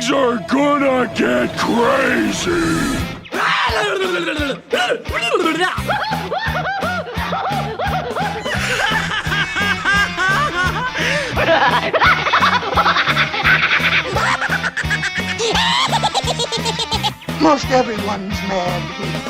Things are gonna get crazy! Most everyone's mad here.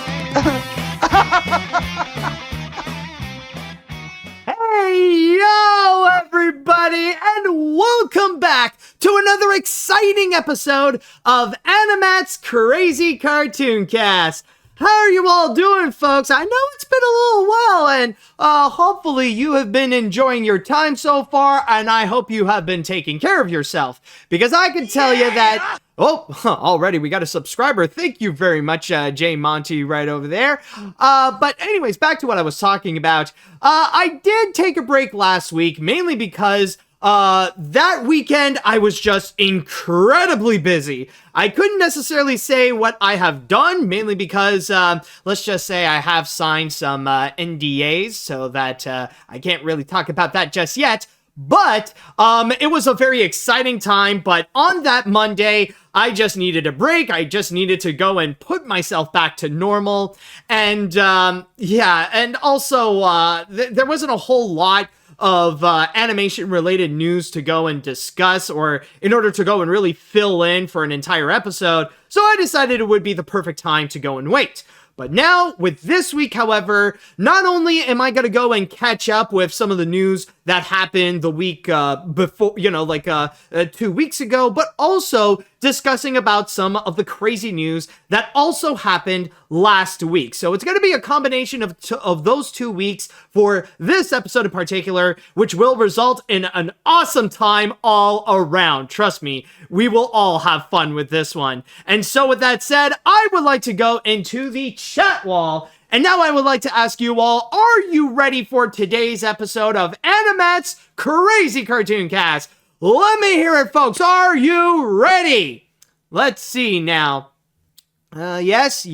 Hey, yo, everybody, and welcome back to another exciting episode of AniMat's Crazy Cartoon Cast. How are you all doing, folks? I know it's been a little while, and hopefully you have been enjoying your time so far, and I hope you have been taking care of yourself, because I can tell you that... Oh, already we got a subscriber. Thank you very much, Jay Monty, right over there. But anyways, back to what I was talking about. I did take a break last week, mainly because that weekend I was just incredibly busy. I couldn't necessarily say what I have done, mainly because, let's just say I have signed some NDAs, so that I can't really talk about that just yet. But it was a very exciting time, but on that Monday, I just needed a break. I just needed to go and put myself back to normal. And yeah, and also there wasn't a whole lot of animation-related news to go and discuss, or in order to go and really fill in for an entire episode, so I decided it would be the perfect time to go and wait. But now, with this week, however, not only am I going to go and catch up with some of the news that happened the week before, 2 weeks ago, but also discussing about some of the crazy news that also happened last week. So it's going to be a combination of those 2 weeks for this episode in particular, which will result in an awesome time all around. Trust me, we will all have fun with this one. And so with that said, I would like to go into the chat wall. And now I would like to ask you all, are you ready for today's episode of AniMat's Crazy Cartoon Cast? Let me hear it, folks. Are you ready? Let's see now. Yes.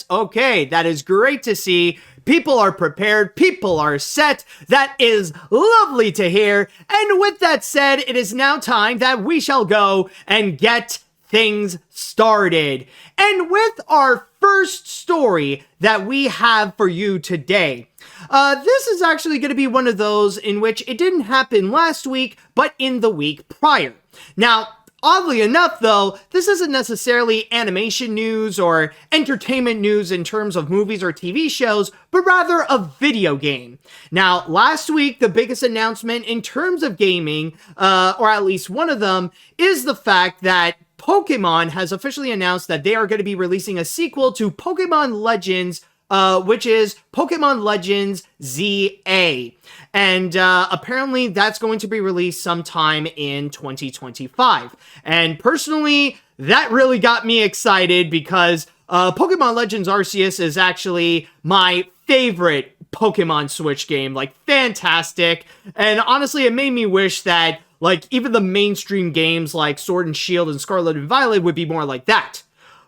Okay, that is great to see. People are prepared. People are set. That is lovely to hear. And with that said, it is now time that we shall go and get things started. And with our first story that we have for you today, this is actually going to be one of those in which it didn't happen last week, but in the week prior. Now, oddly enough, though, this isn't necessarily animation news or entertainment news in terms of movies or TV shows, but rather a video game. Now, last week, the biggest announcement in terms of gaming, or at least one of them, is the fact that Pokemon has officially announced that they are going to be releasing a sequel to Pokemon Legends, which is Pokemon Legends ZA. And apparently that's going to be released sometime in 2025. And personally, that really got me excited because Pokemon Legends Arceus is actually my favorite Pokemon Switch game. Like, fantastic. And honestly, it made me wish that, like, even the mainstream games like Sword and Shield and Scarlet and Violet would be more like that.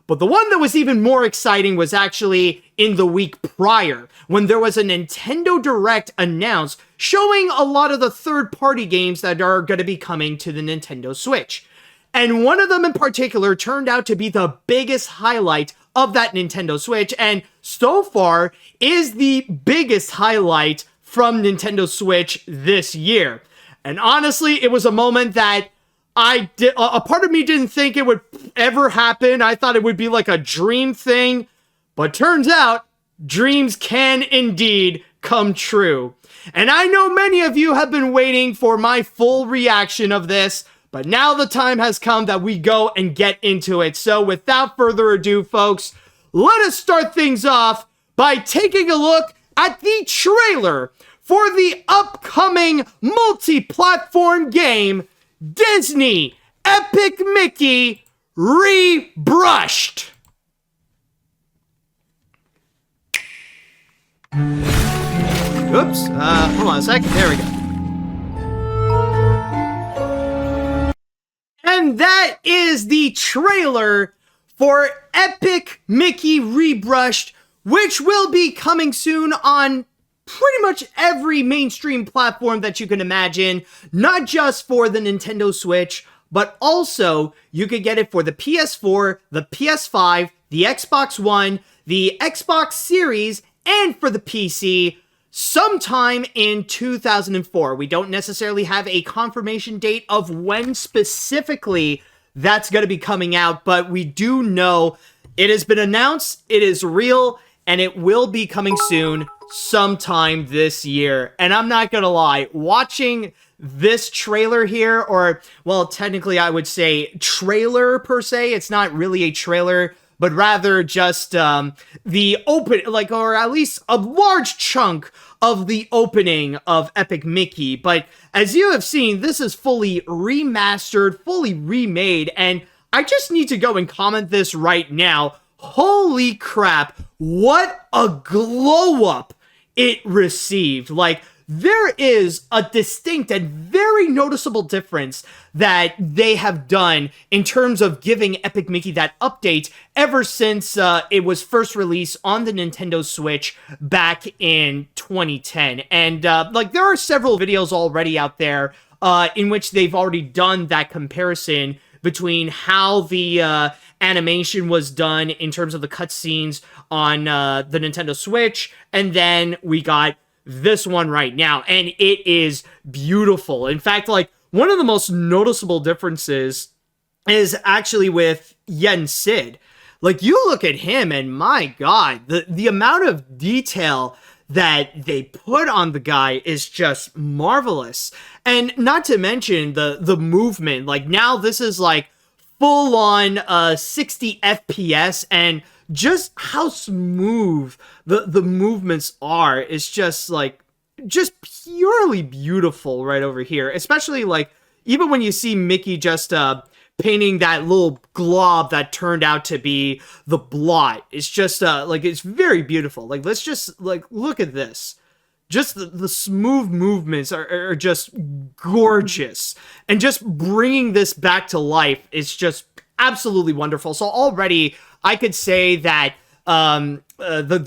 But the one that was even more exciting was actually in the week prior, when there was a Nintendo Direct announced showing a lot of the third-party games that are going to be coming to the Nintendo Switch. And one of them in particular turned out to be the biggest highlight of that Nintendo Switch, and so far is the biggest highlight from Nintendo Switch this year. And honestly, it was a moment that a part of me didn't think it would ever happen. I thought it would be like a dream thing, but turns out dreams can indeed come true. And I know many of you have been waiting for my full reaction of this, but now the time has come that we go and get into it. So without further ado, folks, let us start things off by taking a look at the trailer for the upcoming multi-platform game, Disney Epic Mickey Rebrushed. Oops, hold on a sec, there we go. And that is the trailer for Epic Mickey Rebrushed, which will be coming soon on pretty much every mainstream platform that you can imagine, not just for the Nintendo Switch, but also you could get it for the PS4, the PS5, the Xbox One, the Xbox Series, and for the PC sometime in 2004. We don't necessarily have a confirmation date of when specifically that's going to be coming out, but we do know it has been announced, it is real, and it will be coming soon sometime this year. And I'm not going to lie, watching this trailer here, or, well, technically I would say trailer per se, it's not really a trailer, but rather just the open, like, or at least a large chunk of the opening of Epic Mickey. But as you have seen, this is fully remastered, fully remade, and I just need to go and comment this right now. Holy crap, what a glow up it received. Like, there is a distinct and very noticeable difference that they have done in terms of giving Epic Mickey that update ever since it was first released on the Nintendo Switch back in 2010. And like, there are several videos already out there in which they've already done that comparison between how the animation was done in terms of the cutscenes on the Nintendo Switch, and then we got this one right now, and it is beautiful. In fact, like, one of the most noticeable differences is actually with Yen Sid. Like, you look at him, and my god, the amount of detail that they put on the guy is just marvelous. And not to mention the movement. Like, now this is like full on 60 FPS, and just how smooth the movements are is just like, just purely beautiful right over here. Especially like, even when you see Mickey just painting that little glob that turned out to be the blot. It's just like, it's very beautiful. Like, let's just like, look at this. Just the smooth movements are just gorgeous. And just bringing this back to life is just absolutely wonderful. So already I could say that the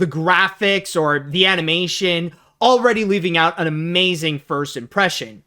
graphics or the animation already leaving out an amazing first impression.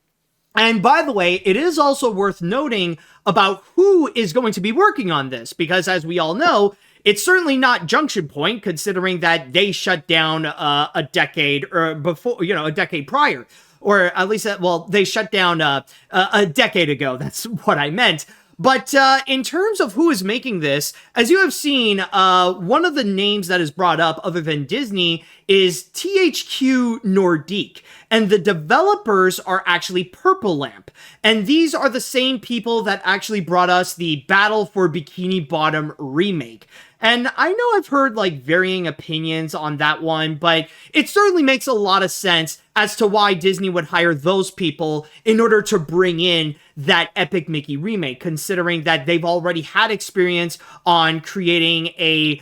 And by the way, it is also worth noting about who is going to be working on this, because as we all know, it's certainly not Junction Point, considering that they shut down a decade or before, you know, a decade prior, or at least, well, they shut down a decade ago. That's what I meant. But in terms of who is making this, as you have seen, one of the names that is brought up other than Disney is THQ Nordique. And the developers are actually Purple Lamp. And these are the same people that actually brought us the Battle for Bikini Bottom remake. And I know I've heard like varying opinions on that one, but it certainly makes a lot of sense as to why Disney would hire those people in order to bring in that Epic Mickey remake, considering that they've already had experience on creating a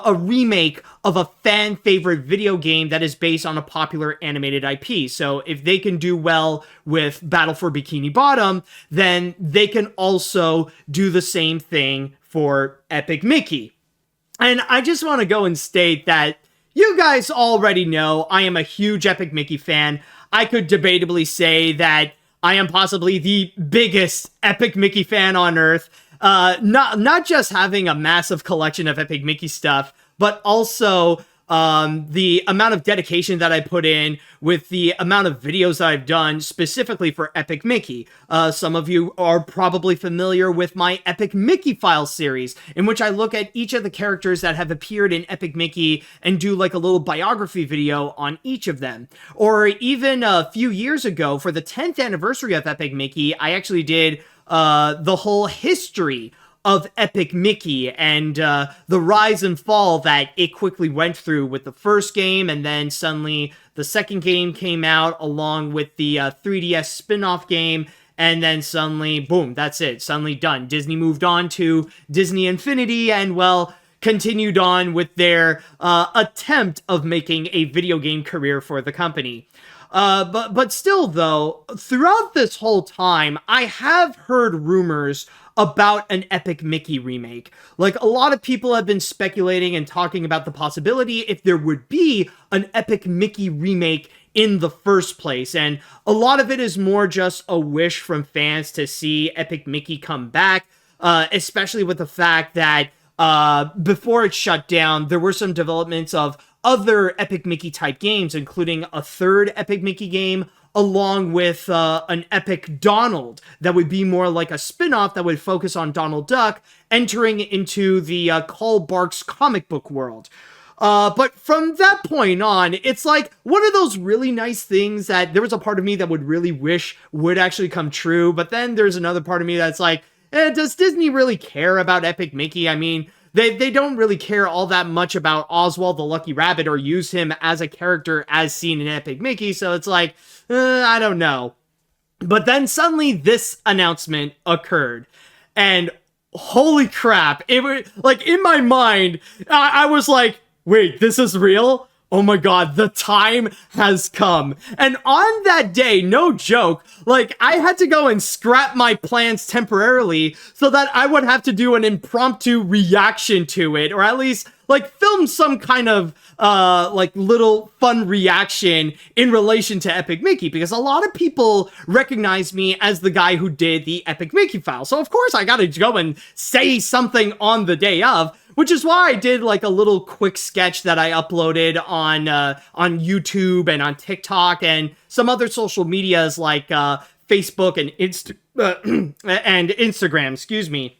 remake of a fan favorite video game that is based on a popular animated IP. So if they can do well with Battle for Bikini Bottom, then they can also do the same thing for Epic Mickey. And I just want to go and state that you guys already know I am a huge Epic Mickey fan. I could debatably say that I am possibly the biggest Epic Mickey fan on earth. Not just having a massive collection of Epic Mickey stuff, but also the amount of dedication that I put in with the amount of videos that I've done specifically for Epic Mickey. Some of you are probably familiar with my Epic Mickey Files series, in which I look at each of the characters that have appeared in Epic Mickey and do like a little biography video on each of them. Or even a few years ago, for the 10th anniversary of Epic Mickey, I actually did the whole history of Epic Mickey and the rise and fall that it quickly went through with the first game, and then suddenly the second game came out along with the 3DS spin-off game, and then suddenly, boom, that's it, suddenly done. Disney moved on to Disney Infinity and, well, continued on with their attempt of making a video game career for the company. But still, though, throughout this whole time, I have heard rumors about an Epic Mickey remake. Like, a lot of people have been speculating and talking about the possibility if there would be an Epic Mickey remake in the first place. And a lot of it is more just a wish from fans to see Epic Mickey come back, especially with the fact that before it shut down, there were some developments of other Epic Mickey type games, including a third Epic Mickey game, along with an Epic Donald that would be more like a spin-off that would focus on Donald Duck entering into the Carl Barks comic book world. But from that point on, it's like one of those really nice things that there was a part of me that would really wish would actually come true. But then there's another part of me that's like, does Disney really care about Epic Mickey? I mean, they don't really care all that much about Oswald the Lucky Rabbit or use him as a character as seen in Epic Mickey. So it's like, I don't know. But then suddenly this announcement occurred. And holy crap. It was like in my mind, I was like, wait, this is real? Oh my god, the time has come. And on that day, no joke, like I had to go and scrap my plans temporarily so that I would have to do an impromptu reaction to it, or at least like film some kind of like little fun reaction in relation to Epic Mickey, because a lot of people recognize me as the guy who did the Epic Mickey file. So of course I gotta go and say something on the day of, which is why I did like a little quick sketch that I uploaded on YouTube and on TikTok and some other social medias like Facebook and Instagram, excuse me.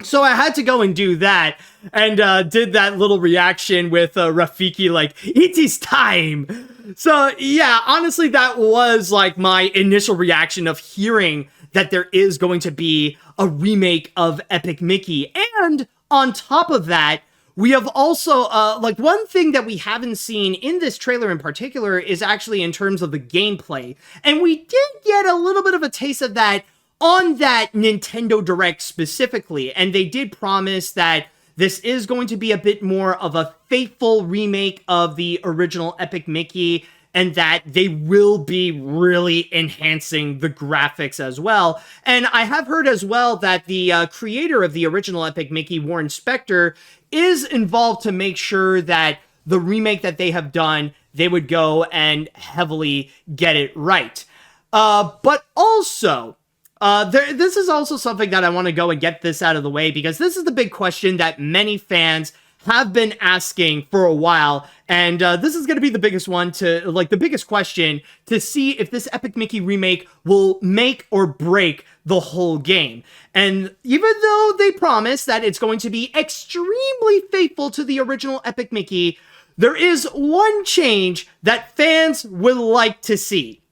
So I had to go and do that, and did that little reaction with Rafiki, like, it is time! So yeah, honestly, that was like my initial reaction of hearing that there is going to be a remake of Epic Mickey. And on top of that, we have also, like one thing that we haven't seen in this trailer in particular is actually in terms of the gameplay. And we did get a little bit of a taste of that on that Nintendo Direct specifically, and they did promise that this is going to be a bit more of a faithful remake of the original Epic Mickey, and that they will be really enhancing the graphics as well. And I have heard as well that the creator of the original Epic Mickey, Warren Spector, is involved to make sure that the remake that they have done, they would go and heavily get it right. But also, this is also something that I want to go and get this out of the way, because this is the big question that many fans have been asking for a while, and this is going to be the biggest one to, like, the biggest question to see if this Epic Mickey remake will make or break the whole game. And even though they promise that it's going to be extremely faithful to the original Epic Mickey, there is one change that fans would like to see.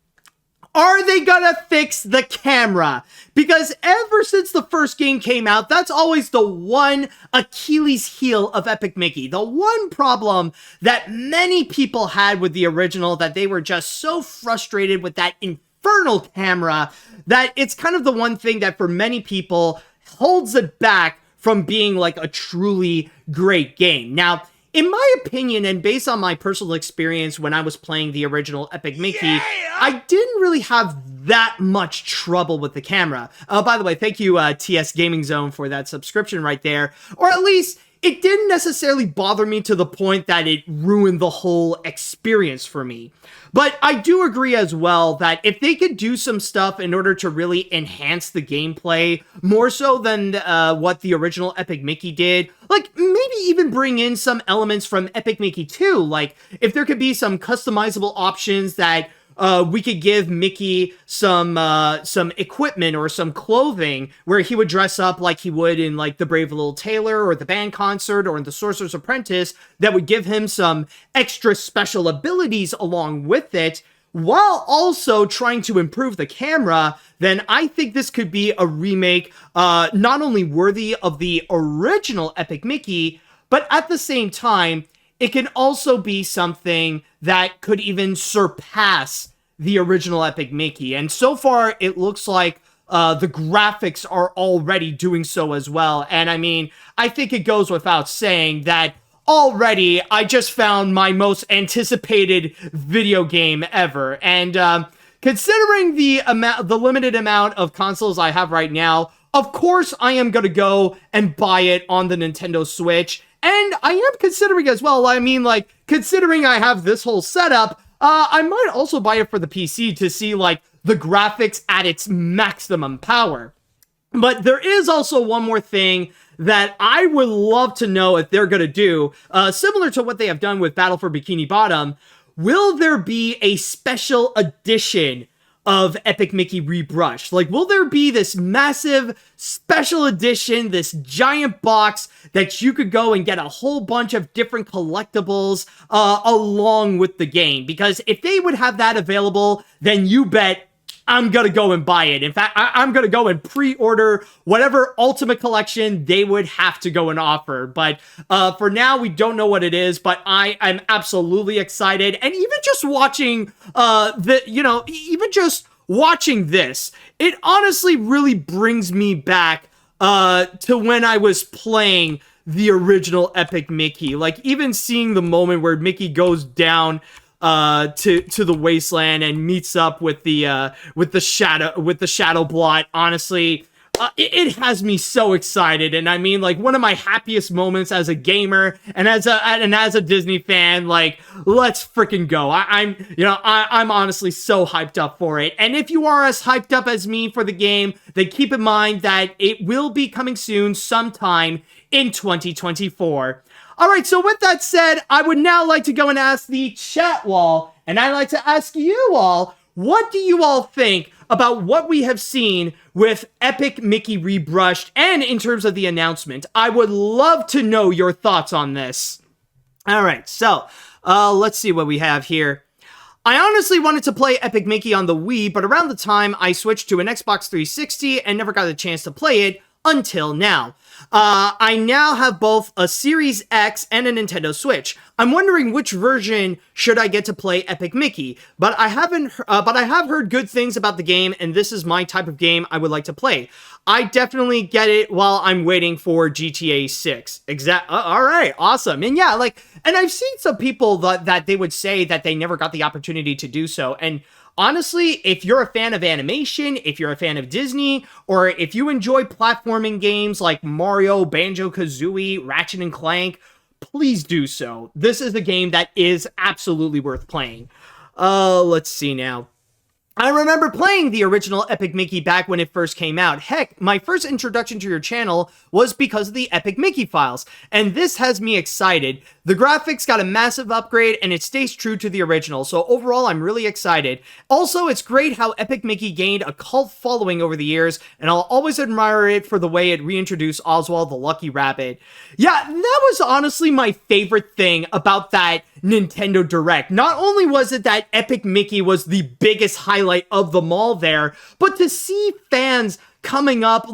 Are they gonna fix the camera? Because ever since the first game came out, that's always the one Achilles heel of Epic Mickey. The one problem that many people had with the original, that they were just so frustrated with that infernal camera, that it's kind of the one thing that for many people holds it back from being like a truly great game. Now, in my opinion, and based on my personal experience when I was playing the original Epic Mickey, I didn't really have that much trouble with the camera. By the way, thank you, TS Gaming Zone, for that subscription right there. Or at least, it didn't necessarily bother me to the point that it ruined the whole experience for me. But I do agree as well that if they could do some stuff in order to really enhance the gameplay, more so than what the original Epic Mickey did, like maybe even bring in some elements from Epic Mickey 2, like if there could be some customizable options that we could give Mickey some equipment or some clothing where he would dress up like he would in like the Brave Little Tailor or the band concert or in the Sorcerer's Apprentice, that would give him some extra special abilities along with it, while also trying to improve the camera. Then I think this could be a remake not only worthy of the original Epic Mickey, but at the same time, it can also be something that could even surpass the original Epic Mickey. And so far, it looks like the graphics are already doing so as well. And I mean, I think it goes without saying that already I just found my most anticipated video game ever. And considering the limited amount of consoles I have right now, of course I am going to go and buy it on the Nintendo Switch. And I am considering as well, I mean, like, considering I have this whole setup, I might also buy it for the PC to see, like, the graphics at its maximum power. But there is also one more thing that I would love to know if they're going to do, similar to what they have done with Battle for Bikini Bottom. Will there be a special edition of Epic Mickey Rebrushed? Like, will there be this massive special edition, this giant box that you could go and get a whole bunch of different collectibles along with the game? Because if they would have that available, then you bet I'm gonna go and buy it. In fact, I'm gonna go and pre-order whatever Ultimate Collection they would have to go and offer. But for now, we don't know what it is, but I am absolutely excited. And even just watching even just watching this, it honestly really brings me back to when I was playing the original Epic Mickey. Like, even seeing the moment where Mickey goes down to the wasteland and meets up with the shadow blot. Honestly, it has me so excited. And I mean, like, one of my happiest moments as a gamer and as a Disney fan. Like, let's freaking go. I'm honestly so hyped up for it. And if you are as hyped up as me for the game, then keep in mind that it will be coming soon, sometime in 2024. All right, so with that said, I would now like to go and ask the chat wall, and I'd like to ask you all, what do you all think about what we have seen with Epic Mickey Rebrushed and in terms of the announcement? I would love to know your thoughts on this. All right, so let's see what we have here. I honestly wanted to play Epic Mickey on the Wii, but around the time I switched to an Xbox 360 and never got a chance to play it until now. I now have both a Series X and a Nintendo Switch. I'm wondering which version should I get to play Epic Mickey, but I have heard good things about the game, and this is my type of game I would like to play. I definitely get it while I'm waiting for GTA 6. All right, awesome. And yeah, and I've seen some people that they would say that they never got the opportunity to do so, and honestly, if you're a fan of animation, if you're a fan of Disney, or if you enjoy platforming games like Mario, Banjo-Kazooie, Ratchet and Clank, please do so. This is a game that is absolutely worth playing. Let's see now. I remember playing the original Epic Mickey back when it first came out. Heck, my first introduction to your channel was because of the Epic Mickey files, and this has me excited. The graphics got a massive upgrade, and it stays true to the original, so overall, I'm really excited. Also, it's great how Epic Mickey gained a cult following over the years, and I'll always admire it for the way it reintroduced Oswald the Lucky Rabbit. Yeah, that was honestly my favorite thing about that Nintendo Direct. Not only was it that Epic Mickey was the biggest highlight of them all there, but to see fans coming up,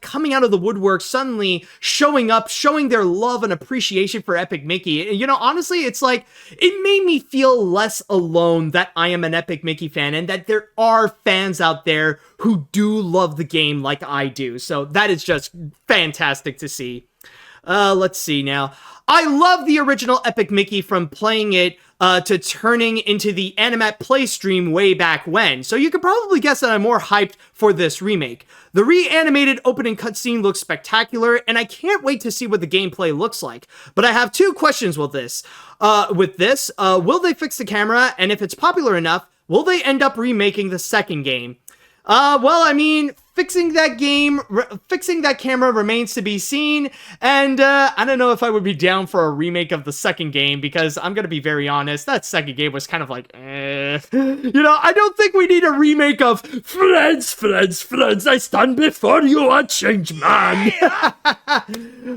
coming out of the woodwork, suddenly showing up, showing their love and appreciation for Epic Mickey. Honestly, it's like, it made me feel less alone that I am an Epic Mickey fan and that there are fans out there who do love the game like I do. So that is just fantastic to see. Let's see now. I love the original Epic Mickey from playing it to turning into the AniMat's play stream way back when, so you could probably guess that I'm more hyped for this remake. The reanimated opening cutscene looks spectacular, and I can't wait to see what the gameplay looks like. But I have two questions with this. Will they fix the camera, and if it's popular enough, will they end up remaking the second game? Well, I mean, fixing that camera remains to be seen, and I don't know if I would be down for a remake of the second game, because I'm gonna be very honest, that second game was kind of like, I don't think we need a remake of Friends, I stand before you a changed man.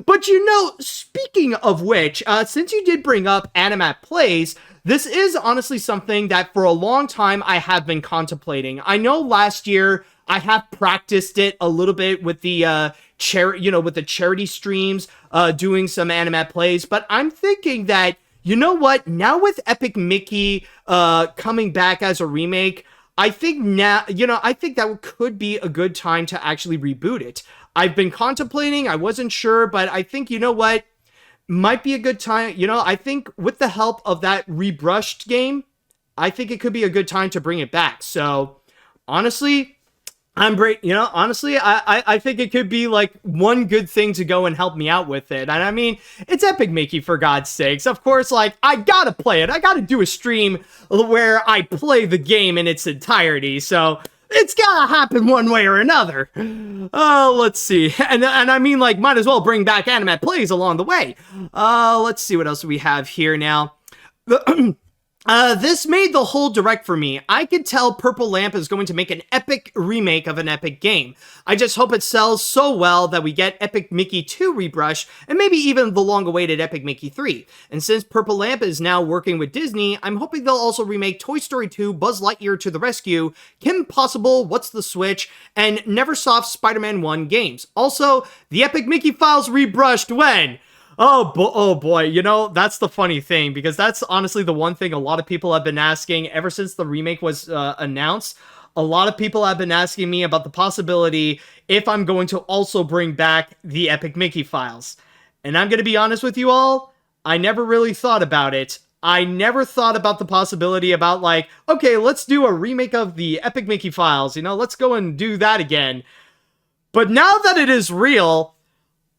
But speaking of which, since you did bring up AniMat's Plays, this is honestly something that for a long time I have been contemplating. I know last year I have practiced it a little bit with the charity streams, doing some AniMat's Plays, but I'm thinking that, now with Epic Mickey coming back as a remake, I think that could be a good time to actually reboot it. I've been contemplating, I wasn't sure, but I think, might be a good time. I think with the help of that Rebrushed game, I think it could be a good time to bring it back. So, honestly, I'm great. You know, honestly, I think it could be like one good thing to go and help me out with it. And I mean, it's Epic Mickey, for God's sakes. Of course, like, I gotta play it. I gotta do a stream where I play the game in its entirety. So it's gotta happen one way or another. Let's see. And I mean, like, might as well bring back AniMat's plays along the way. Let's see what else we have here now. This made the whole direct for me. I could tell Purple Lamp is going to make an epic remake of an epic game. I just hope it sells so well that we get Epic Mickey 2 Rebrushed, and maybe even the long-awaited Epic Mickey 3. And since Purple Lamp is now working with Disney, I'm hoping they'll also remake Toy Story 2, Buzz Lightyear to the Rescue, Kim Possible, What's the Switch, and Neversoft Spider-Man 1 games. Also, the Epic Mickey files Rebrushed when? Oh boy, you know, that's the funny thing, because that's honestly the one thing a lot of people have been asking ever since the remake was announced. A lot of people have been asking me about the possibility if I'm going to also bring back the Epic Mickey files. And I'm going to be honest with you all, I never really thought about it. I never thought about the possibility about, like, okay, let's do a remake of the Epic Mickey files, you know, let's go and do that again. But now that it is real,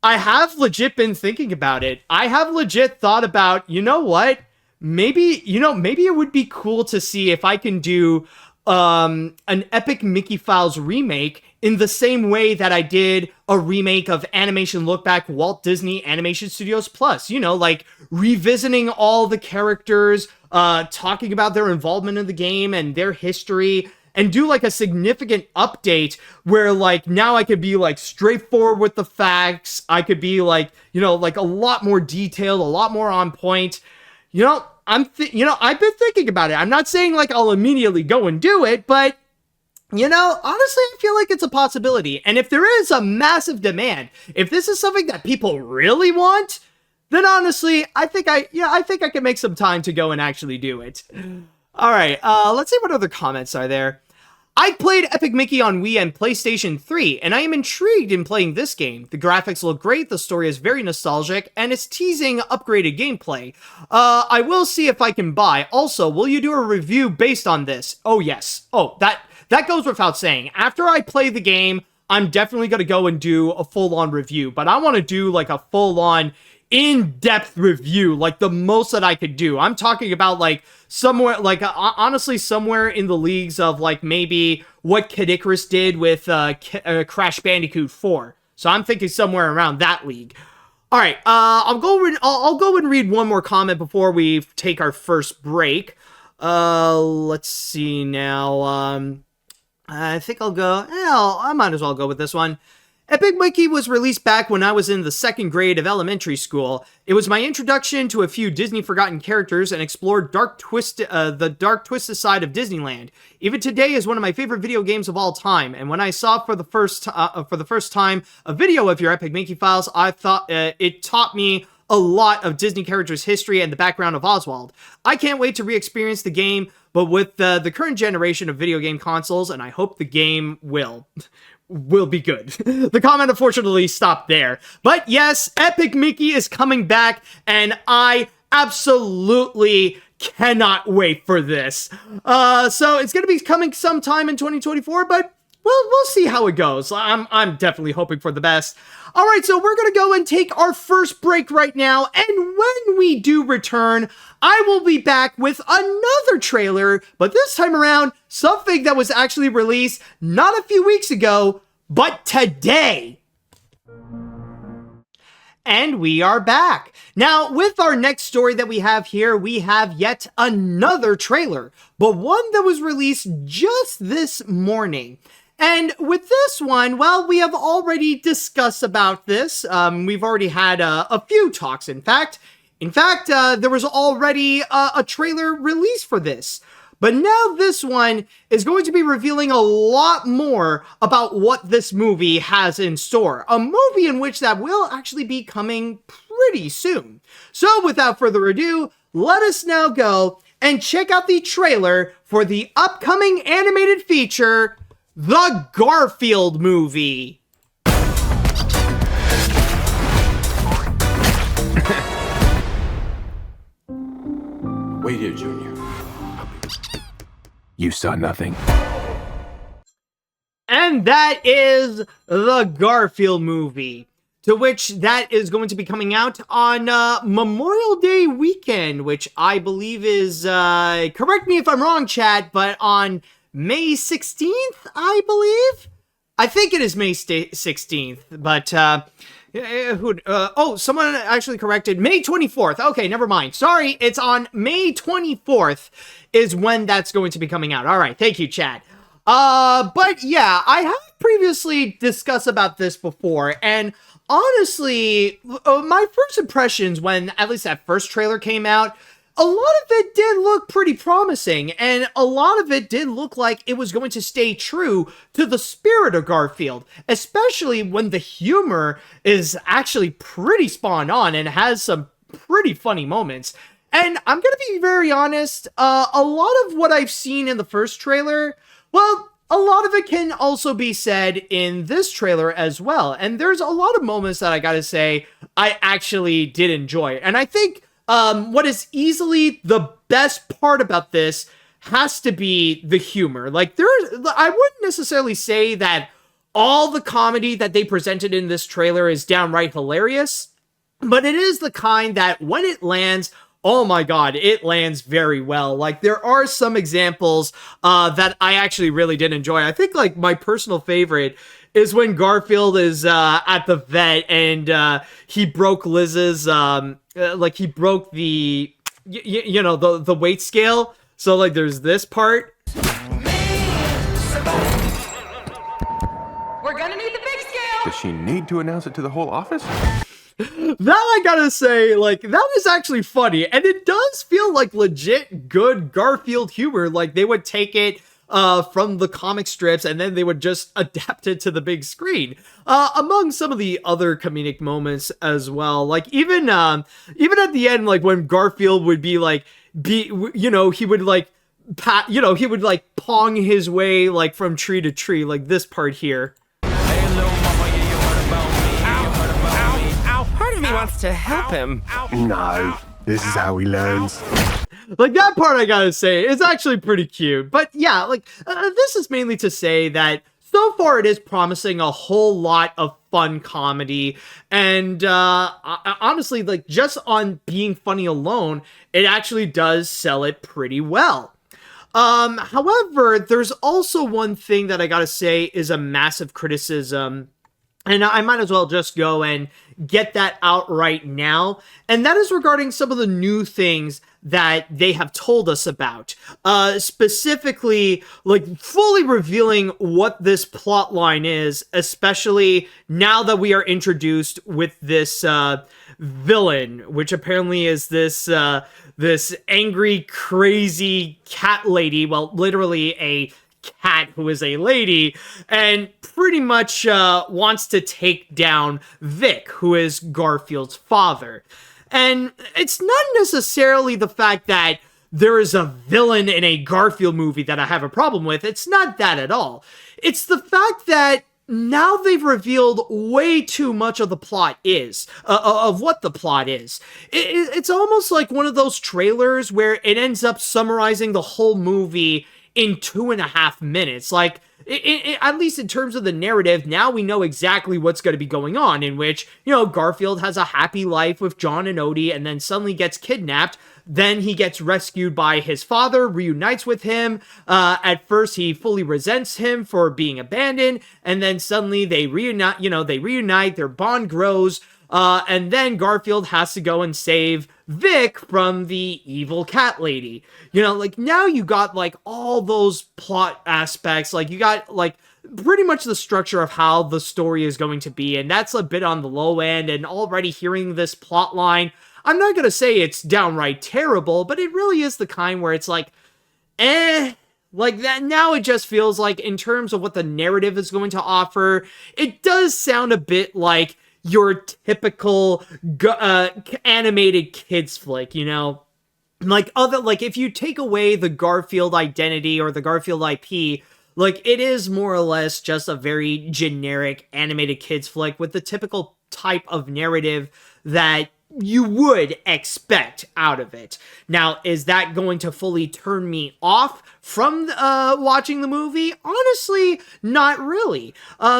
I have legit been thinking about it. I have legit thought about, you know what? Maybe it would be cool to see if I can do an Epic Mickey Files remake in the same way that I did a remake of Animation Look Back Walt Disney Animation Studios Plus. You know, like revisiting all the characters, talking about their involvement in the game and their history, and do like a significant update where like now I could be like straightforward with the facts. I could be like, you know, like a lot more detailed, a lot more on point. You know, I've been thinking about it. I'm not saying like I'll immediately go and do it, but you know, honestly, I feel like it's a possibility. And if there is a massive demand, if this is something that people really want, then honestly, I think I can make some time to go and actually do it. All right, let's see what other comments are there. I played Epic Mickey on Wii and PlayStation 3, and I am intrigued in playing this game. The graphics look great, the story is very nostalgic, and it's teasing upgraded gameplay. I will see if I can buy. Also, will you do a review based on this? Oh, yes. Oh, that goes without saying. After I play the game, I'm definitely going to go and do a full-on review, but I want to do like a full-on in-depth review, like the most that I could do. I'm talking about like somewhere, like honestly, somewhere in the leagues of like maybe what Kid Icarus did with Crash Bandicoot 4. So I'm thinking somewhere around that league. All right, I'll go and read one more comment before we take our first break. Let's see now. I think I'll go. I might as well go with this one. Epic Mickey was released back when I was in the 2nd grade of elementary school. It was my introduction to a few Disney forgotten characters and explored the dark twisted side of Disneyland. Even today is one of my favorite video games of all time. And when I saw for the first time a video of your Epic Mickey files, I thought it taught me a lot of Disney characters' history and the background of Oswald. I can't wait to re-experience the game, but with the current generation of video game consoles, and I hope the game will be good. The comment unfortunately stopped there. But yes, Epic Mickey is coming back, and I absolutely cannot wait for this. So it's going to be coming sometime in 2024, but we'll see how it goes. I'm definitely hoping for the best. All right, so we're going to go and take our first break right now, and when we do return, I will be back with another trailer, but this time around, something that was actually released not a few weeks ago, but today. And we are back. Now, with our next story that we have here, we have yet another trailer, but one that was released just this morning. And with this one, well, we have already discussed about this. We've already had a few talks, in fact. There was already a trailer released for this. But now this one is going to be revealing a lot more about what this movie has in store. A movie in which that will actually be coming pretty soon. So without further ado, let us now go and check out the trailer for the upcoming animated feature, The Garfield Movie. Wait here, Junior. You saw nothing. And and that is the Garfield movie, to which that is going to be coming out on Memorial Day weekend, which I believe is, correct me if I'm wrong, chat, but on May 16th, I believe? I think it is May 16th, but, someone actually corrected, May 24th. Okay, never mind. Sorry, it's on May 24th is when that's going to be coming out. All right, thank you, chat. But yeah, I have previously discussed about this before, and honestly, my first impressions when at least that first trailer came out, a lot of it did look pretty promising, and a lot of it did look like it was going to stay true to the spirit of Garfield, especially when the humor is actually pretty spot on and has some pretty funny moments. And I'm gonna be very honest, a lot of what I've seen in the first trailer, well, a lot of it can also be said in this trailer as well. And there's a lot of moments that I gotta say I actually did enjoy. And I think what is easily the best part about this has to be the humor. Like, I wouldn't necessarily say that all the comedy that they presented in this trailer is downright hilarious, but it is the kind that when it lands, oh my god, it lands very well. Like, there are some examples that I actually really did enjoy. I think, like, my personal favorite is when Garfield is at the vet and he broke Liz's, he broke the, the weight scale. So, like, there's this part. We're gonna need the big scale! Does she need to announce it to the whole office? That I gotta say, like, that was actually funny, and it does feel like legit good Garfield humor. Like, they would take it from the comic strips and then they would just adapt it to the big screen, among some of the other comedic moments as well. Like, even at the end, like, when Garfield would he would like he would like pong his way like from tree to tree, like this part here. Wants to help him. No, this is how he learns. Like, that part, I gotta say, is actually pretty cute. But yeah, like, this is mainly to say that so far it is promising a whole lot of fun comedy. And honestly, like, just on being funny alone, it actually does sell it pretty well. However, there's also one thing that I gotta say is a massive criticism, and I might as well just go and get that out right now. And that is regarding some of the new things that they have told us about. Specifically, like, fully revealing what this plot line is, especially now that we are introduced with this villain, which apparently is this angry, crazy cat lady. Well, literally a cat who is a lady, and pretty much wants to take down Vic, who is Garfield's father. And it's not necessarily the fact that there is a villain in a Garfield movie that I have a problem with. It's not that at all. It's the fact that now they've revealed way too much of the plot is, of what the plot is. It's almost like one of those trailers where it ends up summarizing the whole movie in 2.5 minutes. Like, at least in terms of the narrative, now we know exactly what's going to be going on, in which, Garfield has a happy life with John and Odie, and then suddenly gets kidnapped. Then he gets rescued by his father, reunites with him. At first, he fully resents him for being abandoned, and then suddenly they reunite, their bond grows, and then Garfield has to go and save Vic from the evil cat lady. Like, now you got, like, all those plot aspects. Like, you got, like, pretty much the structure of how the story is going to be, and that's a bit on the low end. And already hearing this plot line, I'm not gonna say it's downright terrible, but it really is the kind where it's like, like that. Now it just feels like, in terms of what the narrative is going to offer, it does sound a bit like your typical animated kids flick, like if you take away the Garfield identity or the Garfield IP, like, it is more or less just a very generic animated kids flick with the typical type of narrative that you would expect out of it. Now, is that going to fully turn me off from watching the movie? Honestly, not really.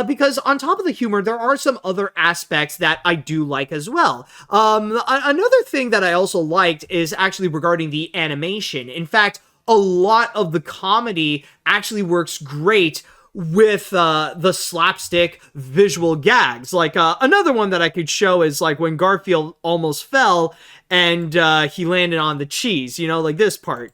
Because on top of the humor, there are some other aspects that I do like as well. Another thing that I also liked is actually regarding the animation. In fact, a lot of the comedy actually works great with the slapstick visual gags. Like another one that I could show is like when Garfield almost fell and he landed on the cheese, you know, like this part.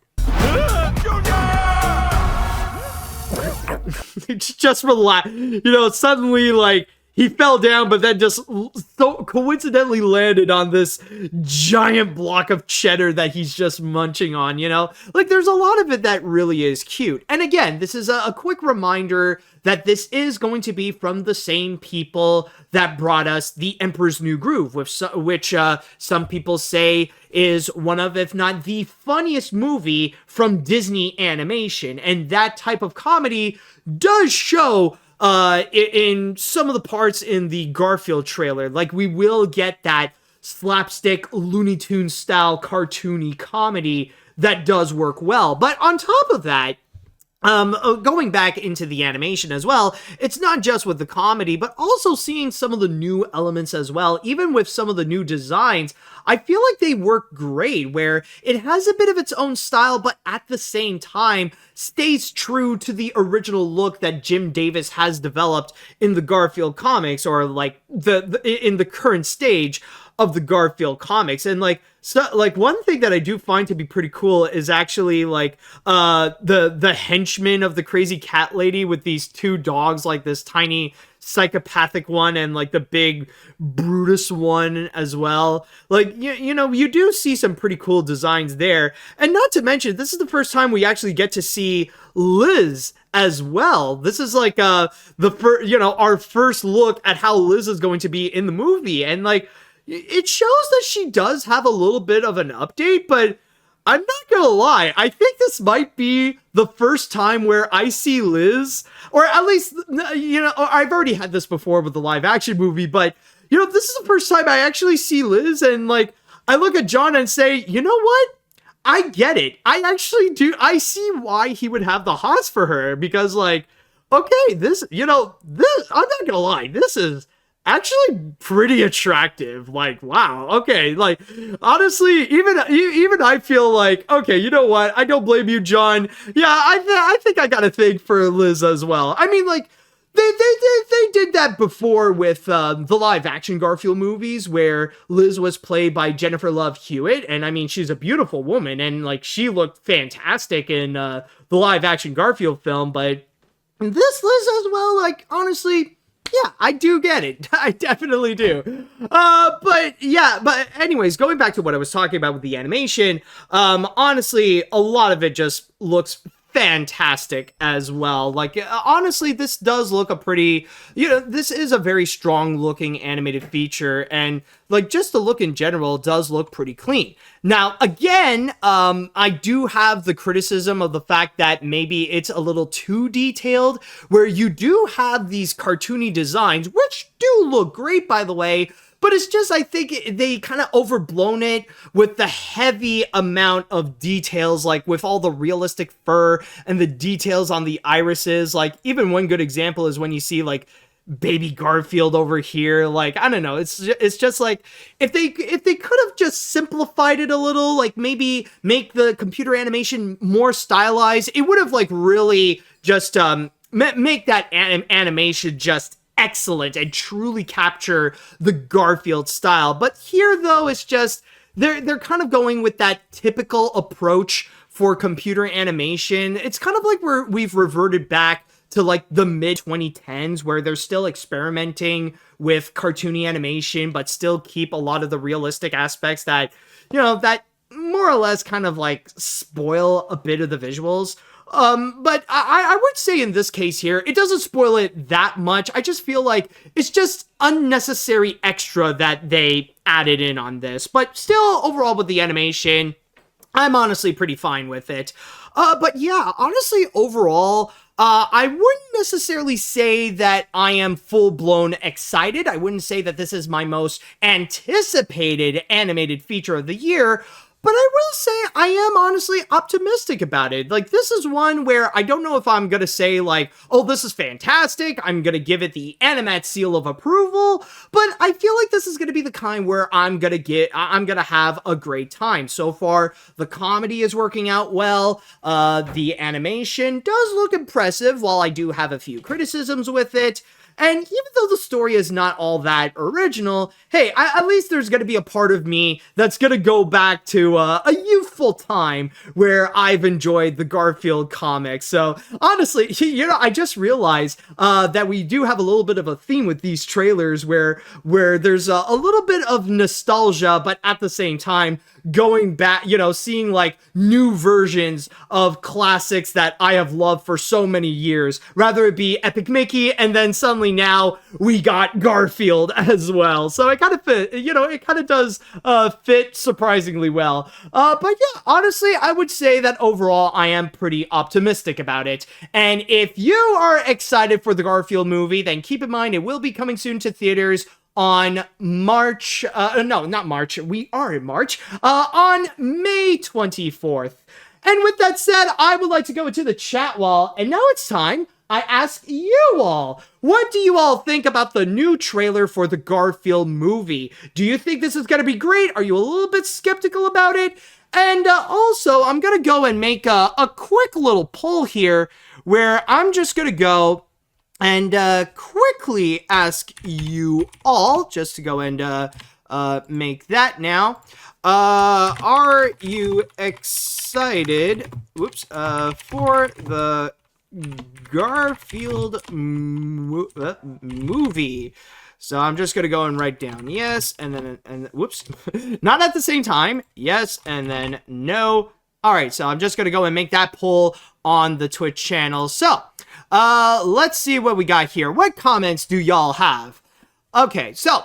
Just relax, you know, suddenly like he fell down, but then just so coincidentally landed on this giant block of cheddar that he's just munching on, you know? Like, there's a lot of it that really is cute. And again, this is a quick reminder that this is going to be from the same people that brought us The Emperor's New Groove, which some people say is one of, if not the funniest movie from Disney animation. And that type of comedy does show in some of the parts in the Garfield trailer. Like, we will get that slapstick Looney Tunes style cartoony comedy that does work well. But on top of that, going back into the animation as well, it's not just with the comedy, but also seeing some of the new elements as well. Even with some of the new designs, I feel like they work great, where it has a bit of its own style, but at the same time stays true to the original look that Jim Davis has developed in the Garfield comics, or like in the current stage of the Garfield comics. And like, so like one thing that I do find to be pretty cool is actually like the henchman of the crazy cat lady with these two dogs, like this tiny psychopathic one and like the big Brutus one as well. Like, you know, you do see some pretty cool designs there. And not to mention, this is the first time we actually get to see Liz as well. This is like our first look at how Liz is going to be in the movie. And like, it shows that she does have a little bit of an update, but I'm not gonna lie, I think this might be the first time where I see Liz, or at least, you know, I've already had this before with the live action movie, but, you know, this is the first time I actually see Liz, and like, I look at John and say, you know what? I get it. I actually do. I see why he would have the hots for her, because like, okay, this, you know, this, I'm not gonna lie, this is actually pretty attractive. Like, wow, okay, like, honestly, even I feel like, okay, you know what, I don't blame you, John. Yeah, I think I got a thing for Liz as well. I mean, like, they did that before with the live action Garfield movies, where Liz was played by Jennifer Love Hewitt, and I mean, she's a beautiful woman, and like, she looked fantastic in the live action Garfield film. But this Liz as well, like, honestly, yeah, I do get it. I definitely do. But anyways, going back to what I was talking about with the animation, honestly, a lot of it just looks fantastic as well. Like, honestly, this does look a pretty, you know, this is a very strong looking animated feature, and like, just the look in general does look pretty clean. Now, again, I do have the criticism of the fact that maybe it's a little too detailed, where you do have these cartoony designs, which do look great, by the way, but it's just, I think they kind of overblown it with the heavy amount of details, like with all the realistic fur and the details on the irises. Like, even one good example is when you see like baby Garfield over here. Like, I don't know, it's just like, if they could have just simplified it a little, like maybe make the computer animation more stylized, it would have like really just make that animation just excellent and truly capture the Garfield style. But here, though, it's just they're kind of going with that typical approach for computer animation. It's kind of like we've reverted back to like the mid 2010s, where they're still experimenting with cartoony animation, but still keep a lot of the realistic aspects that, you know, that more or less kind of like spoil a bit of the visuals. But I would say in this case here, it doesn't spoil it that much. I just feel like it's just unnecessary extra that they added in on this. But still, overall with the animation, I'm honestly pretty fine with it. But yeah, honestly, overall, I wouldn't necessarily say that I am full-blown excited. I wouldn't say that this is my most anticipated animated feature of the year, but I will say I am honestly optimistic about it. Like, this is one where I don't know if I'm gonna say, like, oh, this is fantastic, I'm gonna give it the AniMat's seal of approval, but I feel like this is gonna be the kind where I'm gonna have a great time. So far, the comedy is working out well, the animation does look impressive, while I do have a few criticisms with it. And even though the story is not all that original, hey, at least there's going to be a part of me that's going to go back to a youthful time where I've enjoyed the Garfield comics. So honestly, I just realized that we do have a little bit of a theme with these trailers where there's a little bit of nostalgia, but at the same time, going back, seeing like new versions of classics that I have loved for so many years, rather it be Epic Mickey, and then suddenly now we got Garfield as well. So it kind of fit, it kind of does fit surprisingly well. But yeah, honestly, I would say that overall I am pretty optimistic about it. And if you are excited for the Garfield movie, then keep in mind it will be coming soon to theaters on March, no, not March, we are in March, on May 24th. And with that said, I would like to go into the chat wall, and now it's time I ask you all, what do you all think about the new trailer for the Garfield movie? Do you think this is going to be great? Are you a little bit skeptical about it? And also, I'm going to go and make a quick little poll here, where I'm just going to go and quickly ask you all, just to go and make that now. Are you excited, for the Garfield movie? So I'm just going to go and write down yes, and then, whoops, not at the same time, yes, and then no. All right, so I'm just going to go and make that poll on the Twitch channel. So, let's see what we got here. What comments do y'all have? Okay, so,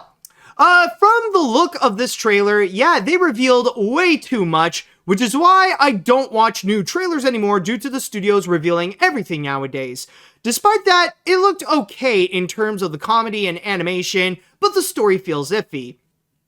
from the look of this trailer, yeah, they revealed way too much, which is why I don't watch new trailers anymore due to the studios revealing everything nowadays. Despite that, it looked okay in terms of the comedy and animation, but the story feels iffy.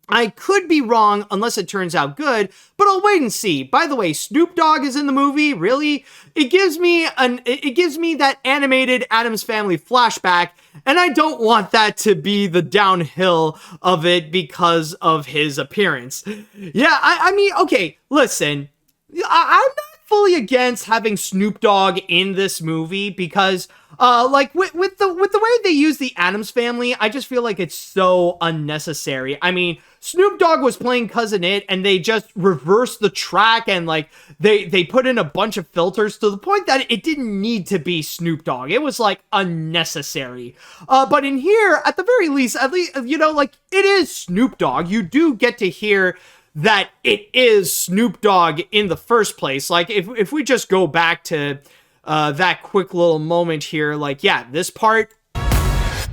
I could be wrong unless it turns out good, but I'll wait and see. By the way, Snoop Dogg is in the movie, really? It gives me that animated Addams Family flashback, and I don't want that to be the downhill of it because of his appearance. Yeah, I mean, okay, listen, I'm not fully against having Snoop Dogg in this movie because like with the way they use the Addams Family, I just feel like it's so unnecessary. I mean, Snoop Dogg was playing Cousin It, and they just reversed the track, and like they put in a bunch of filters to the point that it didn't need to be Snoop Dogg. It was like unnecessary. But in here, at the very least, like it is Snoop Dogg. You do get to hear that it is Snoop Dogg in the first place. Like if we just go back to that quick little moment here, like, yeah, this part.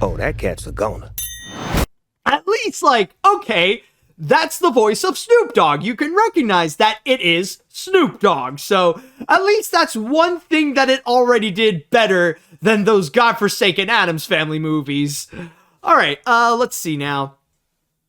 Oh, that cat's a goner. At least, like, okay, that's the voice of Snoop Dogg. You can recognize that it is Snoop Dogg. So at least that's one thing that it already did better than those godforsaken Addams Family movies. All right, let's see now.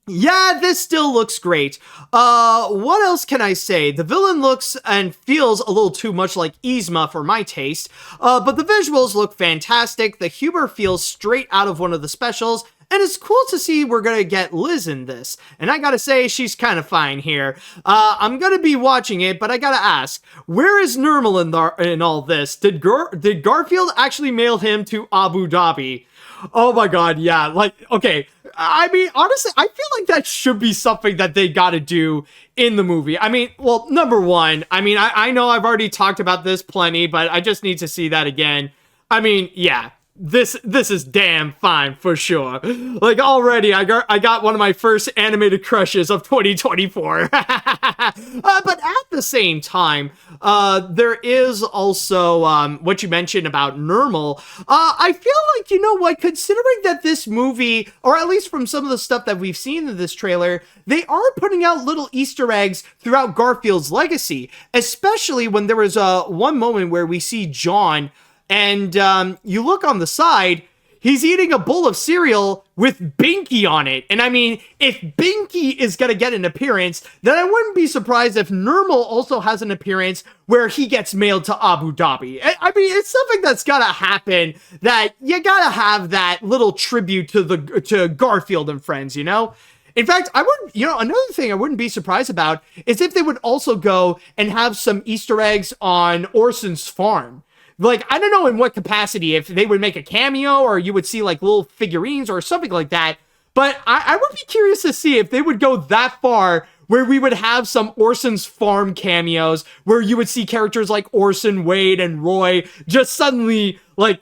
Yeah, this still looks great. What else can I say? The villain looks and feels a little too much like Yzma for my taste, but the visuals look fantastic. The humor feels straight out of one of the specials, and it's cool to see we're gonna get Liz in this. And I gotta say, she's kind of fine here. I'm gonna be watching it, but I gotta ask, where is Nermal in all this? Did Garfield actually mail him to Abu Dhabi? Oh my god, yeah, like, okay, I mean, honestly, I feel like that should be something that they gotta do in the movie. I mean, well, number one, I mean, I know I've already talked about this plenty, but I just need to see that again. I mean, yeah, this is damn fine for sure. Like, already, I got one of my first animated crushes of 2024. But at the same time, there is also what you mentioned about Nermal. I feel like, you know what, considering that this movie, or at least from some of the stuff that we've seen in this trailer, they are putting out little Easter eggs throughout Garfield's legacy, especially when there was one moment where we see John And you look on the side, he's eating a bowl of cereal with Binky on it. And I mean, if Binky is going to get an appearance, then I wouldn't be surprised if Nirmal also has an appearance where he gets mailed to Abu Dhabi. I mean, it's something that's got to happen, that you got to have that little tribute to Garfield and friends, you know? In fact, I would, another thing I wouldn't be surprised about is if they would also go and have some Easter eggs on Orson's farm. Like, I don't know in what capacity, if they would make a cameo or you would see like little figurines or something like that. But I would be curious to see if they would go that far where we would have some Orson's farm cameos where you would see characters like Orson, Wade, and Roy just suddenly like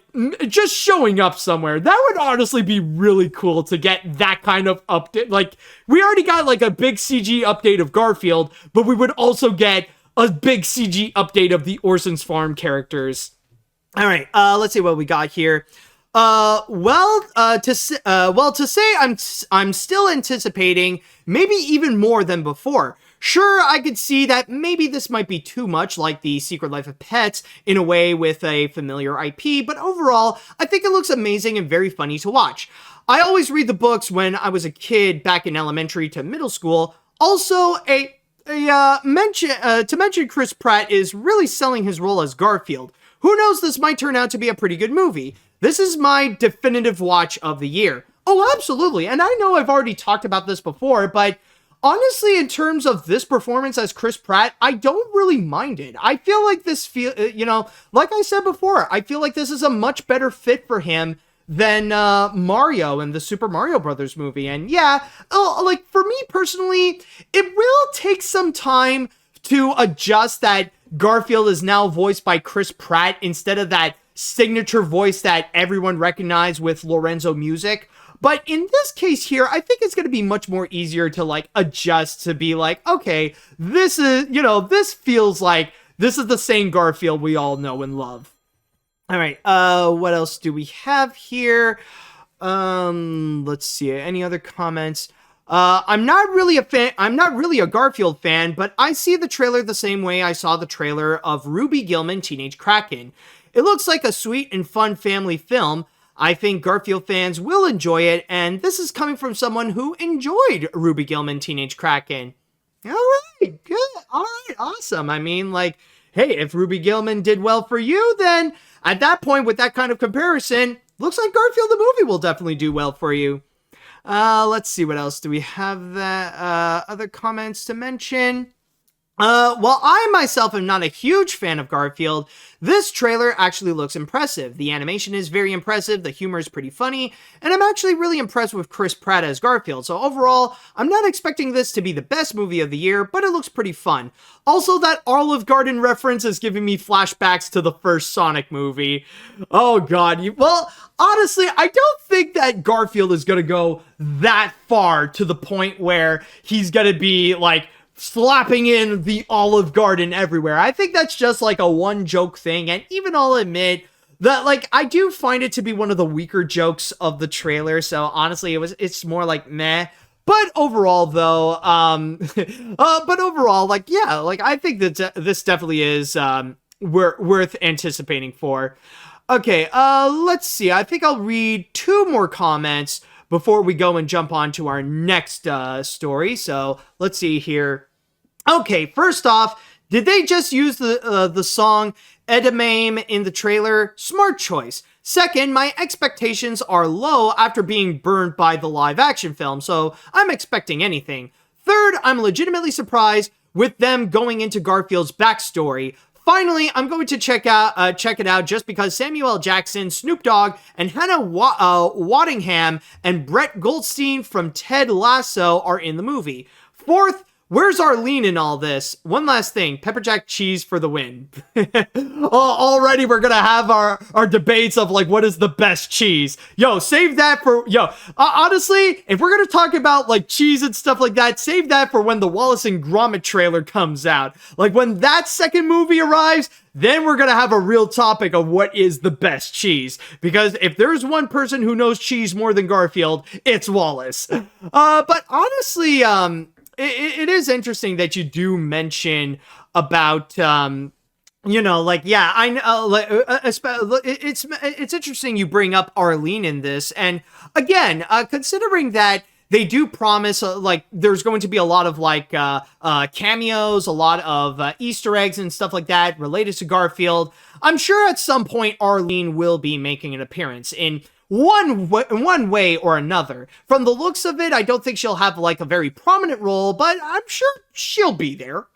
just showing up somewhere. That would honestly be really cool to get that kind of update. Like, we already got like a big CG update of Garfield, but we would also get a big CG update of the Orson's farm characters. All right, let's see what we got here. To say I'm still anticipating maybe even more than before. Sure, I could see that maybe this might be too much like The Secret Life of Pets in a way with a familiar IP, but overall, I think it looks amazing and very funny to watch. I always read the books when I was a kid back in elementary to middle school. Also, to mention Chris Pratt is really selling his role as Garfield. Who knows, this might turn out to be a pretty good movie. This is my definitive watch of the year. Oh, absolutely. And I know I've already talked about this before, but honestly, in terms of this performance as Chris Pratt, I don't really mind it. I feel like like I said before, I feel like this is a much better fit for him than Mario in the Super Mario Brothers movie. And yeah, like for me personally, it will take some time to adjust that Garfield is now voiced by Chris Pratt instead of that signature voice that everyone recognized with Lorenzo Music. But in this case here, I think it's going to be much more easier to like adjust to be like, okay, this is, this feels like this is the same Garfield we all know and love. All right, what else do we have here? Let's see, any other comments? I'm not really a Garfield fan, but I see the trailer the same way I saw the trailer of Ruby Gillman Teenage Kraken. It looks like a sweet and fun family film. I think Garfield fans will enjoy it, and this is coming from someone who enjoyed Ruby Gillman Teenage Kraken. All right, good. All right, awesome. I mean, like, hey, if Ruby Gillman did well for you, then at that point, with that kind of comparison, looks like Garfield the movie will definitely do well for you. Let's see, what else do we have that, other comments to mention? While I myself am not a huge fan of Garfield, this trailer actually looks impressive. The animation is very impressive, the humor is pretty funny, and I'm actually really impressed with Chris Pratt as Garfield. So overall, I'm not expecting this to be the best movie of the year, but it looks pretty fun. Also, that Olive Garden reference is giving me flashbacks to the first Sonic movie. Oh god, well, honestly, I don't think that Garfield is gonna go that far to the point where he's gonna be, like, slapping in the Olive Garden everywhere. I think that's just like a one joke thing, and even I'll admit that, like, I do find it to be one of the weaker jokes of the trailer, so honestly, it's more like meh. But overall, though, like, yeah, like, I think that this definitely is worth anticipating for. Okay, let's see. I think I'll read two more comments before we go and jump on to our next story. So let's see here. Okay, first off, did they just use the song Edamame in the trailer? Smart choice. Second, my expectations are low after being burned by the live action film, so I'm expecting anything. Third, I'm legitimately surprised with them going into Garfield's backstory. Finally, I'm going to check it out just because Samuel L. Jackson, Snoop Dogg, and Hannah Waddingham and Brett Goldstein from Ted Lasso are in the movie. Fourth, where's Arlene in all this? One last thing, pepper jack cheese for the win. Already we're gonna have our debates of like what is the best cheese. Yo, save that for, honestly, if we're gonna talk about like cheese and stuff like that, save that for when the Wallace and Gromit trailer comes out. Like when that second movie arrives, then we're gonna have a real topic of what is the best cheese. Because if there's one person who knows cheese more than Garfield, it's Wallace. But honestly, it is interesting that you do mention about Yeah, I know. It's interesting you bring up Arlene in this, and again, considering that they do promise there's going to be a lot of cameos, a lot of Easter eggs and stuff like that related to Garfield. I'm sure at some point Arlene will be making an appearance in one way or another. From the looks of it, I don't think she'll have a very prominent role, but I'm sure she'll be there.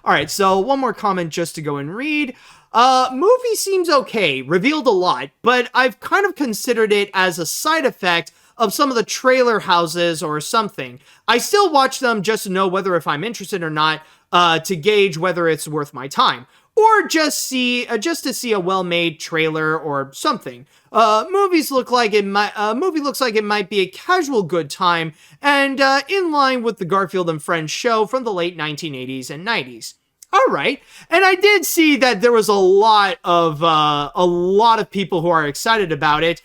All right, so one more comment just to go and read. Movie seems okay, revealed a lot, but I've kind of considered it as a side effect of some of the trailer houses or something. I still watch them just to know whether if I'm interested or not, to gauge whether it's worth my time. Or just to see a well-made trailer or something. Movie looks like it might be a casual good time and in line with the Garfield and Friends show from the late 1980s and 90s. All right, and I did see that there was a lot of people who are excited about it.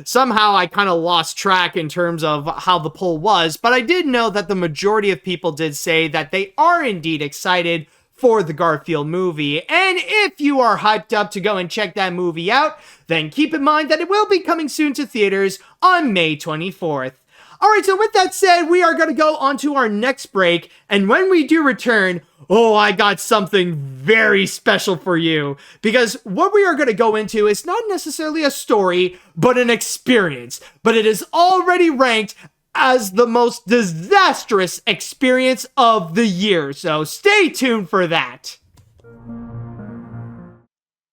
Somehow I kind of lost track in terms of how the poll was, but I did know that the majority of people did say that they are indeed excited for the Garfield movie. And if you are hyped up to go and check that movie out, then keep in mind that it will be coming soon to theaters on May 24th. Alright, so with that said, we are going to go on to our next break, and when we do return, I got something very special for you, because what we are going to go into is not necessarily a story, but an experience, but it is already ranked as the most disastrous experience of the year, so stay tuned for that.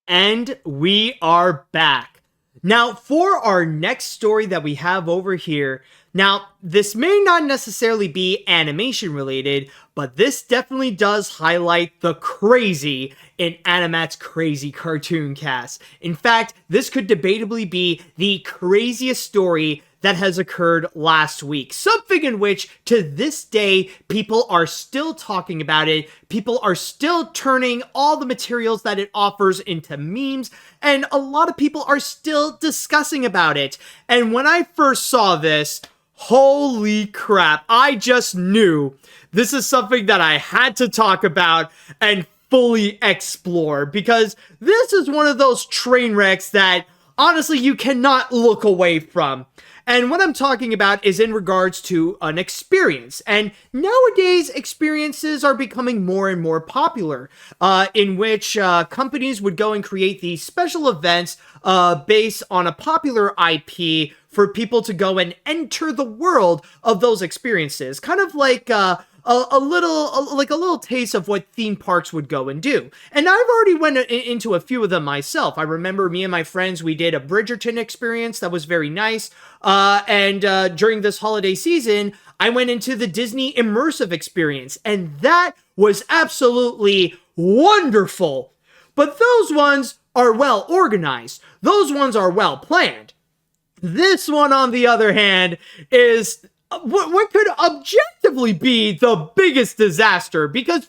And we are back. Now, for our next story that we have over here, now, this may not necessarily be animation related, but this definitely does highlight the crazy in AniMat's crazy cartoon cast. In fact, this could debatably be the craziest story that has occurred last week. Something in which, to this day, people are still talking about it. People are still turning all the materials that it offers into memes, and a lot of people are still discussing about it. And when I first saw this, holy crap, I just knew this is something that I had to talk about and fully explore, because this is one of those train wrecks that, honestly, you cannot look away from. And what I'm talking about is in regards to an experience. And nowadays, experiences are becoming more and more popular, in which companies would go and create these special events based on a popular IP for people to go and enter the world of those experiences. Kind of like a little taste of what theme parks would go and do. And I've already went into a few of them myself. I remember me and my friends, we did a Bridgerton experience that was very nice. And during this holiday season, I went into the Disney immersive experience, and that was absolutely wonderful. But those ones are well organized. Those ones are well planned. This one, on the other hand, is what could objectively be the biggest disaster, because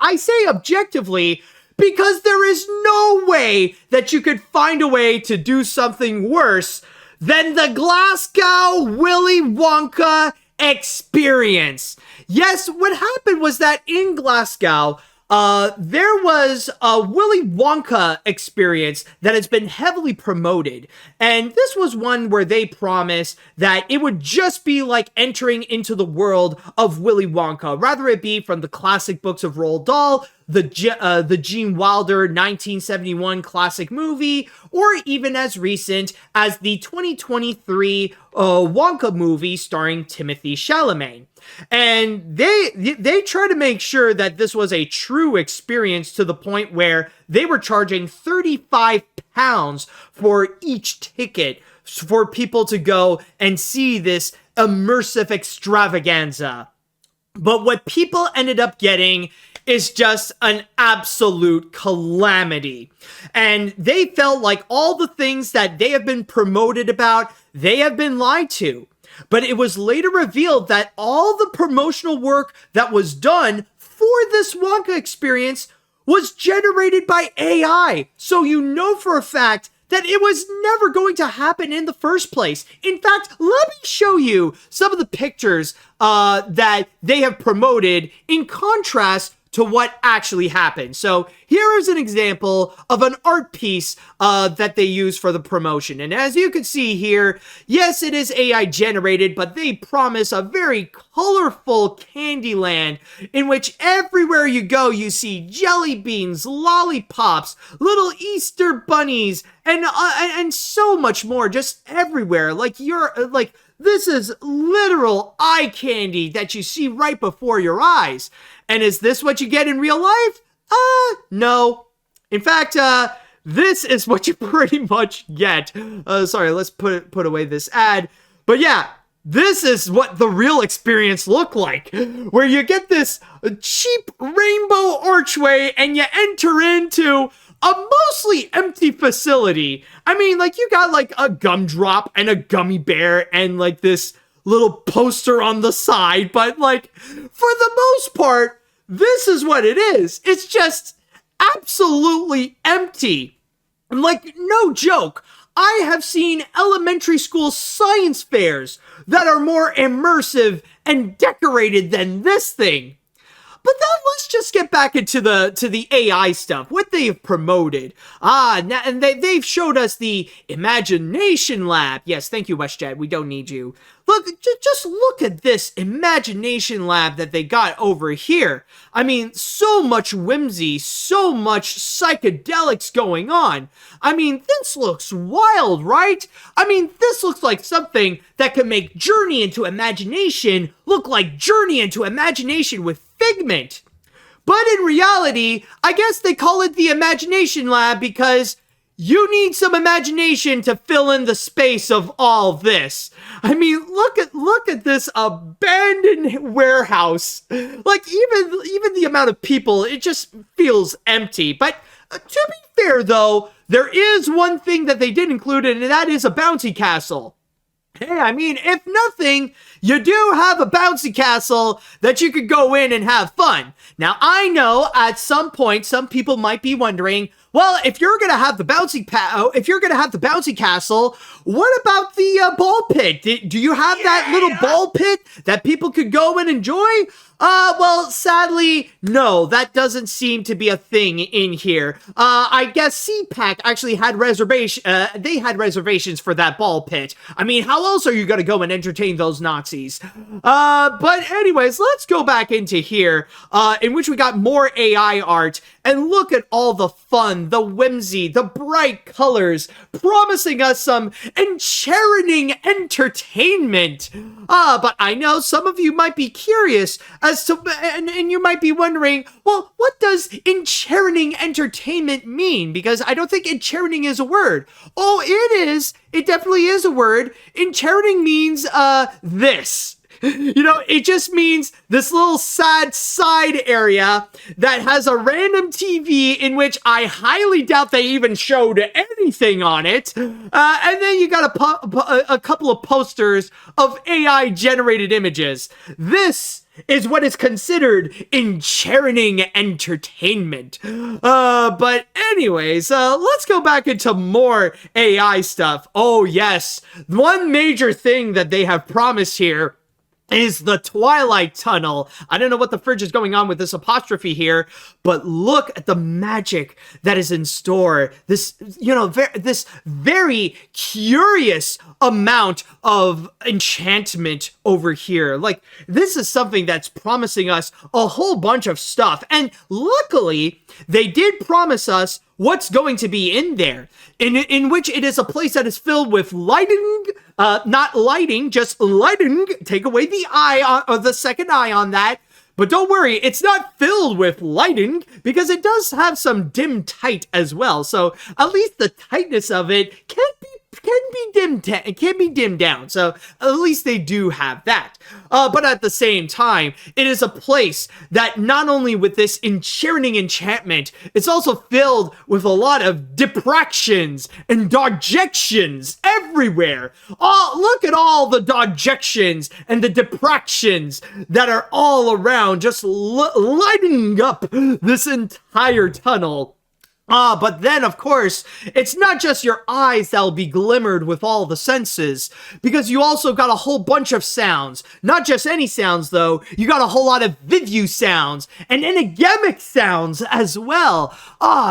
I say objectively because there is no way that you could find a way to do something worse than the Glasgow Willy Wonka experience. Yes, what happened was that in Glasgow, there was a Willy Wonka experience that has been heavily promoted, and this was one where they promised that it would just be like entering into the world of Willy Wonka, rather it be from the classic books of Roald Dahl, the Gene Wilder 1971 classic movie, or even as recent as the 2023 Wonka movie starring Timothée Chalamet. And they try to make sure that this was a true experience, to the point where they were charging £35 for each ticket for people to go and see this immersive extravaganza. But what people ended up getting is just an absolute calamity. And they felt like all the things that they have been promoted about, they have been lied to. But it was later revealed that all the promotional work that was done for this Wonka experience was generated by AI. So you know for a fact that it was never going to happen in the first place. In fact, let me show you some of the pictures that they have promoted in contrast to what actually happened. So here is an example of an art piece that they use for the promotion. And as you can see here, yes, it is AI generated, but they promise a very colorful candy land in which everywhere you go, you see jelly beans, lollipops, little Easter bunnies, and so much more just everywhere. This is literal eye candy that you see right before your eyes. And is this what you get in real life? No. In fact, this is what you pretty much get. Sorry, let's put away this ad. But yeah, this is what the real experience looked like, where you get this cheap rainbow archway and you enter into a mostly empty facility. I mean, like, you got like a gumdrop and a gummy bear and like this little poster on the side, but like, for the most part, this is what it is. It's just absolutely empty. And like, no joke, I have seen elementary school science fairs that are more immersive and decorated than this thing. But then let's just get back into the AI stuff, what they've promoted. Now, and they've showed us the Imagination Lab. Yes, thank you, WestJet. We don't need you. Look, just look at this Imagination Lab that they got over here. I mean, so much whimsy, so much psychedelics going on. I mean, this looks wild, right? I mean, this looks like something that could make Journey into Imagination look like Journey into Imagination with Figment. But in reality, I guess they call it the Imagination Lab because you need some imagination to fill in the space of all this. I mean, look at this abandoned warehouse. Like, even the amount of people, it just feels empty. But to be fair, though, there is one thing that they did include, and that is a bouncy castle. Hey, I mean, if nothing, you do have a bouncy castle that you could go in and have fun. Now, I know at some point, some people might be wondering, well, if you're gonna have the bouncy castle, what about the ball pit? Do you have that little ball pit that people could go and enjoy? Well, sadly, no, that doesn't seem to be a thing in here. I guess CPAC actually had they had reservations for that ball pit. I mean, how else are you gonna go and entertain those Nazis? But anyways, let's go back into here, in which we got more AI art, and look at all the fun, the whimsy, the bright colors, promising us some enchanting entertainment. But I know some of you might be curious as to, and you might be wondering, well, what does enchanting entertainment mean? Because I don't think enchanting is a word. Oh, it is. It definitely is a word. Enchanting means, this. You know, it just means this little sad side area that has a random TV in which I highly doubt they even showed anything on it. And then you got a couple of posters of AI generated images. This is what is considered enchanting entertainment. But anyways, let's go back into more AI stuff. Oh yes, one major thing that they have promised here is the Twilight Tunnel. I don't know what the fridge is going on with this apostrophe here, but look at the magic that is in store. This, you know, this very curious amount of enchantment over here. Like, this is something that's promising us a whole bunch of stuff. And luckily, they did promise us what's going to be in there, in which it is a place that is filled with lighting, not lighting, just lighting. Take away the eye, or the second eye on that. But don't worry, it's not filled with lighting, because it does have some dim tight as well. So at least the tightness of it can be dimmed down. So at least they do have that. But at the same time, it is a place that not only with this enchanting enchantment, it's also filled with a lot of depractions and dojections everywhere. Oh, look at all the dojections and the depractions that are all around, just lighting up this entire tunnel. But then, of course, it's not just your eyes that'll be glimmered with all the senses, because you also got a whole bunch of sounds. Not just any sounds, though. You got a whole lot of Vivu sounds and enigamic sounds as well.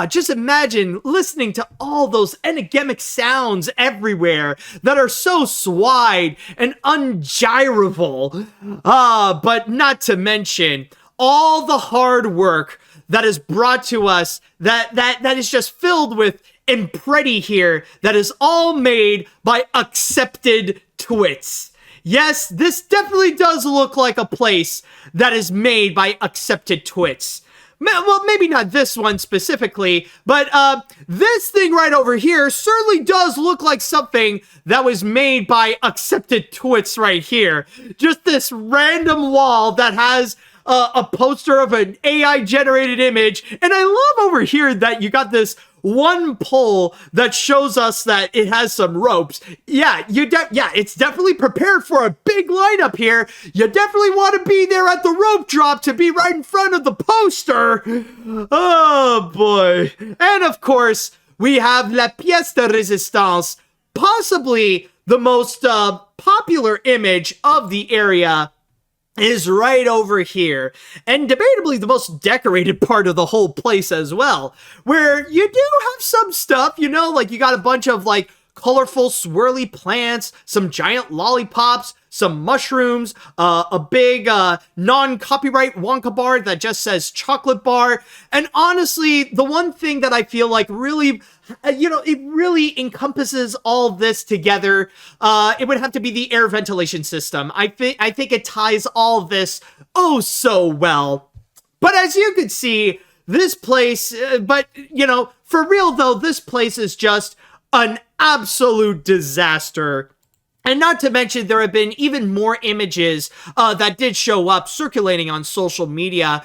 Just imagine listening to all those enigamic sounds everywhere that are so swide and ungyrable. But not to mention all the hard work that is brought to us, that is just filled with impretti here, that is all made by Ukxepcted Twits. Yes, this definitely does look like a place that is made by Ukxepcted Twits. Well, maybe not this one specifically, but this thing right over here certainly does look like something that was made by Ukxepcted Twits right here. Just this random wall that has a poster of an AI-generated image, and I love over here that you got this one pole that shows us that it has some ropes. Yeah, it's definitely prepared for a big lineup here. You definitely want to be there at the rope drop to be right in front of the poster. Oh boy. And of course, we have La Pièce de Résistance, possibly the most popular image of the area, is right over here, and debatably the most decorated part of the whole place as well, where you do have some stuff, like you got a bunch of like colorful swirly plants, some giant lollipops, some mushrooms, a big non-copyright Wonka bar that just says chocolate bar, and honestly, the one thing that I feel like really, it really encompasses all this together, it would have to be the air ventilation system. I think it ties all this oh so well. But as you can see, this place, for real though, this place is just an absolute disaster. And not to mention, there have been even more images that did show up circulating on social media,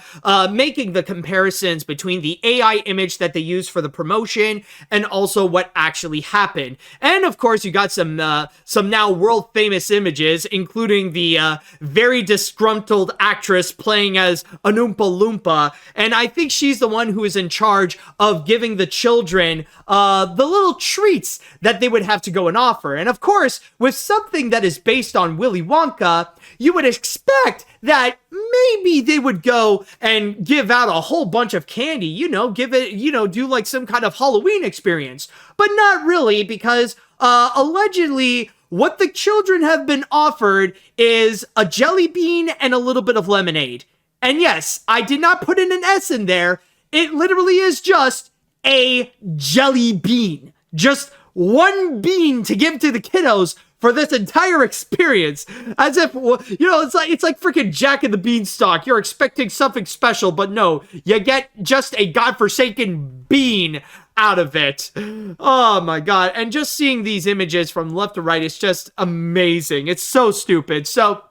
making the comparisons between the AI image that they used for the promotion and also what actually happened. And of course, you got some now world-famous images, including the very disgruntled actress playing as an Oompa Loompa. And I think she's the one who is in charge of giving the children the little treats that they would have to go and offer. And of course, with something that is based on Willy Wonka, you would expect that maybe they would go and give out a whole bunch of candy, give it, do like some kind of Halloween experience. But not really, because allegedly what the children have been offered is a jelly bean and a little bit of lemonade. And yes, I did not put in an S in there. It literally is just a jelly bean. Just one bean to give to the kiddos for this entire experience, as if, it's like freaking Jack and the Beanstalk. You're expecting something special, but no, you get just a godforsaken bean out of it. Oh my god. And just seeing these images from left to right is just amazing. It's so stupid. So,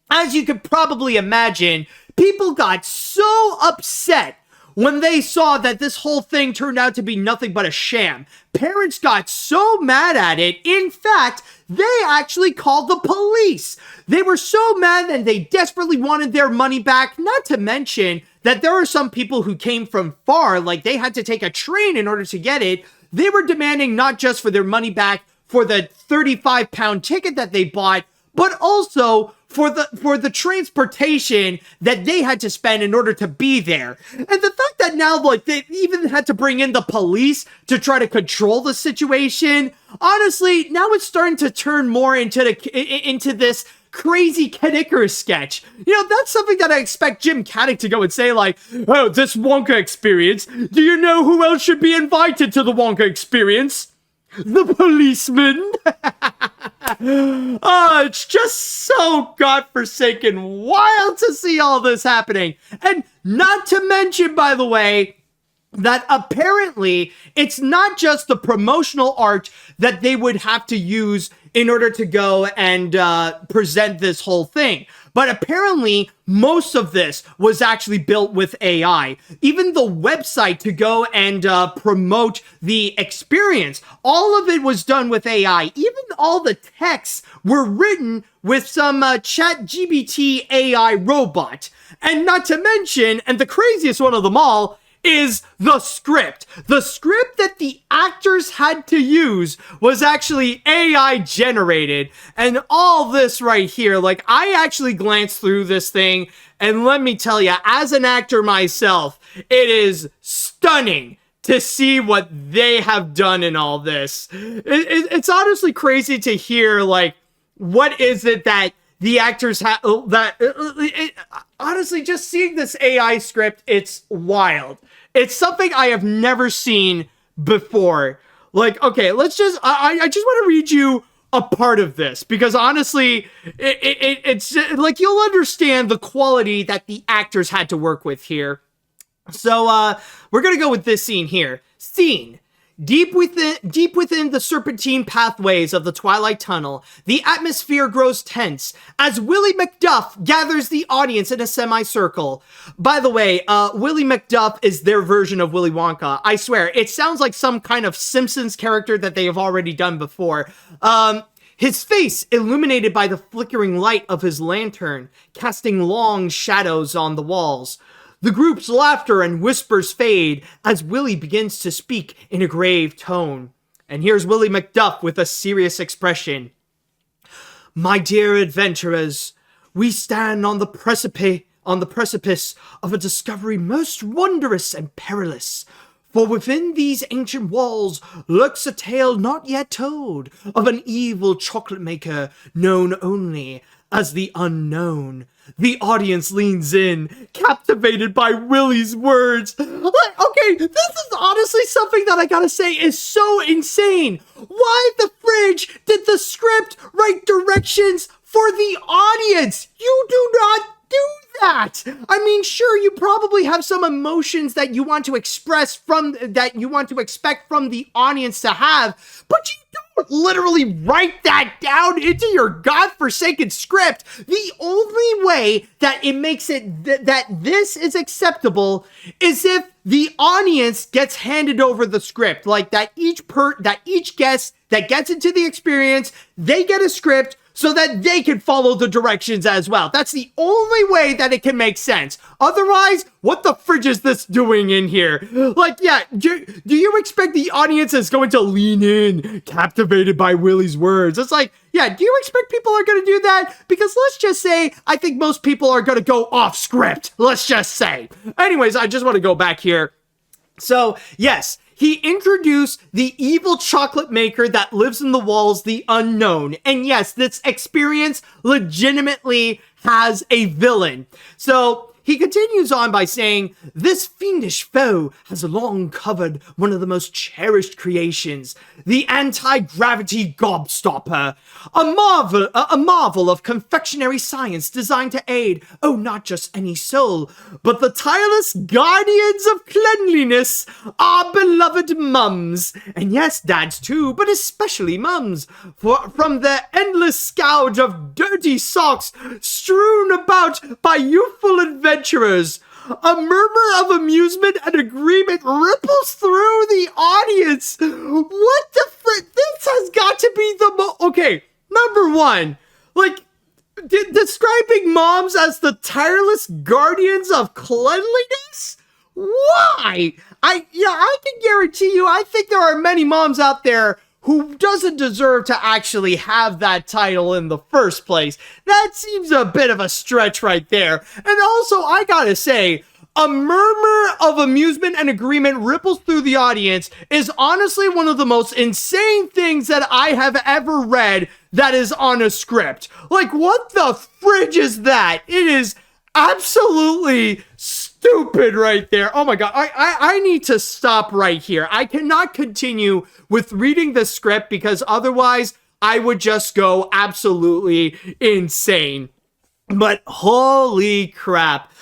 as you could probably imagine, people got so upset when they saw that this whole thing turned out to be nothing but a sham. Parents got so mad at it, in fact, they actually called the police. They were so mad and they desperately wanted their money back, not to mention that there are some people who came from far, like they had to take a train in order to get it. They were demanding not just for their money back for the 35-pound ticket that they bought, but also for the transportation that they had to spend in order to be there. And the fact that now, like, they even had to bring in the police to try to control the situation, honestly, now it's starting to turn more into this crazy Kid Icarus sketch. That's something that I expect Jim Caddick to go and say, like, oh, this Wonka experience, do you know who else should be invited to the Wonka experience? The policeman. Oh, it's just so godforsaken wild to see all this happening. And not to mention, by the way, that apparently it's not just the promotional art that they would have to use in order to go and present this whole thing. But apparently, most of this was actually built with AI. Even the website to go and promote the experience, all of it was done with AI. Even all the texts were written with some ChatGPT AI robot. And not to mention, and the craziest one of them all, is the script. The script that the actors had to use was actually AI generated. And all this right here, like, I actually glanced through this thing, and let me tell you, as an actor myself, it is stunning to see what they have done in all this. It's honestly crazy to hear, like, what is it that the actors have, honestly, just seeing this AI script, it's wild. It's something I have never seen before. Like, okay, let's just, I just want to read you a part of this, because honestly, it's like, you'll understand the quality that the actors had to work with here. So, we're gonna go with this scene here. Scene. Deep within the serpentine pathways of the Twilight Tunnel, the atmosphere grows tense as Willy McDuff gathers the audience in a semicircle. By the way, Willy McDuff is their version of Willy Wonka. I swear, it sounds like some kind of Simpsons character that they have already done before. His face illuminated by the flickering light of his lantern, casting long shadows on the walls. The group's laughter and whispers fade as Willy begins to speak in a grave tone. And here's Willy McDuff with a serious expression. My dear adventurers, we stand on the precipice of a discovery most wondrous and perilous. For within these ancient walls lurks a tale not yet told of an evil chocolate maker known only as the Unknown. The audience leans in, captivated by Willy's words. Like, okay, this is honestly something that I gotta say is so insane. Why the fridge did the script write directions for the audience? You do not do that. I mean, sure, you probably have some emotions that you want to express that you want to expect from the audience to have, but you don't literally write that down into your godforsaken script. The only way that it makes it that this is acceptable is if the audience gets handed over the script, like that each guest that gets into the experience, they get a script so that they can follow the directions as well. That's the only way that it can make sense. Otherwise, what the fridge is this doing in here? Like, yeah, do you expect the audience is going to lean in, captivated by Willy's words? It's like, yeah, do you expect people are going to do that? Because let's just say, I think most people are going to go off script. Let's just say. Anyways, I just want to go back here. So, yes, he introduced the evil chocolate maker that lives in the walls, the Unknown. And yes, this experience legitimately has a villain. So he continues on by saying, this fiendish foe has long covered one of the most cherished creations, the anti-gravity gobstopper, a marvel of confectionery science designed to aid, oh, not just any soul, but the tireless guardians of cleanliness, our beloved mums. And yes, dads too, but especially mums, for from their endless scourge of dirty socks strewn about by youthful adventurers, a murmur of amusement and agreement ripples through the audience. What the frick? This has got to be the okay, number one, like, describing moms as the tireless guardians of cleanliness? Why? I can guarantee you, I think there are many moms out there who doesn't deserve to actually have that title in the first place. That seems a bit of a stretch right there. And also, I gotta say, a murmur of amusement and agreement ripples through the audience is honestly one of the most insane things that I have ever read that is on a script. Like, what the fridge is that? It is absolutely stupid right there. Oh my god, I need to stop right here. I cannot continue with reading the script because otherwise I would just go absolutely insane. But holy crap.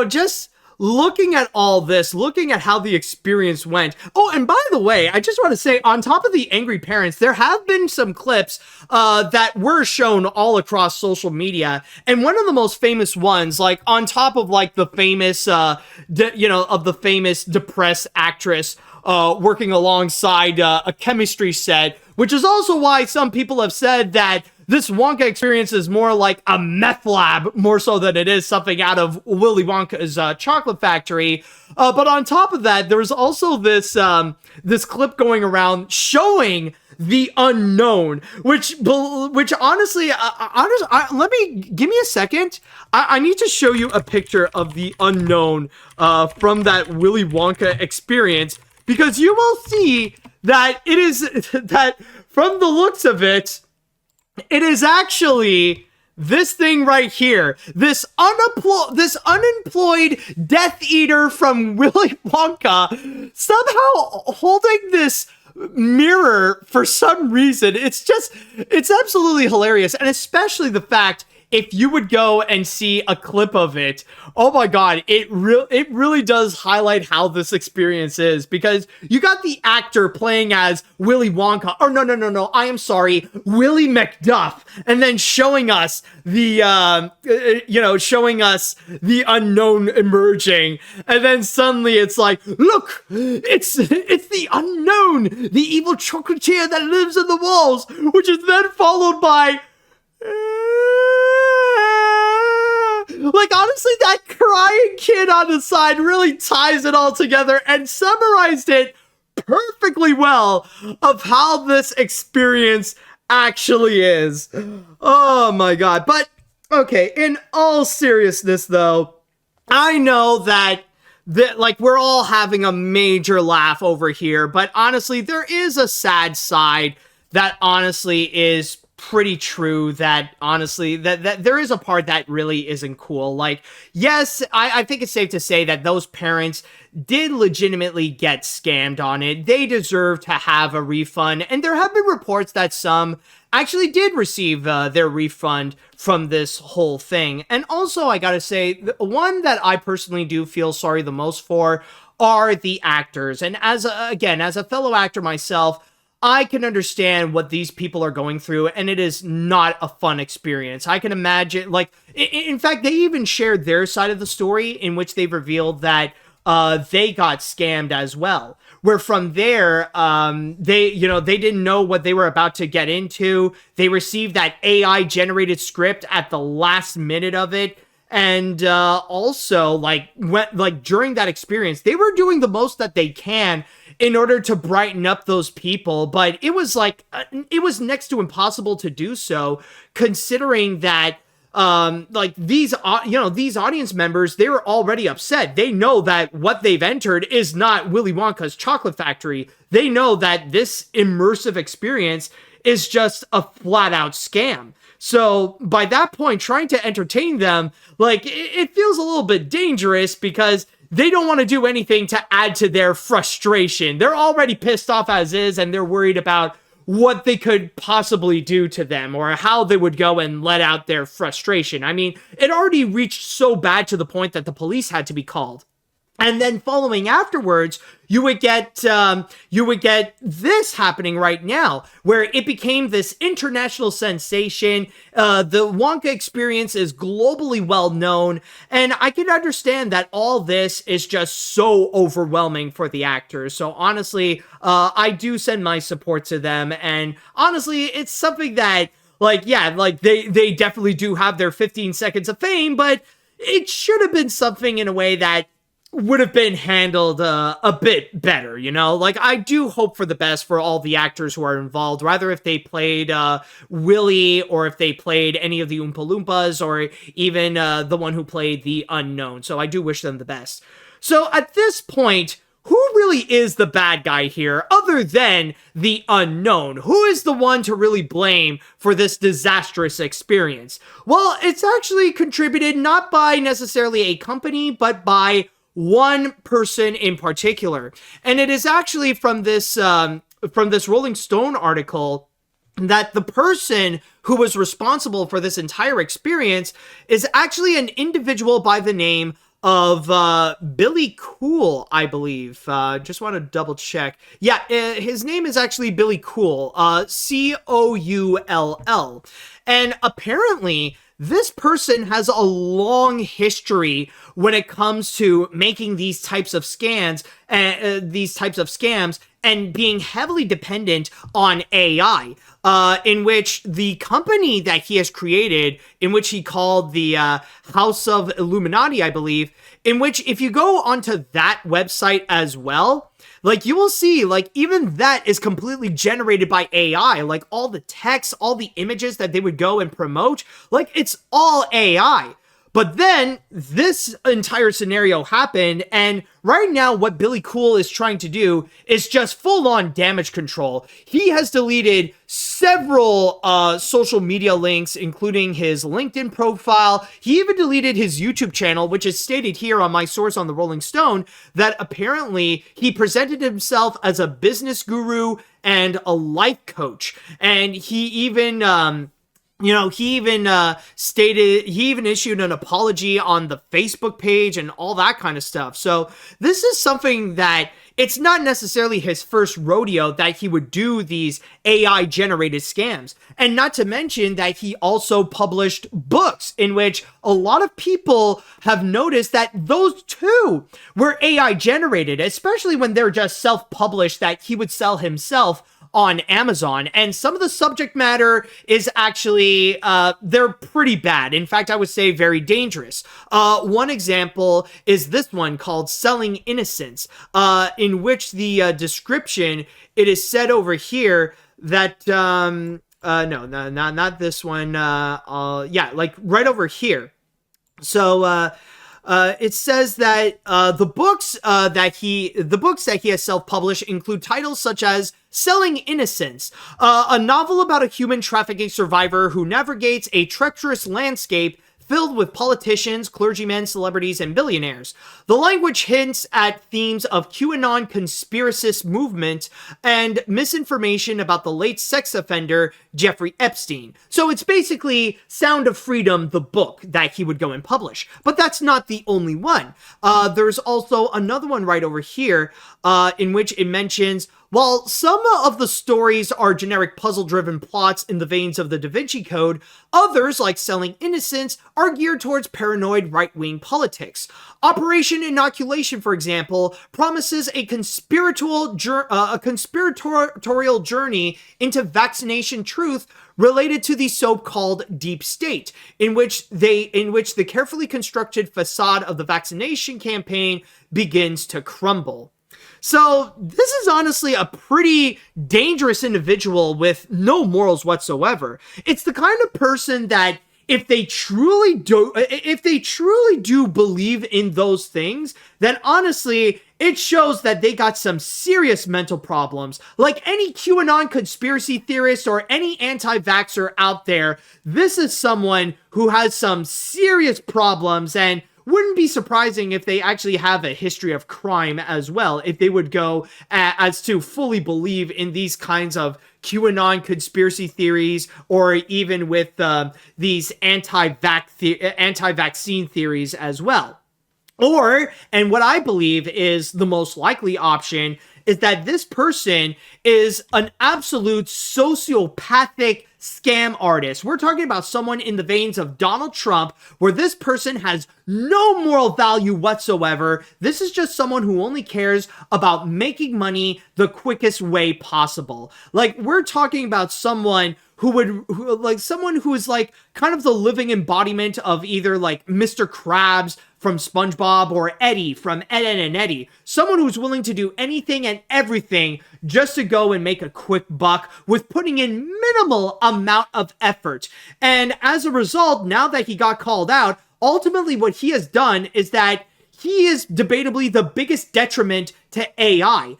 Just looking at all this, looking at how the experience went. Oh, and by the way, I just want to say, on top of the angry parents, there have been some clips that were shown all across social media. And one of the most famous ones, like on top of like the famous, of the famous depressed actress working alongside a chemistry set, which is also why some people have said that this Wonka experience is more like a meth lab, more so than it is something out of Willy Wonka's chocolate factory. But on top of that, there's also this clip going around showing the unknown, which honestly, give me a second. I need to show you a picture of the unknown from that Willy Wonka experience, because you will see that it is that from the looks of it, it is actually this thing right here, this unemployed Death Eater from Willy Wonka, somehow holding this mirror for some reason. It's absolutely hilarious, and especially the fact, if you would go and see a clip of it, oh my god, it really does highlight how this experience is, because you got the actor playing as Willy Wonka, or no, I am sorry, Willie McDuff, and then showing us the unknown emerging, and then suddenly it's like, look, it's the unknown, the evil chocolatier that lives in the walls, which is then followed by like, honestly, that crying kid on the side really ties it all together and summarized it perfectly well of how this experience actually is. Oh my god. But okay, in all seriousness though, I know that like, we're all having a major laugh over here, but honestly, there is a sad side that honestly is pretty true, that honestly that there is a part that really isn't cool. Like, yes, I think it's safe to say that those parents did legitimately get scammed on it. They deserve to have a refund, and there have been reports that some actually did receive their refund from this whole thing. And also, I gotta say, the one that I personally do feel sorry the most for are the actors. And as a fellow actor myself, I can understand what these people are going through, and it is not a fun experience. I can imagine, like, in fact, they even shared their side of the story, in which they revealed that they got scammed as well. Where from there, they didn't know what they were about to get into. They received that AI-generated script at the last minute of it. And also, during that experience, they were doing the most that they can in order to brighten up those people, but it was it was next to impossible to do so, considering that these audience members, they were already upset. They know that what they've entered is not Willy Wonka's chocolate factory. They know that this immersive experience is just a flat out scam. So by that point, trying to entertain them, like, it feels a little bit dangerous, because they don't want to do anything to add to their frustration. They're already pissed off as is, and they're worried about what they could possibly do to them, or how they would go and let out their frustration. I mean, it already reached so bad to the point that the police had to be called. And then following afterwards, you would get this happening right now, where it became this international sensation. The Wonka experience is globally well known, and I can understand that all this is just so overwhelming for the actors. So honestly, I do send my support to them, and honestly, it's something that, they definitely do have their 15 seconds of fame, but it should have been something in a way that would have been handled a bit better, you know? Like, I do hope for the best for all the actors who are involved, rather if they played Willy, or if they played any of the Oompa Loompas, or even the one who played the unknown. So I do wish them the best. So at this point, who really is the bad guy here, other than the unknown? Who is the one to really blame for this disastrous experience? Well, it's actually contributed not by necessarily a company, but by one person in particular. And it is actually from this Rolling Stone article that the person who was responsible for this entire experience is actually an individual by the name of Billy Cool, I believe. Just want to double check. Yeah, his name is actually Billy Cool, Coull. And apparently, this person has a long history when it comes to making these types of scams, and being heavily dependent on AI, in which the company that he has created, in which he called the House of Illuminati, I believe, in which if you go onto that website as well, like you will see, like even that is completely generated by AI, like all the text, all the images that they would go and promote, like it's all AI. But then this entire scenario happened, and right now what Billy Cool is trying to do is just full-on damage control. He has deleted several social media links, including his LinkedIn profile. He even deleted his YouTube channel, which is stated here on my source on the Rolling Stone, that apparently he presented himself as a business guru and a life coach. And he even... he even issued an apology on the Facebook page and all that kind of stuff. So this is something that it's not necessarily his first rodeo that he would do these AI generated scams. And not to mention that he also published books in which a lot of people have noticed that those too were AI generated, especially when they're just self-published that he would sell himself on Amazon. And some of the subject matter is actually, they're pretty bad. In fact, I would say very dangerous. One example is this one called Selling Innocence, in which the description, it is said over here that, no, not this one. Yeah, like right over here. So, it says that the books that he has self-published include titles such as Selling Innocence, a novel about a human trafficking survivor who navigates a treacherous landscape filled with politicians, clergymen, celebrities, and billionaires. The language hints at themes of QAnon conspiracist movement and misinformation about the late sex offender Jeffrey Epstein. So it's basically Sound of Freedom, the book that he would go and publish. But that's not the only one. There's also another one right over here in which it mentions, while some of the stories are generic puzzle-driven plots in the veins of the Da Vinci Code, others, like Selling Innocence, are geared towards paranoid right-wing politics. Operation Inoculation, for example, promises a conspiratorial journey into vaccination truth related to the so-called deep state, in which the carefully constructed facade of the vaccination campaign begins to crumble. So this is honestly a pretty dangerous individual with no morals whatsoever. It's the kind of person that if they truly do believe in those things, then honestly, it shows that they got some serious mental problems. Like any QAnon conspiracy theorist or any anti-vaxxer out there, this is someone who has some serious problems, and wouldn't be surprising if they actually have a history of crime as well, if they would go as to fully believe in these kinds of QAnon conspiracy theories, or even with these anti-vaccine theories as well. Or, and what I believe is the most likely option, is that this person is an absolute sociopathic scam artist. We're talking about someone in the veins of Donald Trump, where this person has no moral value whatsoever. This is just someone who only cares about making money the quickest way possible. Like, we're talking about someone who is like kind of the living embodiment of either like Mr. Krabs from SpongeBob or Eddie from Ed, Edd n Eddy. Someone who's willing to do anything and everything just to go and make a quick buck with putting in minimal amount of effort. And as a result, now that he got called out, ultimately what he has done is that he is debatably the biggest detriment to AI.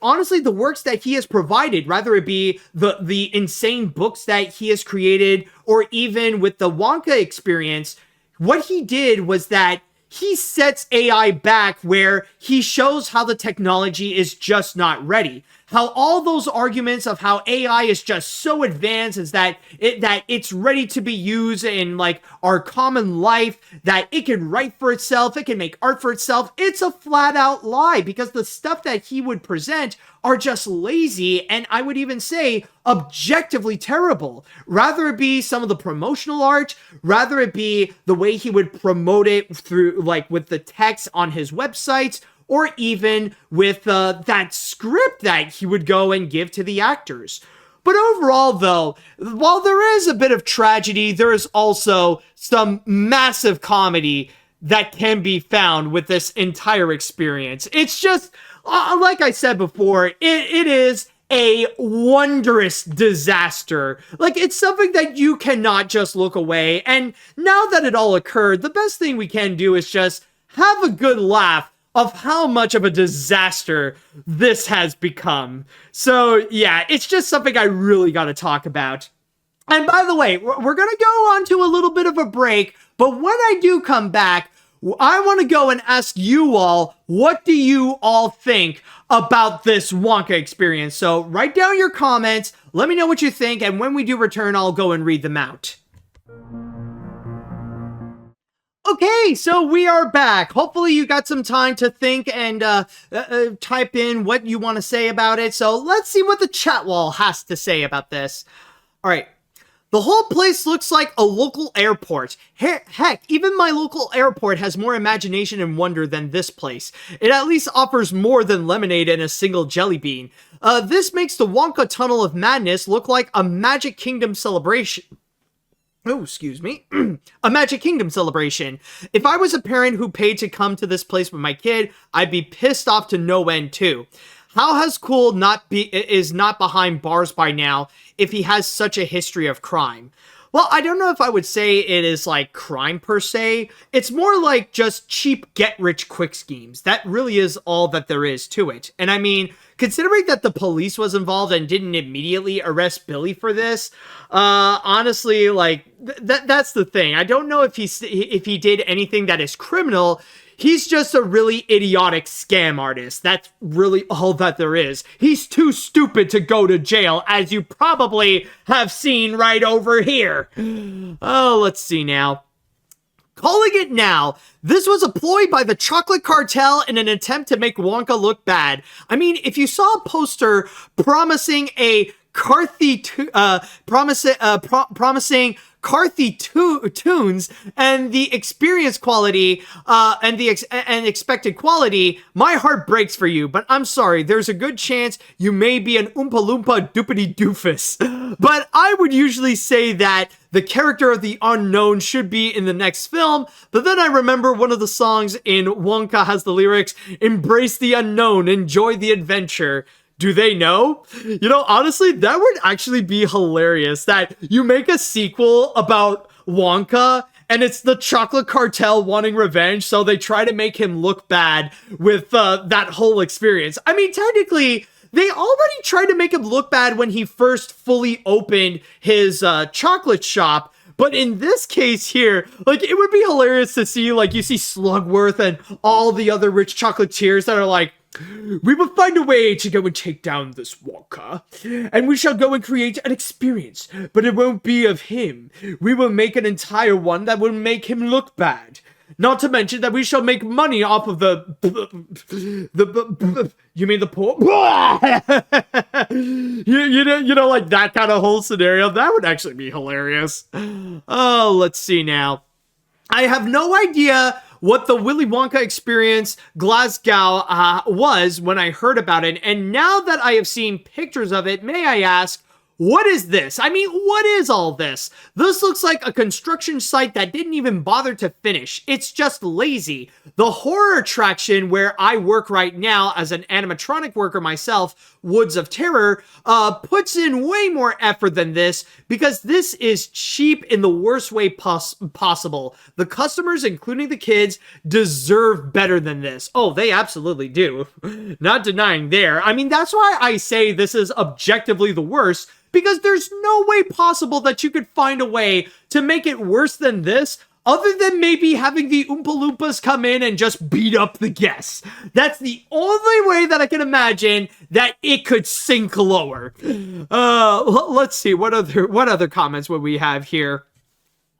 Honestly, the works that he has provided, rather it be the insane books that he has created, or even with the Wonka experience, what he did was that he sets AI back where he shows how the technology is just not ready. How all those arguments of how AI is just so advanced is that it's ready to be used in like our common life, that it can write for itself, it can make art for itself. It's a flat out lie, because the stuff that he would present are just lazy, and I would even say objectively terrible. Rather it be some of the promotional art, rather it be the way he would promote it through like with the text on his websites, or even with that script that he would go and give to the actors. But overall, though, while there is a bit of tragedy, there is also some massive comedy that can be found with this entire experience. It's just, like I said before, it is a wondrous disaster. Like, it's something that you cannot just look away. And now that it all occurred, the best thing we can do is just have a good laugh of how much of a disaster this has become. So yeah, it's just something I really got to talk about. And by the way, we're going to go on to a little bit of a break, but when I do come back, I want to go and ask you all, what do you all think about this Wonka experience? So write down your comments, let me know what you think, and when we do return, I'll go and read them out. Okay, so we are back. Hopefully you got some time to think and type in what you want to say about it. So let's see what the chat wall has to say about this. All right. The whole place looks like a local airport. Heck, even my local airport has more imagination and wonder than this place. It at least offers more than lemonade and a single jelly bean. This makes the Wonka Tunnel of Madness look like a Magic Kingdom celebration. Oh, excuse me. A Magic Kingdom celebration. If I was a parent who paid to come to this place with my kid, I'd be pissed off to no end too. How has Cool is not behind bars by now if he has such a history of crime? Well, I don't know if I would say it is like crime per se. It's more like just cheap get-rich-quick schemes. That really is all that there is to it. And I mean, considering that the police was involved and didn't immediately arrest Billy for this, honestly, like, that's the thing. I don't know if he did anything that is criminal. He's just a really idiotic scam artist. That's really all that there is. He's too stupid to go to jail, as you probably have seen right over here. Oh, let's see now. Calling it now, this was a ploy by the chocolate cartel in an attempt to make Wonka look bad. I mean, if you saw a poster promising a promising Carthy tunes and the experience quality and expected quality, my heart breaks for you, but I'm sorry, there's a good chance you may be an Oompa Loompa doopity doofus. But I would usually say that the character of the unknown should be in the next film, but then I remember one of the songs in Wonka has the lyrics, "Embrace the unknown, enjoy the adventure." Do they know? You know, honestly, that would actually be hilarious, that you make a sequel about Wonka and it's the chocolate cartel wanting revenge, so they try to make him look bad with that whole experience. I mean, technically, they already tried to make him look bad when he first fully opened his chocolate shop. But in this case here, like, it would be hilarious to see, like, you see Slugworth and all the other rich chocolatiers that are like, "We will find a way to go and take down this Wonka, and we shall go and create an experience, but it won't be of him. We will make an entire one that will make him look bad. Not to mention that we shall make money off of you mean the poor? you know, like that kind of whole scenario. That would actually be hilarious. Oh, let's see now. I have no idea what the Willy Wonka experience Glasgow was when I heard about it, and now that I have seen pictures of it, may I ask, what is this? I mean, what is all this? This looks like a construction site that didn't even bother to finish. It's just lazy. The horror attraction where I work right now as an animatronic worker myself, Woods of Terror, puts in way more effort than this because this is cheap in the worst way possible. The customers, including the kids, deserve better than this. Oh, they absolutely do. Not denying there. I mean, that's why I say this is objectively the worst, because there's no way possible that you could find a way to make it worse than this, other than maybe having the Oompa Loompas come in and just beat up the guests. That's the only way that I can imagine that it could sink lower. Let's see, what other comments would we have here?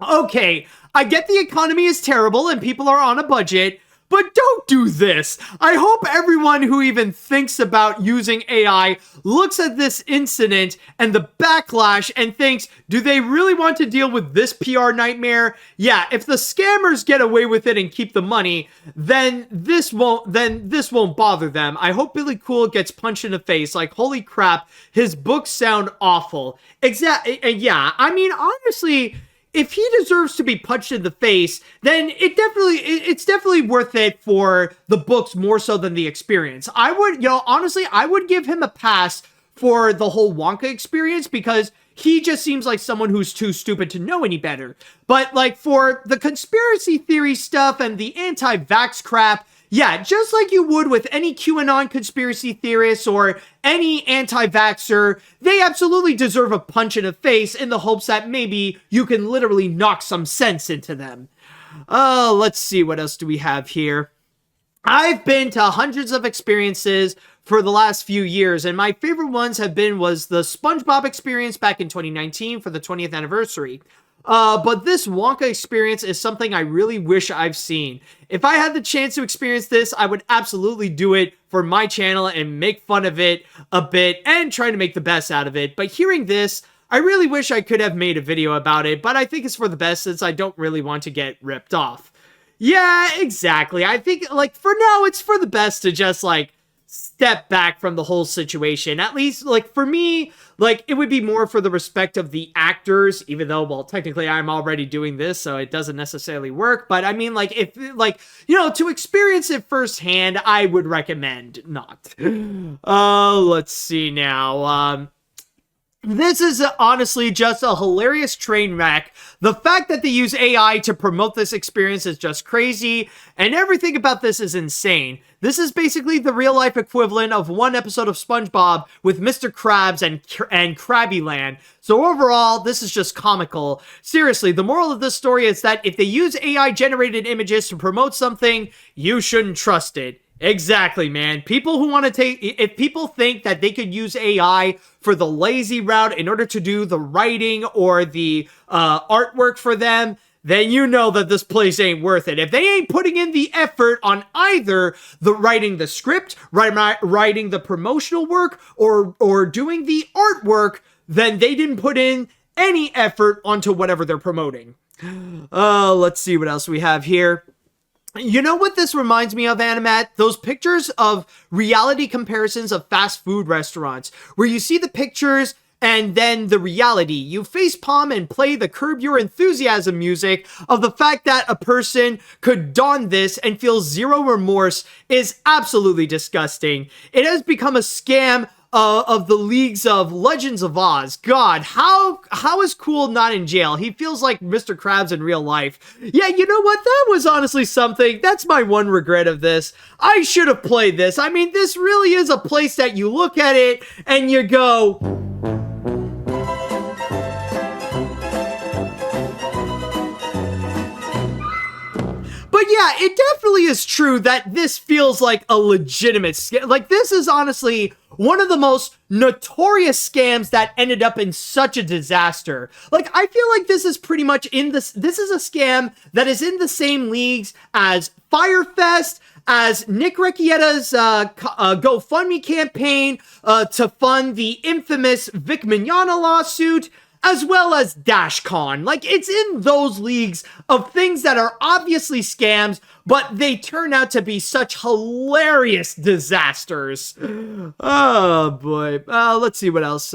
Okay, I get the economy is terrible and people are on a budget, but don't do this. I hope everyone who even thinks about using AI looks at this incident and the backlash and thinks, do they really want to deal with this PR nightmare? Yeah, if the scammers get away with it and keep the money, then this won't bother them. I hope Billy Cool gets punched in the face. Like, holy crap, his books sound awful. Exactly. Yeah, I mean, honestly, if he deserves to be punched in the face, then it's definitely worth it for the books more so than the experience. I would, honestly, I would give him a pass for the whole Wonka experience because he just seems like someone who's too stupid to know any better. But like for the conspiracy theory stuff and the anti-vax crap, yeah, just like you would with any QAnon conspiracy theorist or any anti-vaxxer, they absolutely deserve a punch in the face in the hopes that maybe you can literally knock some sense into them. Let's see, what else do we have here? I've been to hundreds of experiences for the last few years, and my favorite ones was the SpongeBob experience back in 2019 for the 20th anniversary. But this Wonka experience is something I really wish I've seen. If I had the chance to experience this, I would absolutely do it for my channel and make fun of it a bit and try to make the best out of it. But hearing this, I really wish I could have made a video about it, but I think it's for the best since I don't really want to get ripped off. Yeah, exactly. I think, like, for now, it's for the best to just, like, step back from the whole situation. At least, like, for me, like, it would be more for the respect of the actors, even though, well, technically I'm already doing this, so it doesn't necessarily work. But I mean, like, if, like, to experience it firsthand, I would recommend not. Let's see now. This is honestly just a hilarious train wreck. The fact that they use AI to promote this experience is just crazy, and everything about this is insane. This is basically the real-life equivalent of one episode of SpongeBob with Mr. Krabs and Krabby Land. So overall, this is just comical. Seriously, the moral of this story is that if they use AI-generated images to promote something, you shouldn't trust it. Exactly, man. People who want to if people think that they could use AI for the lazy route in order to do the writing or the artwork for them, then you know that this place ain't worth it. If they ain't putting in the effort on either the writing the script, writing the promotional work, or doing the artwork, then they didn't put in any effort onto whatever they're promoting. Let's see what else we have here. You know what this reminds me of, AniMat? Those pictures of reality comparisons of fast food restaurants, where you see the pictures and then the reality. You facepalm and play the Curb Your Enthusiasm music of the fact that a person could don this and feel zero remorse is absolutely disgusting. It has become a scam of the leagues of Legends of Oz. God, how is Cool not in jail? He feels like Mr. Krabs in real life. Yeah, you know what? That was honestly something. That's my one regret of this. I should have played this. I mean, this really is a place that you look at it and you go, but yeah, it definitely is true that this feels like a legitimate scam. Like, this is honestly one of the most notorious scams that ended up in such a disaster. Like, I feel like this is pretty much this is a scam that is in the same leagues as Firefest, as Nick Recchiette's GoFundMe campaign to fund the infamous Vic Mignogna lawsuit, as well as DashCon. Like, it's in those leagues of things that are obviously scams, but they turn out to be such hilarious disasters. Oh, boy. Let's see what else.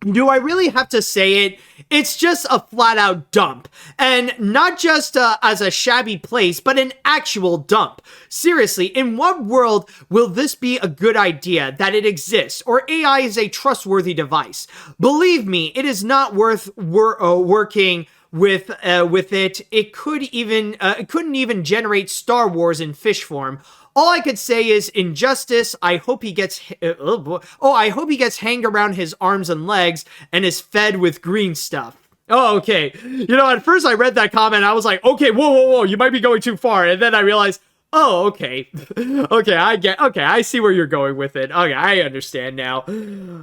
Do I really have to say it? It's just a flat-out dump. And not just as a shabby place, but an actual dump. Seriously, in what world will this be a good idea that it exists, or AI is a trustworthy device? Believe me, it is not worth working with it. It couldn't even generate Star Wars in fish form. All I could say is injustice. I hope he gets I hope he gets hanged around his arms and legs and is fed with green stuff. Oh, okay. You know, at first I read that comment, I was like, okay, whoa, you might be going too far. And then I realized, oh, okay. Okay, I see where you're going with it. Okay, I understand now.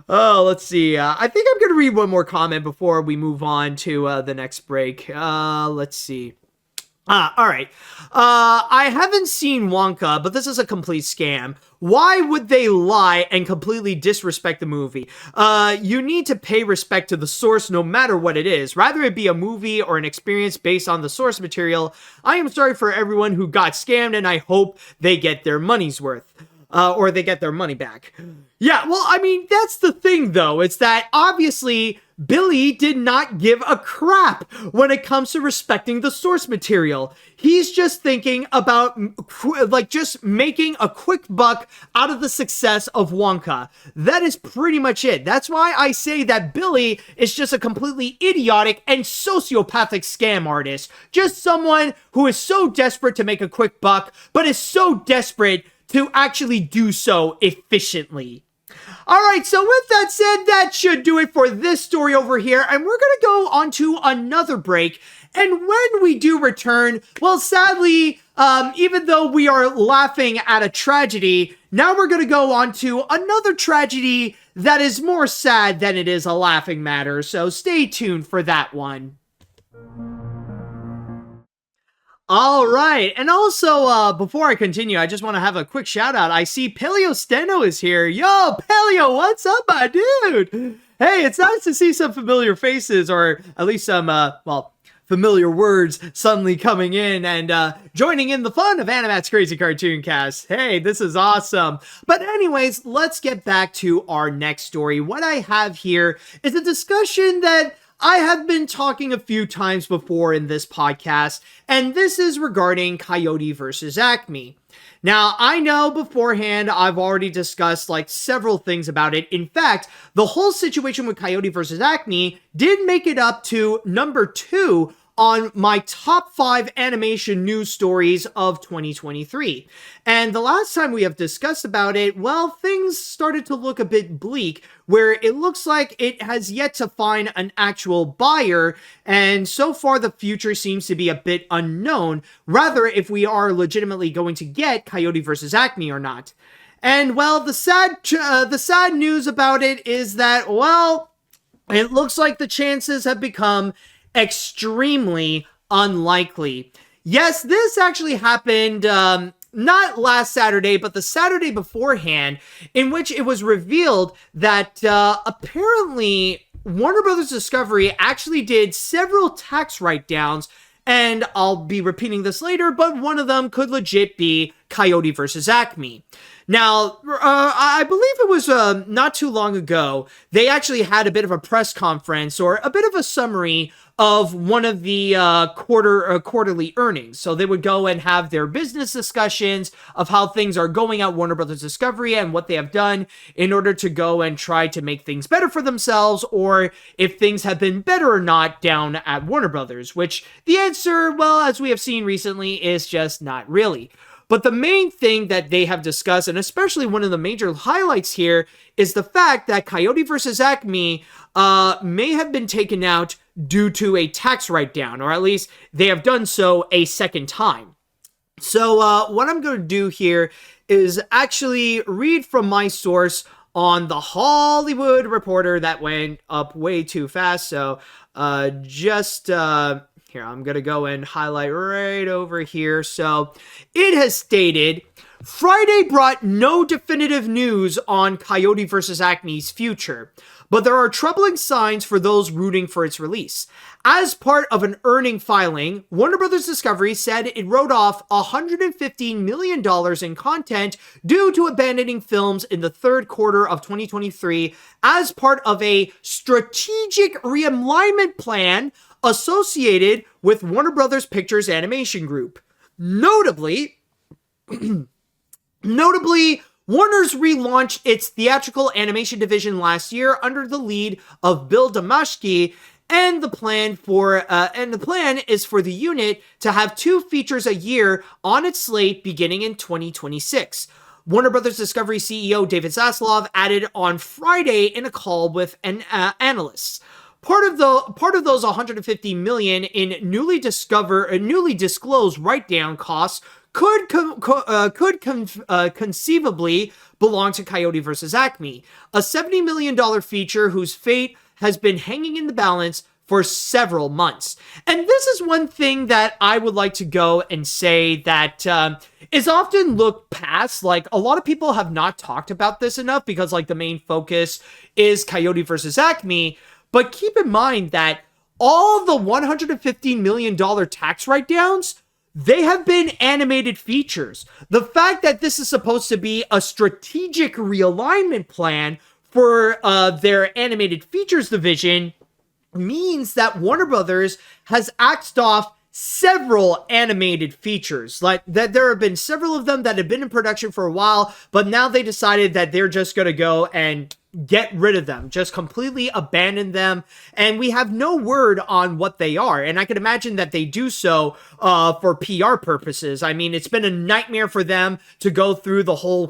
Oh, let's see. I think I'm going to read one more comment before we move on to the next break. Let's see. All right. I haven't seen Wonka, but this is a complete scam. Why would they lie and completely disrespect the movie? You need to pay respect to the source no matter what it is. Rather it be a movie or an experience based on the source material. I am sorry for everyone who got scammed, and I hope they get their money's worth. Or they get their money back. Yeah, well, I mean, that's the thing, though. It's that, obviously, Billy did not give a crap when it comes to respecting the source material. He's just thinking about, just making a quick buck out of the success of Wonka. That is pretty much it. That's why I say that Billy is just a completely idiotic and sociopathic scam artist. Just someone who is so desperate to make a quick buck, but is so desperate to actually do so efficiently. Alright, so with that said, that should do it for this story over here, and we're gonna go on to another break. And when we do return, well, sadly, even though we are laughing at a tragedy, now we're gonna go on to another tragedy that is more sad than it is a laughing matter, so stay tuned for that one. All right, and also, before I continue, I just want to have a quick shout out. I see Paleo Steno is here. Yo, Paleo, what's up, my dude? Hey, it's nice to see some familiar faces, or at least some, familiar words suddenly coming in and joining in the fun of AniMat's Crazy Cartoon Cast. Hey, this is awesome. But anyways, let's get back to our next story. What I have here is a discussion that I have been talking a few times before in this podcast, and this is regarding Coyote versus Acme. Now, I know beforehand I've already discussed several things about it. In fact, the whole situation with Coyote versus Acme did make it up to number 2 on my top 5 animation news stories of 2023. And the last time we have discussed about it, well, things started to look a bit bleak, where it looks like it has yet to find an actual buyer, and so far the future seems to be a bit unknown, rather if we are legitimately going to get Coyote versus Acme or not. And well, the sad news about it is that, well, it looks like the chances have become extremely unlikely. Yes, this actually happened not last Saturday, but the Saturday beforehand, in which it was revealed that apparently Warner Brothers Discovery actually did several tax write-downs, and I'll be repeating this later, but one of them could legit be Coyote versus Acme. Now, I believe it was not too long ago, they actually had a bit of a press conference, or a bit of a summary of one of the quarterly earnings. So they would go and have their business discussions of how things are going at Warner Brothers Discovery and what they have done in order to go and try to make things better for themselves, or if things have been better or not down at Warner Brothers, which the answer, well, as we have seen recently, is just not really. But the main thing that they have discussed, and especially one of the major highlights here, is the fact that Coyote versus Acme may have been taken out due to a tax write-down, or at least they have done so a second time. So what I'm going to do here is actually read from my source on The Hollywood Reporter. That went up way too fast, so here, I'm going to go and highlight right over here. So, it has stated, Friday brought no definitive news on Coyote vs. Acme's future, but there are troubling signs for those rooting for its release. As part of an earning filing, Warner Brothers Discovery said it wrote off $115 million in content due to abandoning films in the third quarter of 2023 as part of a strategic realignment plan associated with Warner Brothers Pictures Animation Group. Notably, Warner's relaunched its theatrical animation division last year under the lead of Bill Damashki, and the plan is for the unit to have 2 features a year on its slate beginning in 2026. Warner Brothers Discovery CEO David Zaslav added on Friday in a call with analysts. Part of those $150 million in newly disclosed write-down costs could conceivably belong to Coyote vs. Acme, a $70 million feature whose fate has been hanging in the balance for several months. And this is one thing that I would like to go and say that is often looked past. Like, a lot of people have not talked about this enough because, like, the main focus is Coyote versus Acme. But keep in mind that all the $115 million tax write-downs, they have been animated features. The fact that this is supposed to be a strategic realignment plan for their animated features division means that Warner Brothers has axed off several animated features. Like, that there have been several of them that have been in production for a while, but now they decided that they're just going to go and get rid of them, just completely abandon them, and we have no word on what they are. And I can imagine that they do so for PR purposes. I mean, it's been a nightmare for them to go through the whole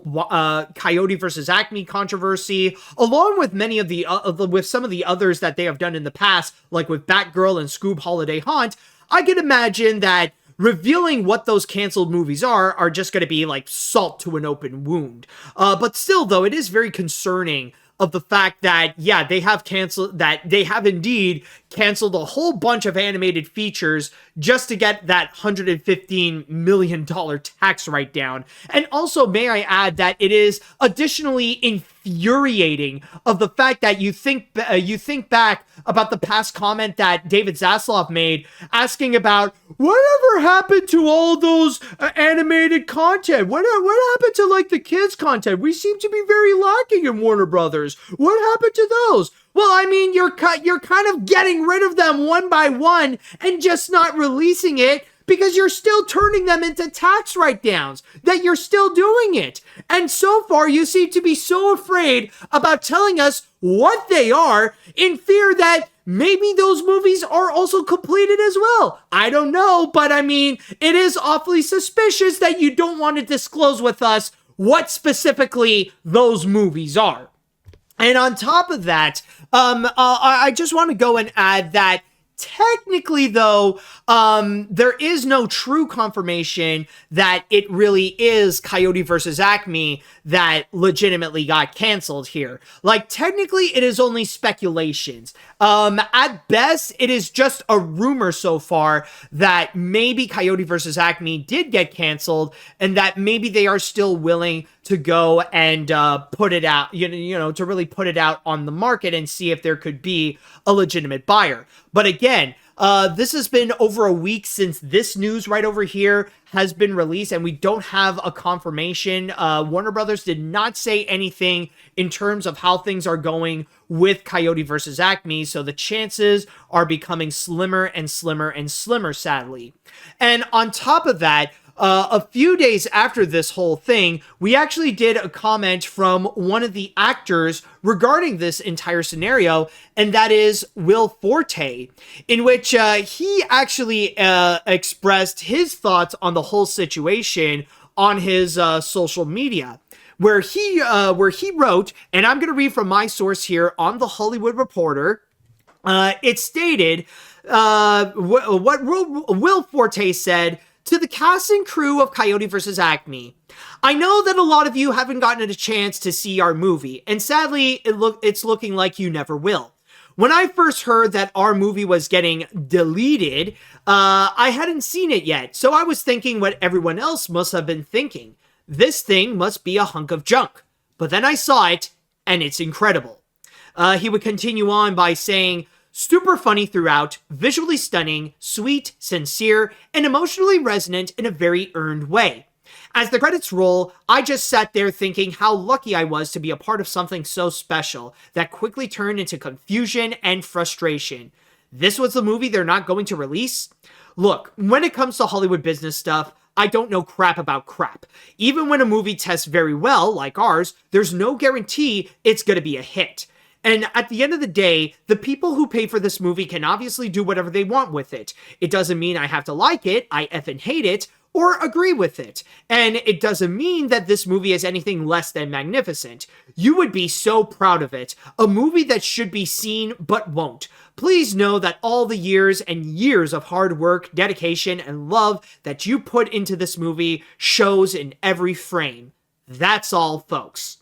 Coyote versus Acme controversy, along with many of the with some of the others that they have done in the past, like with Batgirl and Scoob Holiday Haunt. I can imagine that revealing what those canceled movies are just going to be like salt to an open wound. But still, though, it is very concerning of the fact that, yeah, they have indeed canceled a whole bunch of animated features just to get that $115 million tax write-down. And also, may I add that it is additionally infuriating of the fact that you think back about the past comment that David Zaslav made, asking about whatever happened to all those animated content. What happened to, like, the kids content? We seem to be very lacking in Warner Brothers. What happened to those? Well, I mean, you're kind of getting rid of them one by one and just not releasing it because you're still turning them into tax write-downs, that you're still doing it. And so far, you seem to be so afraid about telling us what they are, in fear that maybe those movies are also completed as well. I don't know, but I mean, it is awfully suspicious that you don't want to disclose with us what specifically those movies are. And on top of that, I just want to go and add that technically, though, there is no true confirmation that it really is Coyote versus Acme that legitimately got canceled here. Like, technically, it is only speculations. At best, it is just a rumor so far that maybe Coyote versus Acme did get canceled, and that maybe they are still willing to go and put it out, to really put it out on the market and see if there could be a legitimate buyer. But again, this has been over a week since this news right over here has been released, and we don't have a confirmation. Warner Brothers did not say anything in terms of how things are going with Coyote versus Acme, so the chances are becoming slimmer and slimmer and slimmer, sadly. And on top of that, a few days after this whole thing, we actually did a comment from one of the actors regarding this entire scenario, and that is Will Forte, in which he actually expressed his thoughts on the whole situation on his social media, where he wrote, and I'm going to read from my source here on The Hollywood Reporter. It stated, what Will Forte said: "To the cast and crew of Coyote vs. Acme, I know that a lot of you haven't gotten a chance to see our movie, and sadly, it's looking like you never will. When I first heard that our movie was getting deleted, I hadn't seen it yet, so I was thinking what everyone else must have been thinking. This thing must be a hunk of junk. But then I saw it, and it's incredible." He would continue on by saying, "Super funny throughout, visually stunning, sweet, sincere, and emotionally resonant in a very earned way. As the credits roll, I just sat there thinking how lucky I was to be a part of something so special that quickly turned into confusion and frustration. This was the movie they're not going to release? Look, when it comes to Hollywood business stuff, I don't know crap about crap. Even when a movie tests very well, like ours, there's no guarantee it's going to be a hit. And at the end of the day, the people who pay for this movie can obviously do whatever they want with it. It doesn't mean I have to like it, I effing hate it, or agree with it. And it doesn't mean that this movie is anything less than magnificent. You would be so proud of it. A movie that should be seen but won't. Please know that all the years and years of hard work, dedication, and love that you put into this movie shows in every frame. That's all, folks."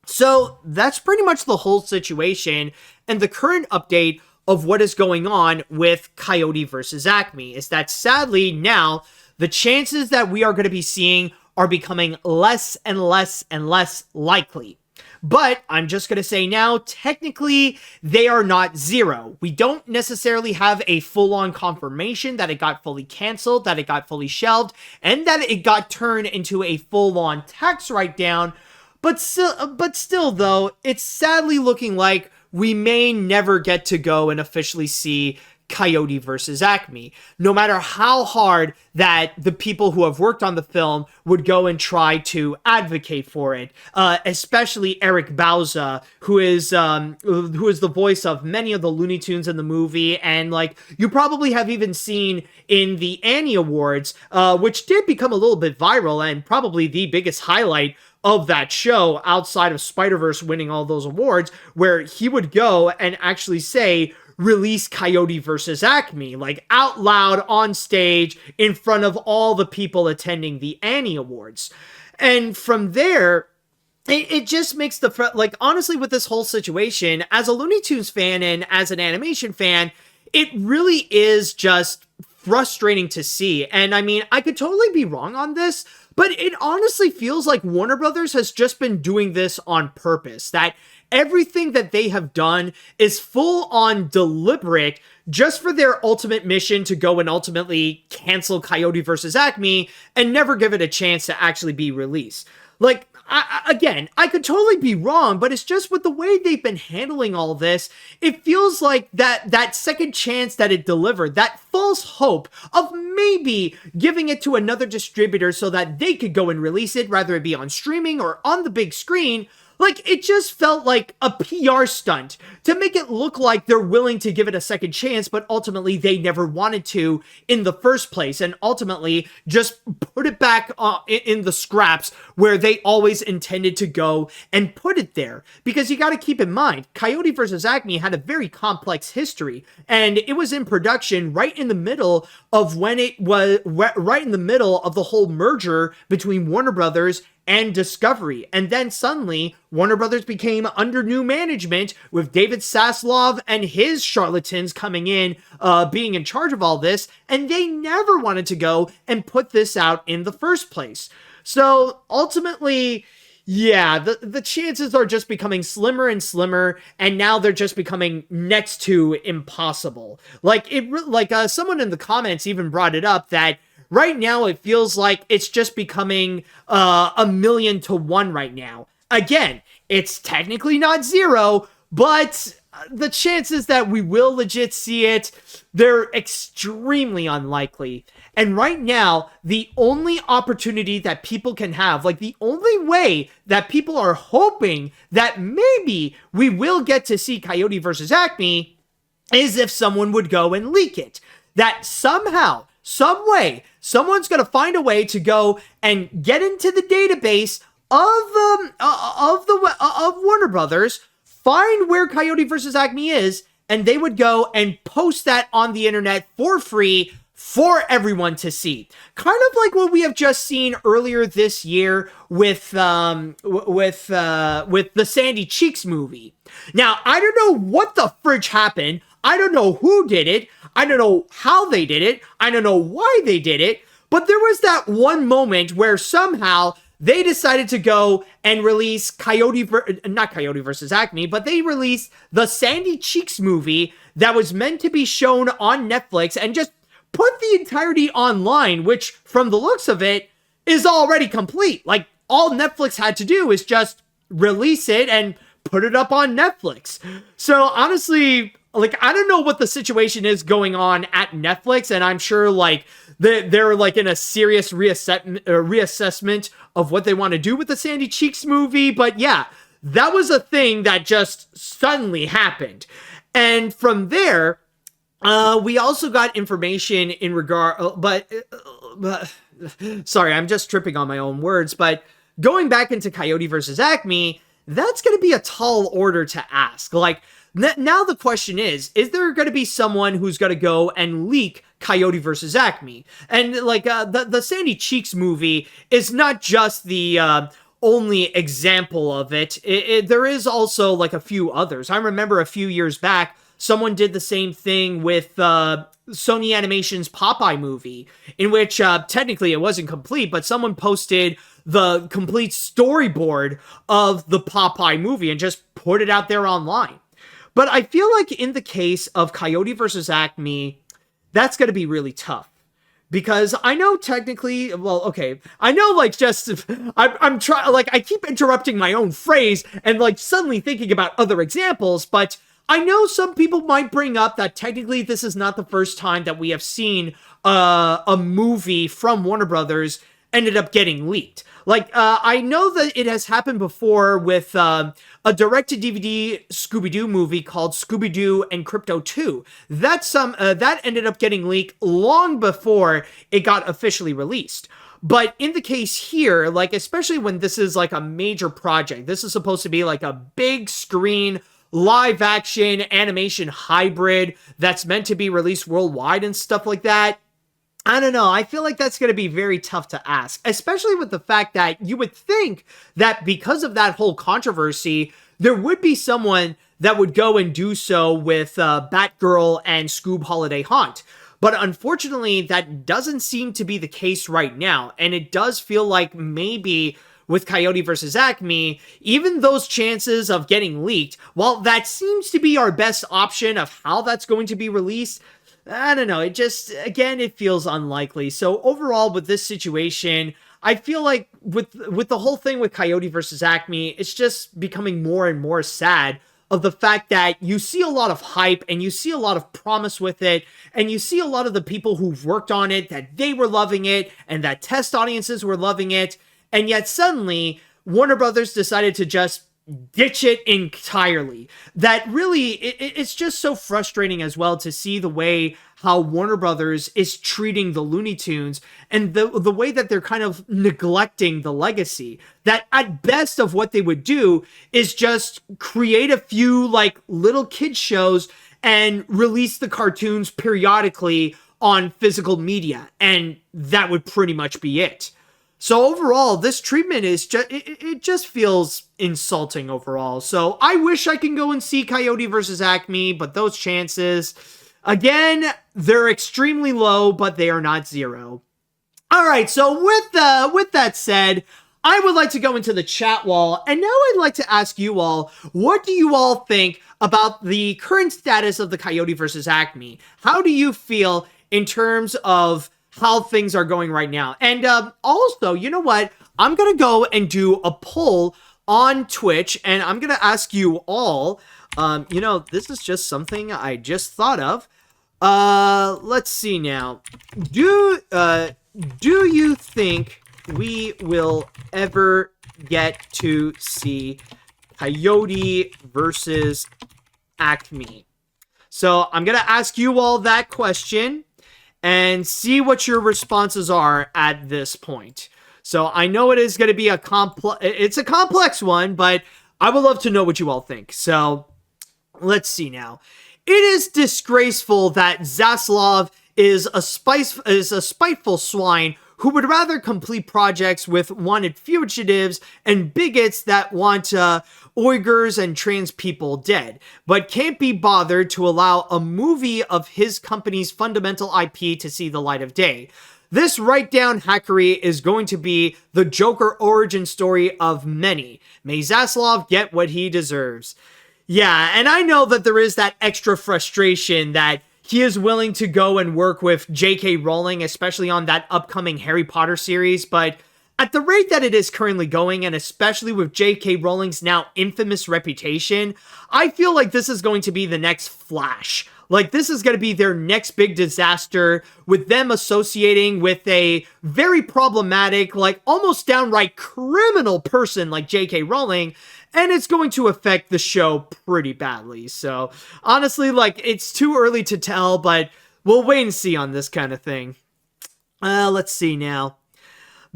So that's pretty much the whole situation and the current update of what is going on with Coyote versus Acme, is that sadly now the chances that we are going to be seeing are becoming less and less and less likely. But I'm just going to say now, technically, they are not zero. We don't necessarily have a full-on confirmation that it got fully canceled, that it got fully shelved, and that it got turned into a full-on tax write-down. But still, though, it's sadly looking like we may never get to go and officially see Coyote versus Acme, no matter how hard that the people who have worked on the film would go and try to advocate for it, especially Eric Bauza, who is the voice of many of the Looney Tunes in the movie, and like you probably have even seen in the Annie Awards, which did become a little bit viral and probably the biggest highlight of that show outside of Spider-Verse winning all those awards, where he would go and actually say, release Coyote versus Acme, like out loud on stage in front of all the people attending the Annie Awards. And from there, it just makes like, honestly, with this whole situation, as a Looney Tunes fan and as an animation fan, it really is just frustrating to see. And I mean, I could totally be wrong on this, but it honestly feels like Warner Brothers has just been doing this on purpose, that everything that they have done is full on deliberate just for their ultimate mission to go and ultimately cancel Coyote versus Acme and never give it a chance to actually be released. Like, I could totally be wrong, but it's just with the way they've been handling all this, it feels like that second chance that it delivered, that false hope of maybe giving it to another distributor so that they could go and release it, whether it be on streaming or on the big screen. Like, it just felt like a PR stunt to make it look like they're willing to give it a second chance, but ultimately they never wanted to in the first place, and ultimately just put it back in the scraps where they always intended to go and put it there. Because you got to keep in mind, Coyote vs. Acme had a very complex history, and it was in production right in the middle of when it was, right in the middle of the whole merger between Warner Brothers and Discovery. And then suddenly, Warner Brothers became under new management with David Zaslav and his charlatans coming in, being in charge of all this, and they never wanted to go and put this out in the first place. So ultimately, yeah, the chances are just becoming slimmer and slimmer, and now they're just becoming next to impossible. Like, someone in the comments even brought it up that right now, it feels like it's just becoming 1,000,000 to 1 right now. Again, it's technically not zero, but the chances that we will legit see it, they're extremely unlikely. And right now, the only opportunity that people can have, like the only way that people are hoping that maybe we will get to see Coyote versus Acme, is if someone would go and leak it. That somehow, some way, someone's going to find a way to go and get into the database of Warner Brothers, find where Coyote versus Acme is, and they would go and post that on the internet for free for everyone to see. Kind of like what we have just seen earlier this year with the Sandy Cheeks movie. Now, I don't know what the fridge happened. I don't know who did it. I don't know how they did it. I don't know why they did it. But there was that one moment where somehow they decided to go and release not Coyote versus Acme, but they released the Sandy Cheeks movie that was meant to be shown on Netflix and just put the entirety online, which from the looks of it is already complete. Like, all Netflix had to do is just release it and put it up on Netflix. So honestly, like, I don't know what the situation is going on at Netflix, and I'm sure like they're like in a serious reassessment of what they want to do with the Sandy Cheeks movie. But yeah, that was a thing that just suddenly happened. And from there, we also got information in regard, but sorry, I'm just tripping on my own words, but going back into Coyote versus Acme, that's going to be a tall order to ask. Like, now the question is there going to be someone who's going to go and leak Coyote versus Acme? And like, the Sandy Cheeks movie is not just the only example of it. There is also like a few others. I remember a few years back, someone did the same thing with Sony Animation's Popeye movie, in which technically it wasn't complete, but someone posted the complete storyboard of the Popeye movie and just put it out there online. But I feel like in the case of Coyote versus Acme, that's going to be really tough. Because I know technically, well, okay, I know like just, I'm trying, like I keep interrupting my own phrase and like suddenly thinking about other examples, but I know some people might bring up that technically this is not the first time that we have seen a movie from Warner Brothers ended up getting leaked. Like, I know that it has happened before with a direct-to-DVD Scooby-Doo movie called Scooby-Doo and Crypto 2. That ended up getting leaked long before it got officially released. But in the case here, like, especially when this is like a major project, this is supposed to be like a big screen, live-action animation hybrid that's meant to be released worldwide and stuff like that. I don't know. I feel like that's going to be very tough to ask, especially with the fact that you would think that because of that whole controversy, there would be someone that would go and do so with Batgirl and Scoob Holiday Haunt. But unfortunately, that doesn't seem to be the case right now. And it does feel like maybe with Coyote versus Acme, even those chances of getting leaked, while that seems to be our best option of how that's going to be released, I don't know, it just, again, it feels unlikely. So overall, with this situation, I feel like with the whole thing with Coyote versus Acme, it's just becoming more and more sad of the fact that you see a lot of hype and you see a lot of promise with it, and you see a lot of the people who've worked on it, that they were loving it, and that test audiences were loving it, and yet suddenly, Warner Brothers decided to just ditch it entirely. That really, it's just so frustrating as well to see the way how Warner Brothers is treating the Looney Tunes and the way that they're kind of neglecting the legacy. That at best of what they would do is just create a few like little kid shows and release the cartoons periodically on physical media, and that would pretty much be it. So overall, this treatment is just, it just feels insulting overall. So I wish I can go and see Coyote versus Acme, but those chances, again, they're extremely low, but they are not zero. All right, so with that said, I would like to go into the chat wall, and now I'd like to ask you all, what do you all think about the current status of the Coyote versus Acme? How do you feel in terms of how things are going right now? And also, you know what? I'm going to go and do a poll on Twitch, and I'm going to ask you all, you know, this is just something I just thought of. Let's see now. Do you think we will ever get to see Coyote versus Acme? So I'm going to ask you all that question and see what your responses are at this point. So I know it is going to be a complex one, but I would love to know what you all think. So let's see now. It is disgraceful that Zaslav is a spiteful swine who would rather complete projects with wanted fugitives and bigots that want Uyghurs and trans people dead, but can't be bothered to allow a movie of his company's fundamental IP to see the light of day. This write-down hackery is going to be the Joker origin story of many. May Zaslav get what he deserves. Yeah, and I know that there is that extra frustration that he is willing to go and work with J.K. Rowling, especially on that upcoming Harry Potter series, but at the rate that it is currently going, and especially with J.K. Rowling's now infamous reputation, I feel like this is going to be the next Flash. Like, this is going to be their next big disaster, with them associating with a very problematic, like, almost downright criminal person like J.K. Rowling, and it's going to affect the show pretty badly. So, honestly, like, it's too early to tell, but we'll wait and see on this kind of thing. Let's see now.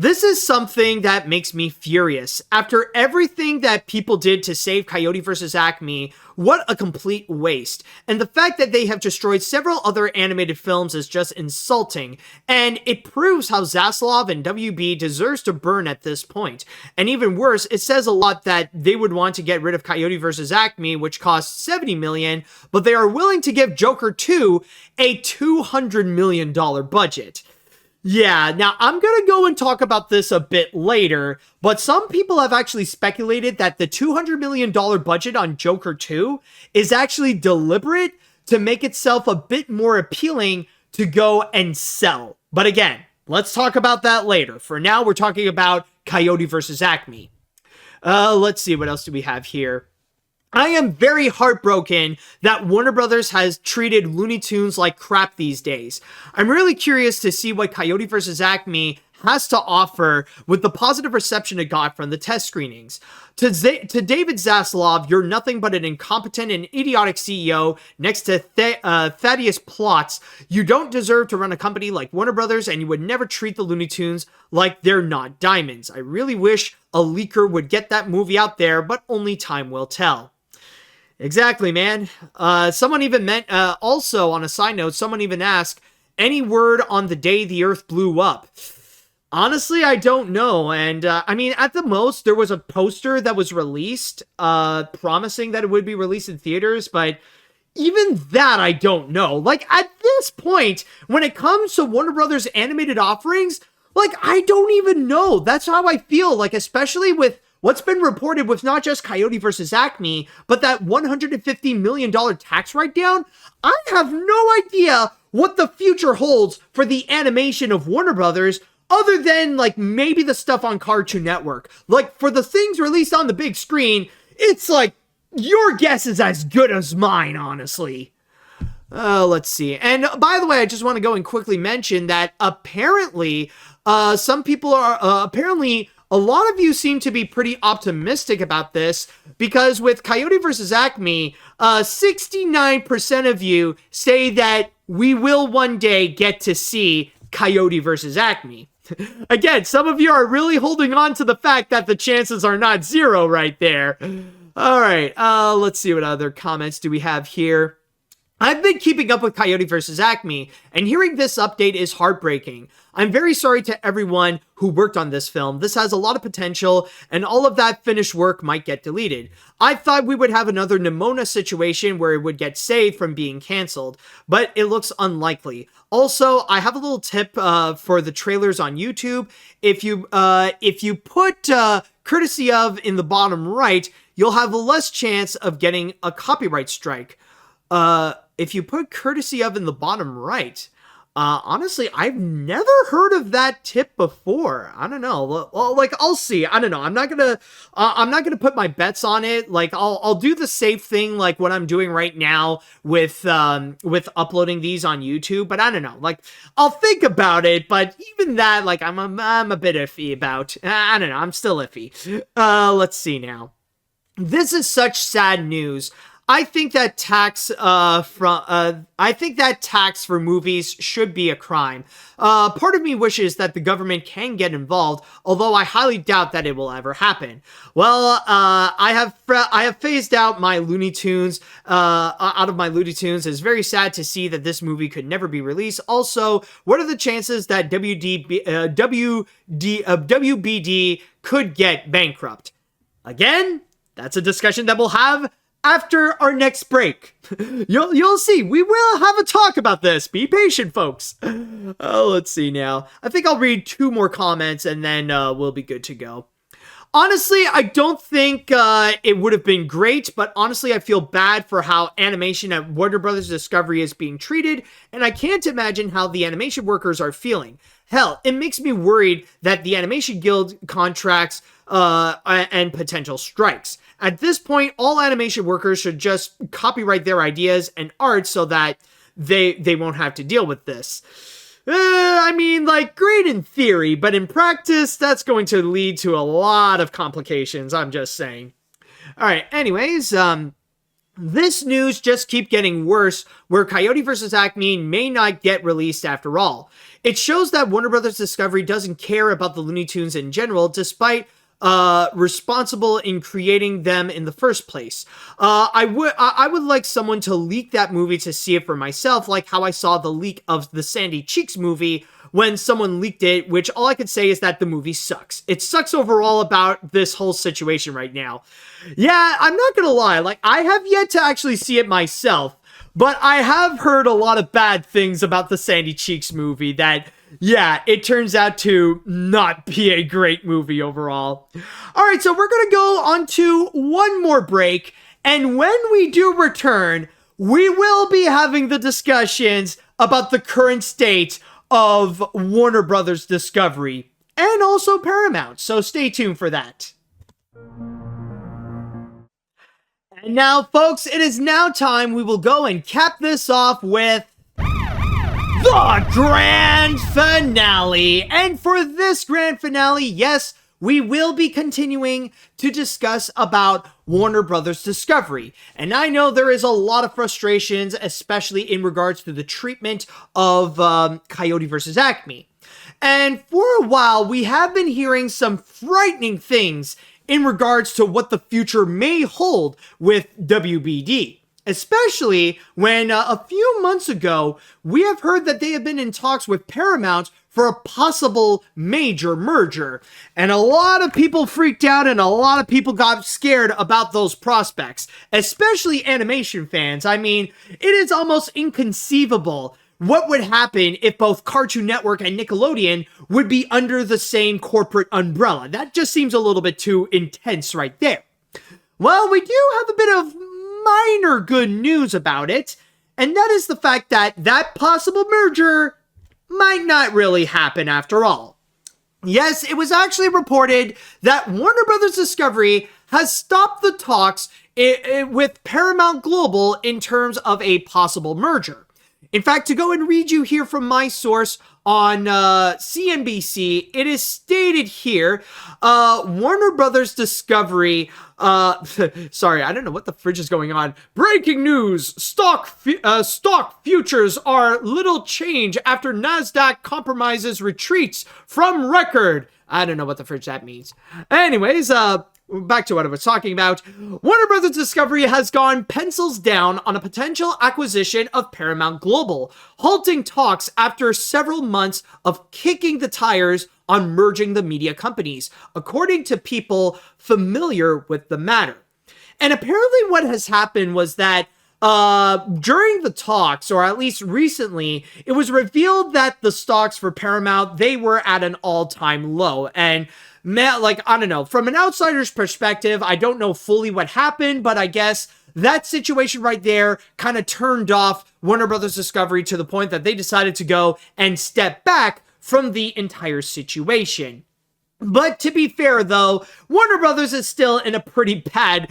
This is something that makes me furious. After everything that people did to save Coyote vs. Acme, what a complete waste. And the fact that they have destroyed several other animated films is just insulting. And it proves how Zaslav and WB deserves to burn at this point. And even worse, it says a lot that they would want to get rid of Coyote vs. Acme, which cost $70 million, but they are willing to give Joker 2 a $200 million budget. Yeah, now I'm gonna go and talk about this a bit later, but some people have actually speculated that the $200 million budget on Joker 2 is actually deliberate to make itself a bit more appealing to go and sell. But again, let's talk about that later. For now, we're talking about Coyote vs. Acme. Let's see, what else do we have here? I am very heartbroken that Warner Brothers has treated Looney Tunes like crap these days. I'm really curious to see what Coyote vs. Acme has to offer with the positive reception it got from the test screenings. To David Zaslav, you're nothing but an incompetent and idiotic CEO next to Thaddeus Plotz. You don't deserve to run a company like Warner Brothers, and you would never treat the Looney Tunes like they're not diamonds. I really wish a leaker would get that movie out there, but only time will tell. Exactly, man. Someone even also on a side note, someone even asked, any word on the day the Earth blew up? Honestly, I don't know. And I mean, at the most, there was a poster that was released promising that it would be released in theaters, but even that, I don't know. Like, at this point, when it comes to Warner Brothers animated offerings, like, I don't even know. That's how I feel, like, especially with what's been reported with not just Coyote vs. Acme, but that $150 million tax write-down. I have no idea what the future holds for the animation of Warner Brothers, other than, like, maybe the stuff on Cartoon Network. Like, for the things released on the big screen, it's like, your guess is as good as mine, honestly. Let's see. And by the way, I just want to go and quickly mention that apparently, some people are, apparently, a lot of you seem to be pretty optimistic about this, because with Coyote vs. Acme, 69% of you say that we will one day get to see Coyote vs. Acme. Again, some of you are really holding on to the fact that the chances are not zero right there. All right, let's see what other comments do we have here. I've been keeping up with Coyote vs. Acme, and hearing this update is heartbreaking. I'm very sorry to everyone who worked on this film. This has a lot of potential, and all of that finished work might get deleted. I thought we would have another Nimona situation where it would get saved from being cancelled, but it looks unlikely. Also, I have a little tip for the trailers on YouTube. If you put courtesy of in the bottom right, you'll have less chance of getting a copyright strike. If you put courtesy of in the bottom right, honestly, I've never heard of that tip before. I don't know. Well, like, I'll see. I don't know. I'm not gonna put my bets on it. Like, I'll do the safe thing, like what I'm doing right now with uploading these on YouTube. But I don't know. Like, I'll think about it. But even that, like, I'm a bit iffy about. I don't know. I'm still iffy. Let's see now. This is such sad news. I think that tax for movies should be a crime. Part of me wishes that the government can get involved, although I highly doubt that it will ever happen. Well, I have phased out my Looney Tunes out of my Looney Tunes. It's very sad to see that this movie could never be released. Also, what are the chances that WBD could get bankrupt? Again, that's a discussion that we'll have after our next break. You'll see. We will have a talk about this. Be patient, folks. Let's see now. I think I'll read 2 more comments and then we'll be good to go. Honestly, I don't think it would have been great, but honestly, I feel bad for how animation at Warner Brothers Discovery is being treated, and I can't imagine how the animation workers are feeling. Hell, it makes me worried that the Animation Guild contracts and potential strikes. At this point, all animation workers should just copyright their ideas and art so that they won't have to deal with this. I mean, like, great in theory, but in practice, that's going to lead to a lot of complications, I'm just saying. Alright, anyways, this news just keeps getting worse, where Coyote vs. Acme may not get released after all. It shows that Warner Brothers Discovery doesn't care about the Looney Tunes in general, despite responsible in creating them in the first place. I would like someone to leak that movie to see it for myself, like how I saw the leak of the Sandy Cheeks movie when someone leaked it, which all I could say is that the movie sucks. It sucks overall about this whole situation right now. Yeah, I'm not gonna lie, like, I have yet to actually see it myself, but I have heard a lot of bad things about the Sandy Cheeks movie that, yeah, it turns out to not be a great movie overall. All right, so we're going to go on to one more break, and when we do return, we will be having the discussions about the current state of Warner Brothers Discovery and also Paramount, so stay tuned for that. And now, folks, it is now time we will go and cap this off with the grand finale. And for this grand finale, yes, we will be continuing to discuss about Warner Brothers Discovery. And I know there is a lot of frustrations, especially in regards to the treatment of Coyote versus Acme. And for a while, we have been hearing some frightening things in regards to what the future may hold with WBD. Especially when a few months ago, we have heard that they have been in talks with Paramount for a possible major merger. And a lot of people freaked out and a lot of people got scared about those prospects, especially animation fans. I mean, it is almost inconceivable what would happen if both Cartoon Network and Nickelodeon would be under the same corporate umbrella. That just seems a little bit too intense right there. Well, we do have a bit of minor good news about it, and that is the fact that that possible merger might not really happen after all. Yes, it was actually reported that Warner Brothers Discovery has stopped the talks with Paramount Global in terms of a possible merger. In fact, to go and read you here from my source on CNBC, it is stated here, Warner Brothers Discovery, sorry, I don't know what the fridge is going on. Breaking news, stock futures are little change after NASDAQ compromises retreats from record. I don't know what the fridge that means. Anyways, back to what I was talking about. Warner Brothers Discovery has gone pencils down on a potential acquisition of Paramount Global, halting talks after several months of kicking the tires on merging the media companies, according to people familiar with the matter. And apparently what has happened was that during the talks, or at least recently, it was revealed that the stocks for Paramount, they were at an all-time low. And like, I don't know, from an outsider's perspective, I don't know fully what happened, but I guess that situation right there kind of turned off Warner Brothers Discovery to the point that they decided to go and step back from the entire situation. But to be fair, though, Warner Brothers is still in a pretty bad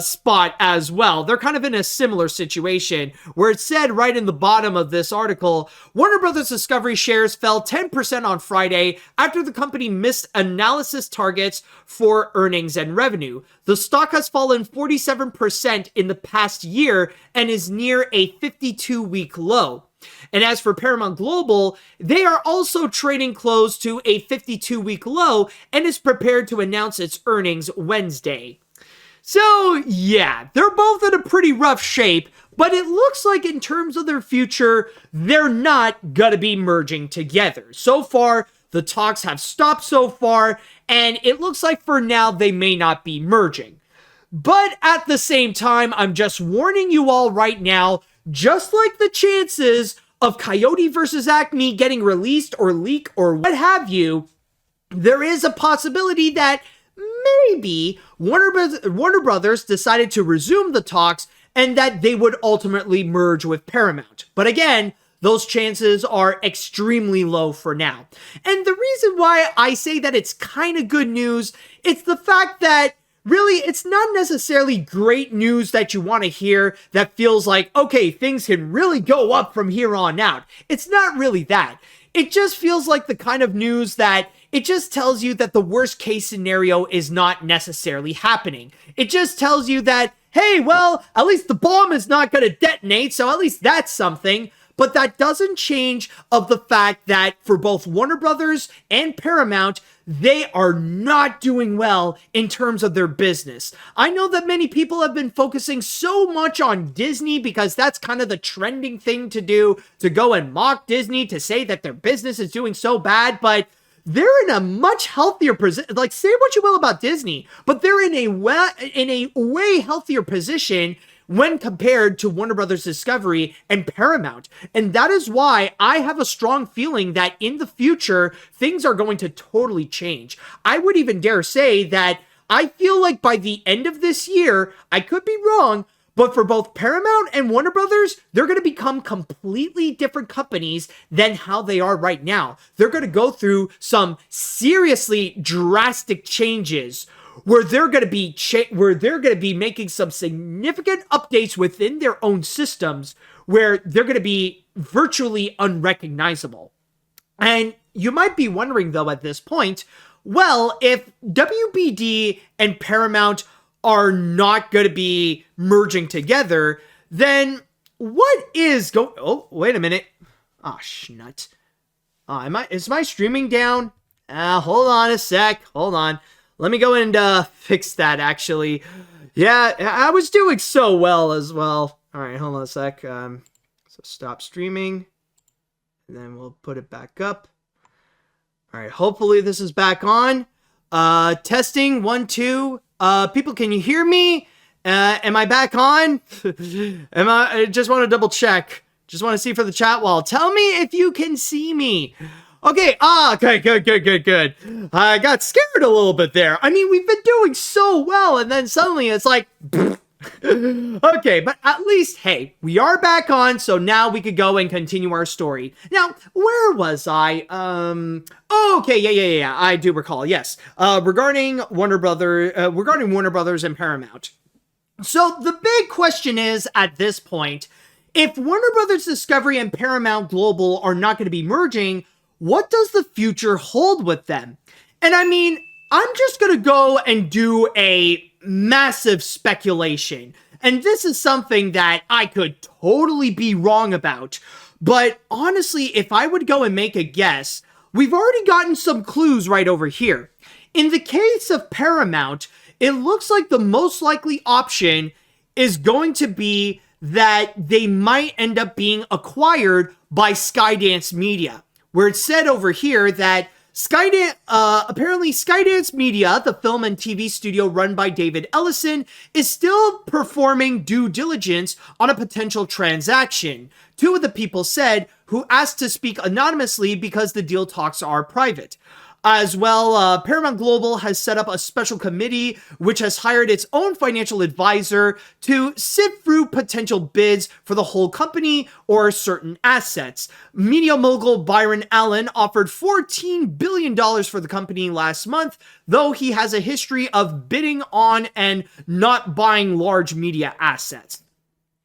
spot as well. They're kind of in a similar situation, where it said right in the bottom of this article, Warner Brothers Discovery shares fell 10% on Friday after the company missed analysis targets for earnings and revenue. The stock has fallen 47% in the past year and is near a 52-week low. And as for Paramount Global, they are also trading close to a 52-week low and is prepared to announce its earnings Wednesday. So yeah, they're both in a pretty rough shape, but it looks like in terms of their future, they're not gonna be merging together. So far, the talks have stopped so far, and it looks like for now they may not be merging. But at the same time, I'm just warning you all right now, just like the chances of Coyote versus Acme getting released or leak or what have you, there is a possibility that maybe Warner Brothers decided to resume the talks and that they would ultimately merge with Paramount. But again, those chances are extremely low for now. And the reason why I say that it's kind of good news, it's the fact that really, it's not necessarily great news that you want to hear that feels like, okay, things can really go up from here on out. It's not really that. It just feels like the kind of news that it just tells you that the worst case scenario is not necessarily happening. It just tells you that, hey, well, at least the bomb is not going to detonate, so at least that's something. but that doesn't change of the fact that for both Warner Brothers and Paramount, they are not doing well in terms of their business. I know that many people have been focusing so much on Disney because that's kind of the trending thing to do, to go and mock Disney, to say that their business is doing so bad, but they're in a much healthier position. Like, say what you will about Disney, but they're in a way healthier position when compared to Warner Brothers Discovery and Paramount. And that is why I have a strong feeling that in the future, things are going to totally change. I would even dare say that I feel like by the end of this year, I could be wrong, but for both Paramount and Warner Brothers, they're going to become completely different companies than how they are right now. They're going to go through some seriously drastic changes where they're going to be making some significant updates within their own systems where they're going to be virtually unrecognizable. And you might be wondering though at this point, well, if WBD and Paramount are not going to be merging together, then what is going... Oh, wait a minute. Oh, schnut. Is my streaming down? Hold on a sec. Hold on. Let me go and fix that, actually. Yeah, I was doing so well as well. All right, hold on a sec. So stop streaming. And then we'll put it back up. All right, hopefully this is back on. Testing, 1, 2. People, can you hear me? Am I back on? I just want to double check. Just want to see for the chat wall. Tell me if you can see me. Okay, okay, good. I got scared a little bit there. I mean, we've been doing so well, and then suddenly it's like... Okay, but at least, hey, we are back on, so now we could go and continue our story. Now, where was I? Okay, yeah, I do recall, yes. Regarding Warner Brothers and Paramount. So, the big question is, at this point, if Warner Brothers Discovery and Paramount Global are not going to be merging, what does the future hold with them? And I mean, I'm just going to go and do a massive speculation. And this is something that I could totally be wrong about. But honestly, if I would go and make a guess, we've already gotten some clues right over here. In the case of Paramount, it looks like the most likely option is going to be that they might end up being acquired by Skydance Media, where it's said over here that apparently Skydance Media, the film and TV studio run by David Ellison, is still performing due diligence on a potential transaction. Two of the people said, who asked to speak anonymously because the deal talks are private. As well, Paramount Global has set up a special committee which has hired its own financial advisor to sift through potential bids for the whole company or certain assets. Media mogul Byron Allen offered $14 billion for the company last month, though he has a history of bidding on and not buying large media assets.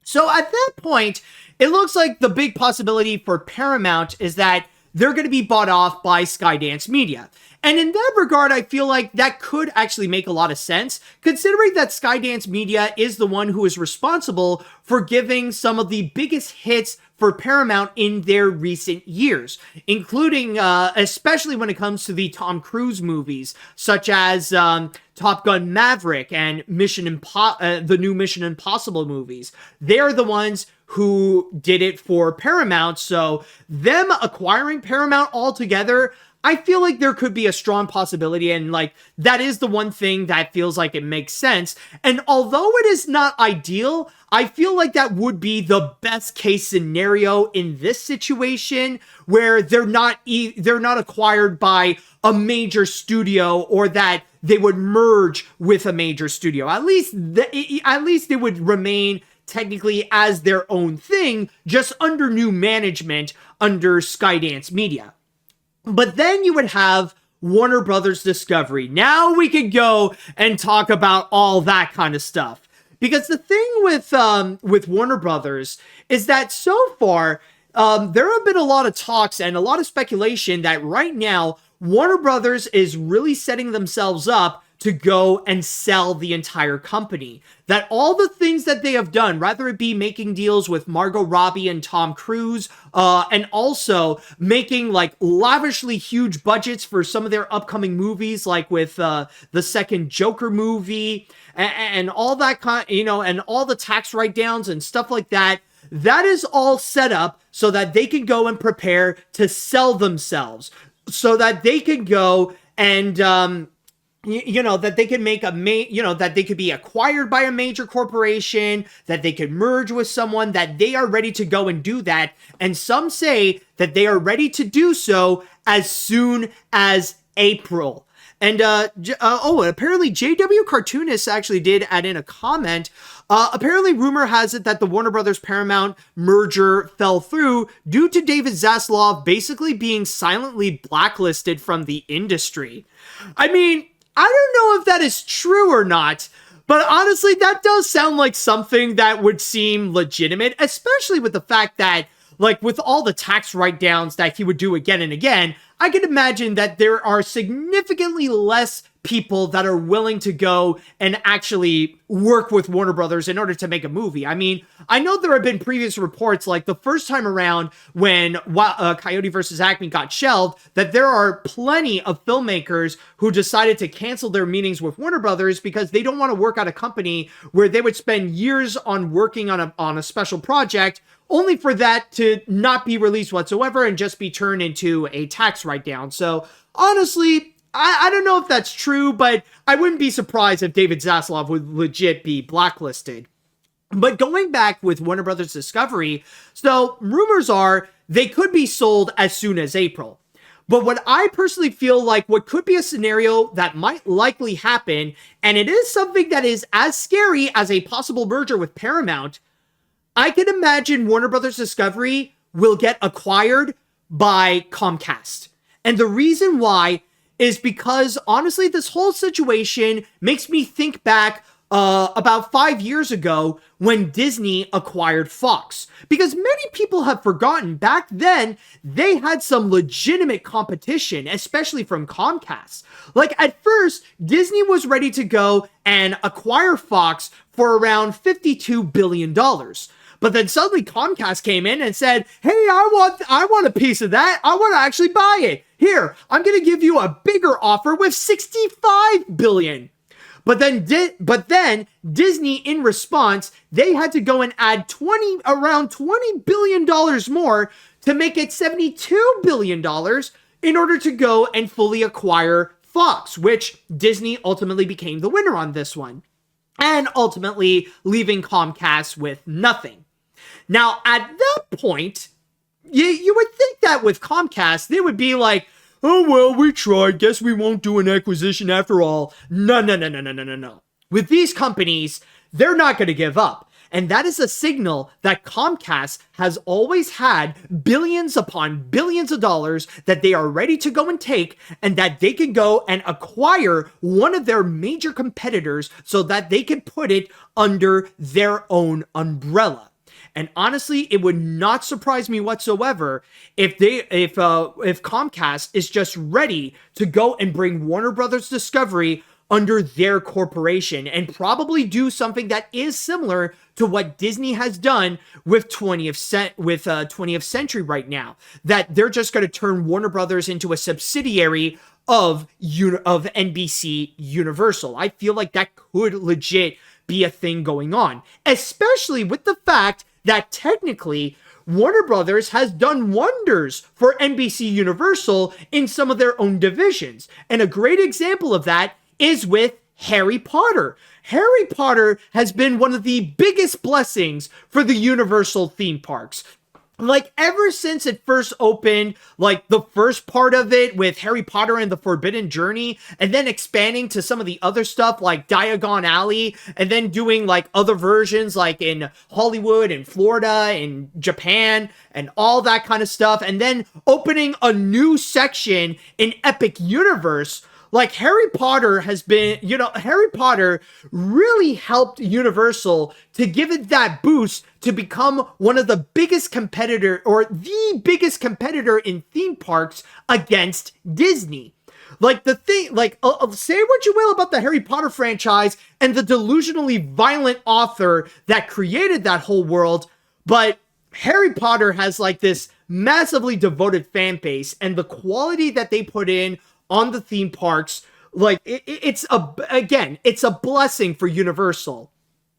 So at that point, it looks like the big possibility for Paramount is that they're going to be bought off by Skydance Media. And in that regard, I feel like that could actually make a lot of sense, considering that Skydance Media is the one who is responsible for giving some of the biggest hits for Paramount in their recent years, including, especially when it comes to the Tom Cruise movies, such as Top Gun Maverick and the new Mission Impossible movies. They're the ones who did it for Paramount, so them acquiring Paramount altogether, I feel like there could be a strong possibility, and like that is the one thing that feels like it makes sense. And although it is not ideal, I feel like that would be the best case scenario in this situation, where they're not acquired by a major studio, or that they would merge with a major studio. At least they would remain technically as their own thing, just under new management under Skydance Media. But then you would have Warner Brothers Discovery. Now we could go and talk about all that kind of stuff. Because the thing with Warner Brothers is that so far, there have been a lot of talks and a lot of speculation that right now, Warner Brothers is really setting themselves up to go and sell the entire company. That all the things that they have done, rather it be making deals with Margot Robbie and Tom Cruise, and also making like lavishly huge budgets for some of their upcoming movies, like with the second Joker movie and all that kind, and all the tax write-downs and stuff like that. That is all set up so that they can go and prepare to sell themselves, so that they can go and, that they can make that they could be acquired by a major corporation, that they could merge with someone, that they are ready to go and do that. And some say that they are ready to do so as soon as April. And, apparently JW Cartoonist actually did add in a comment. Apparently rumor has it that the Warner Brothers Paramount merger fell through due to David Zaslav basically being silently blacklisted from the industry. I mean, I don't know if that is true or not, but honestly, that does sound like something that would seem legitimate, especially with the fact that, like, with all the tax write-downs that he would do again and again, I can imagine that there are significantly less people that are willing to go and actually work with Warner Brothers in order to make a movie. I mean, I know there have been previous reports, like the first time around when Coyote versus Acme got shelved, that there are plenty of filmmakers who decided to cancel their meetings with Warner Brothers because they don't want to work at a company where they would spend years on working on a special project, only for that to not be released whatsoever and just be turned into a tax write-down. So honestly, I don't know if that's true, but I wouldn't be surprised if David Zaslav would legit be blacklisted. But going back with Warner Brothers Discovery, so rumors are they could be sold as soon as April. But what I personally feel like what could be a scenario that might likely happen, and it is something that is as scary as a possible merger with Paramount, I can imagine Warner Brothers Discovery will get acquired by Comcast. And the reason why is because, honestly, this whole situation makes me think back about 5 years ago when Disney acquired Fox. Because many people have forgotten back then they had some legitimate competition, especially from Comcast. Like, at first, Disney was ready to go and acquire Fox for around $52 billion. But then suddenly Comcast came in and said, hey, I want a piece of that. I want to actually buy it. Here, I'm going to give you a bigger offer with $65 billion. But then Disney, in response, they had to go and add around $20 billion more to make it $72 billion in order to go and fully acquire Fox, which Disney ultimately became the winner on this one, and ultimately leaving Comcast with nothing. Now, at that point, you would think that with Comcast, they would be like, oh, well, we tried. Guess we won't do an acquisition after all. No. With these companies, they're not going to give up. And that is a signal that Comcast has always had billions upon billions of dollars that they are ready to go and take, and that they can go and acquire one of their major competitors so that they can put it under their own umbrella. And honestly, it would not surprise me whatsoever if Comcast is just ready to go and bring Warner Brothers Discovery under their corporation and probably do something that is similar to what Disney has done with 20th Century right now. That they're just going to turn Warner Brothers into a subsidiary of NBC Universal. I feel like that could legit be a thing going on, especially with the fact that technically Warner Brothers has done wonders for NBC Universal in some of their own divisions. And a great example of that is with Harry Potter. Harry Potter has been one of the biggest blessings for the Universal theme parks. Like, ever since it first opened, like, the first part of it with Harry Potter and the Forbidden Journey, and then expanding to some of the other stuff like Diagon Alley, and then doing, like, other versions like in Hollywood and Florida and Japan and all that kind of stuff, and then opening a new section in Epic Universe. Like, Harry Potter has been, Harry Potter really helped Universal to give it that boost to become one of the biggest competitor, or the biggest competitor in theme parks against Disney. Like, the thing, like, say what you will about the Harry Potter franchise and the delusionally violent author that created that whole world, but Harry Potter has, like, this massively devoted fan base, and the quality that they put in on the theme parks, like, it's a blessing for Universal.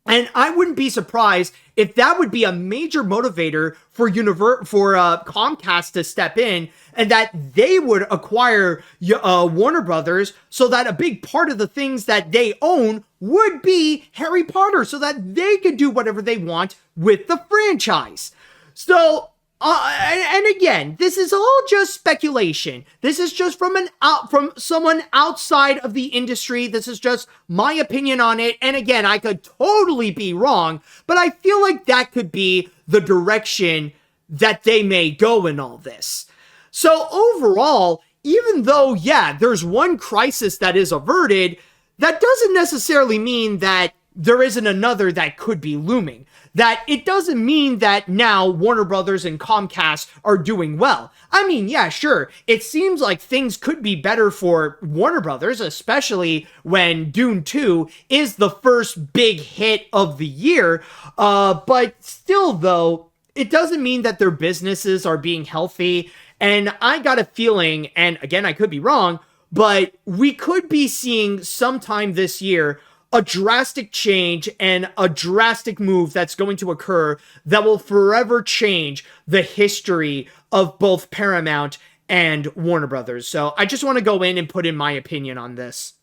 And I wouldn't be surprised if that would be a major motivator for Comcast to step in, and that they would acquire Warner Brothers, so that a big part of the things that they own would be Harry Potter, so that they could do whatever they want with the franchise. So, and again, this is all just speculation. This is just from someone outside of the industry. This is just my opinion on it. And again, I could totally be wrong, but I feel like that could be the direction that they may go in all this. So overall, even though, yeah, there's one crisis that is averted, that doesn't necessarily mean that there isn't another that could be looming. That it doesn't mean that now Warner Brothers and Comcast are doing well. I mean, yeah, sure, it seems like things could be better for Warner Brothers, especially when Dune 2 is the first big hit of the year. But still, though, it doesn't mean that their businesses are being healthy. And I got a feeling, and again, I could be wrong, but we could be seeing sometime this year a drastic change and a drastic move that's going to occur that will forever change the history of both Paramount and Warner Brothers. So I just want to go in and put in my opinion on this.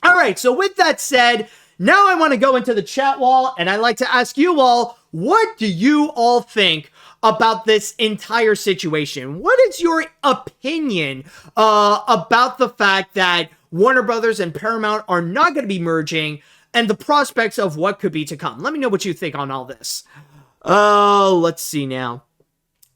All right, so with that said, now I want to go into the chat wall, and I'd like to ask you all, what do you all think about this entire situation? What is your opinion about the fact that Warner Brothers and Paramount are not going to be merging, and the prospects of what could be to come? Let me know what you think on all this. Let's see now.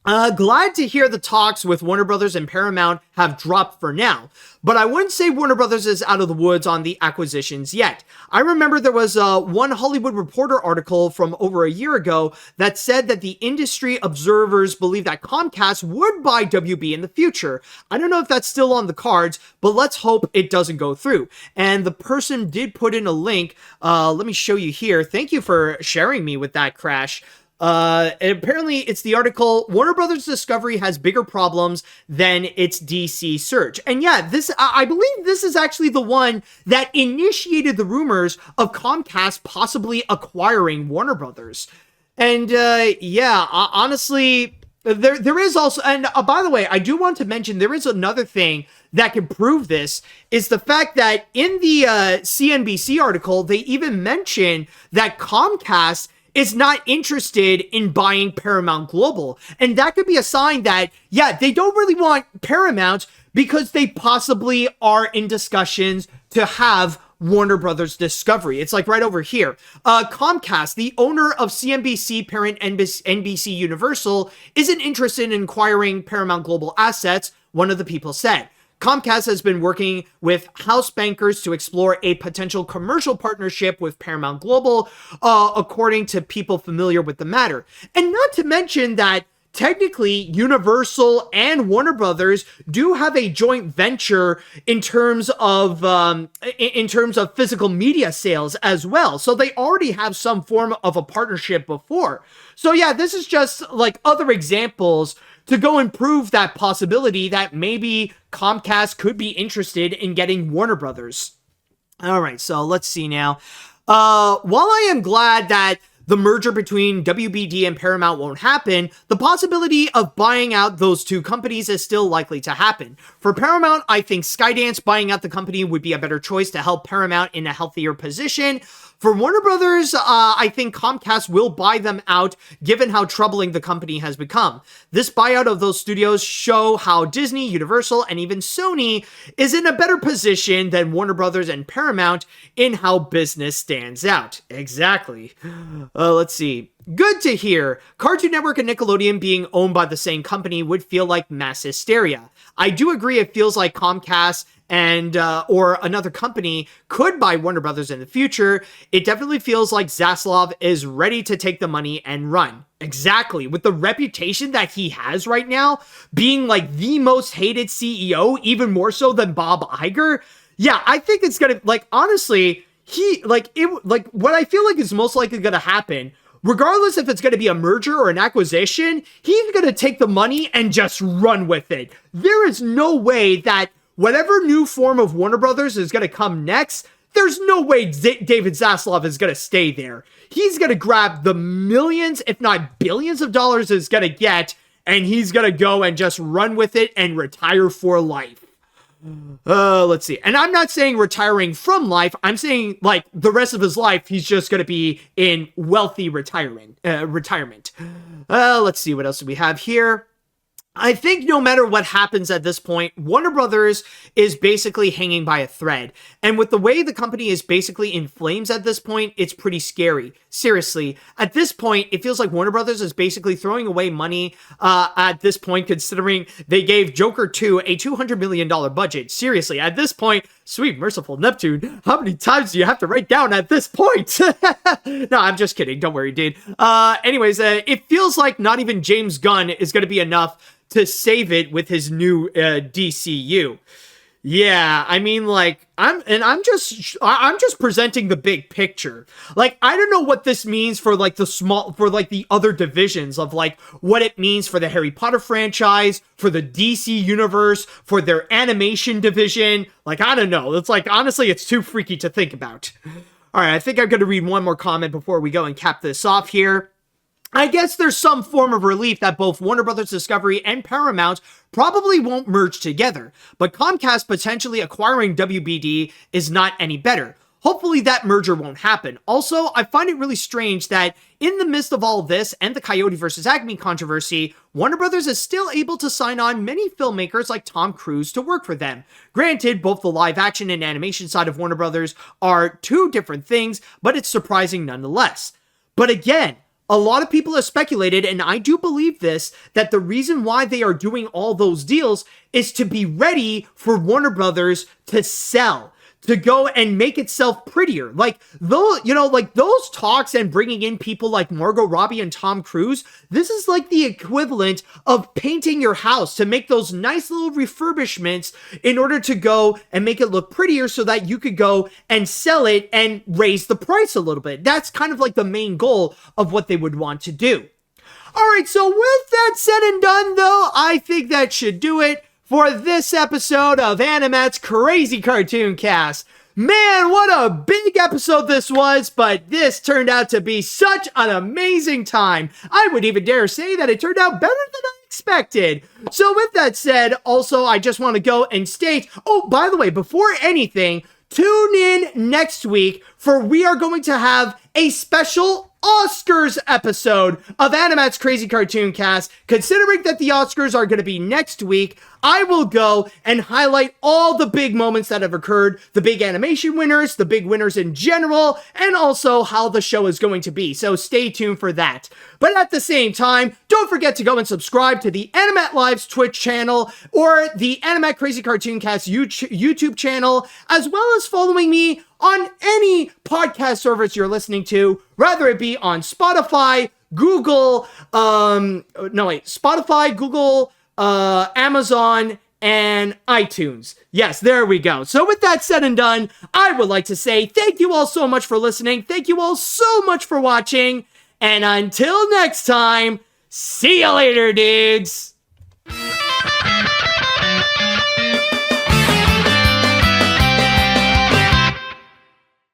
Glad to hear the talks with Warner Brothers and Paramount have dropped for now, but I wouldn't say Warner Brothers is out of the woods on the acquisitions yet. I remember there was one Hollywood Reporter article from over a year ago that said that the industry observers believe that Comcast would buy WB in the future. I don't know if that's still on the cards, but let's hope it doesn't go through. And the person did put in a link. Let me show you here. Thank you for sharing me with that, Crash. Apparently it's the article, Warner Brothers Discovery has bigger problems than its DC search. And yeah, I believe this is actually the one that initiated the rumors of Comcast possibly acquiring Warner Brothers. And, honestly, there is also, and by the way, I do want to mention, there is another thing that can prove this, is the fact that in the CNBC article, they even mention that Comcast is not interested in buying Paramount Global. And that could be a sign that, yeah, they don't really want Paramount because they possibly are in discussions to have Warner Brothers Discovery. It's like right over here. Comcast, the owner of CNBC parent NBC Universal, isn't interested in acquiring Paramount Global assets, one of the people said. Comcast has been working with house bankers to explore a potential commercial partnership with Paramount Global, according to people familiar with the matter. And not to mention that technically Universal and Warner Brothers do have a joint venture in terms of physical media sales as well. So they already have some form of a partnership before. So yeah, this is just like other examples to go and prove that possibility that maybe Comcast could be interested in getting Warner Brothers. All right, so let's see now. While I am glad that the merger between WBD and Paramount won't happen, the possibility of buying out those two companies is still likely to happen. For Paramount, I think Skydance buying out the company would be a better choice to help Paramount in a healthier position. For Warner Brothers, I think Comcast will buy them out, given how troubling the company has become. This buyout of those studios show how Disney, Universal, and even Sony is in a better position than Warner Brothers and Paramount in how business stands out. Exactly. Let's see. Good to hear. Cartoon Network and Nickelodeon being owned by the same company would feel like mass hysteria. I do agree it feels like Comcast and or another company could buy Warner Brothers in the future. It definitely feels like Zaslav is ready to take the money and run. Exactly. With the reputation that he has right now, being like the most hated CEO, even more so than Bob Iger. Yeah, I think it's gonna, like, honestly, what I feel like is most likely gonna happen, regardless if it's going to be a merger or an acquisition, he's going to take the money and just run with it. There is no way that whatever new form of Warner Brothers is going to come next, there's no way David Zaslav is going to stay there. He's going to grab the millions, if not billions of dollars it's going to get, and he's going to go and just run with it and retire for life. Let's see. And I'm not saying retiring from life. I'm saying, like, the rest of his life, he's just going to be in wealthy retirement. Let's see. What else do we have here? I think no matter what happens at this point, Warner Brothers is basically hanging by a thread. And with the way the company is basically in flames at this point, it's pretty scary. Seriously, at this point, it feels like Warner Brothers is basically throwing away money at this point, considering they gave Joker 2 a $200 million budget. Seriously, at this point, sweet merciful Neptune, how many times do you have to write down at this point? No, I'm just kidding. Don't worry, dude. Anyways, it feels like not even James Gunn is going to be enough to save it with his new DCU. Yeah, I mean, like, I'm just presenting the big picture. Like, I don't know what this means for like the other divisions of like what it means for the Harry Potter franchise, for the DC universe, for their animation division. Like, I don't know. It's like, honestly, it's too freaky to think about. All right, I think I'm going to read one more comment before we go and cap this off here. I guess there's some form of relief that both Warner Brothers Discovery and Paramount probably won't merge together, but Comcast potentially acquiring WBD is not any better. Hopefully that merger won't happen. Also, I find it really strange that in the midst of all this and the Coyote versus Acme controversy, Warner Brothers is still able to sign on many filmmakers like Tom Cruise to work for them. Granted, both the live action and animation side of Warner Brothers are two different things, but it's surprising nonetheless. But again, a lot of people have speculated, and I do believe this, that the reason why they are doing all those deals is to be ready for Warner Brothers to sell, to go and make itself prettier. Like, though, you know, like those talks and bringing in people like Margot Robbie and Tom Cruise, this is like the equivalent of painting your house to make those nice little refurbishments in order to go and make it look prettier so that you could go and sell it and raise the price a little bit. That's kind of like the main goal of what they would want to do. All right, so with that said and done, though, I think that should do it for this episode of AniMat's Crazy Cartoon Cast. Man, what a big episode this was, but this turned out to be such an amazing time. I would even dare say that it turned out better than I expected. So with that said, also, I just want to go and state, oh, by the way, before anything, tune in next week for we are going to have a special Oscars episode of AniMat's Crazy Cartoon Cast. Considering that the Oscars are going to be next week, I will go and highlight all the big moments that have occurred, the big animation winners, the big winners in general, and also how the show is going to be. So stay tuned for that. But at the same time, don't forget to go and subscribe to the AniMat Live's Twitch channel or the AniMat Crazy Cartoon Cast YouTube channel, as well as following me on any podcast service you're listening to, whether it be on Spotify, Google, Spotify, Google, Amazon, and iTunes. Yes, there we go. So with that said and done, I would like to say thank you all so much for listening. Thank you all so much for watching. And until next time, see you later, dudes.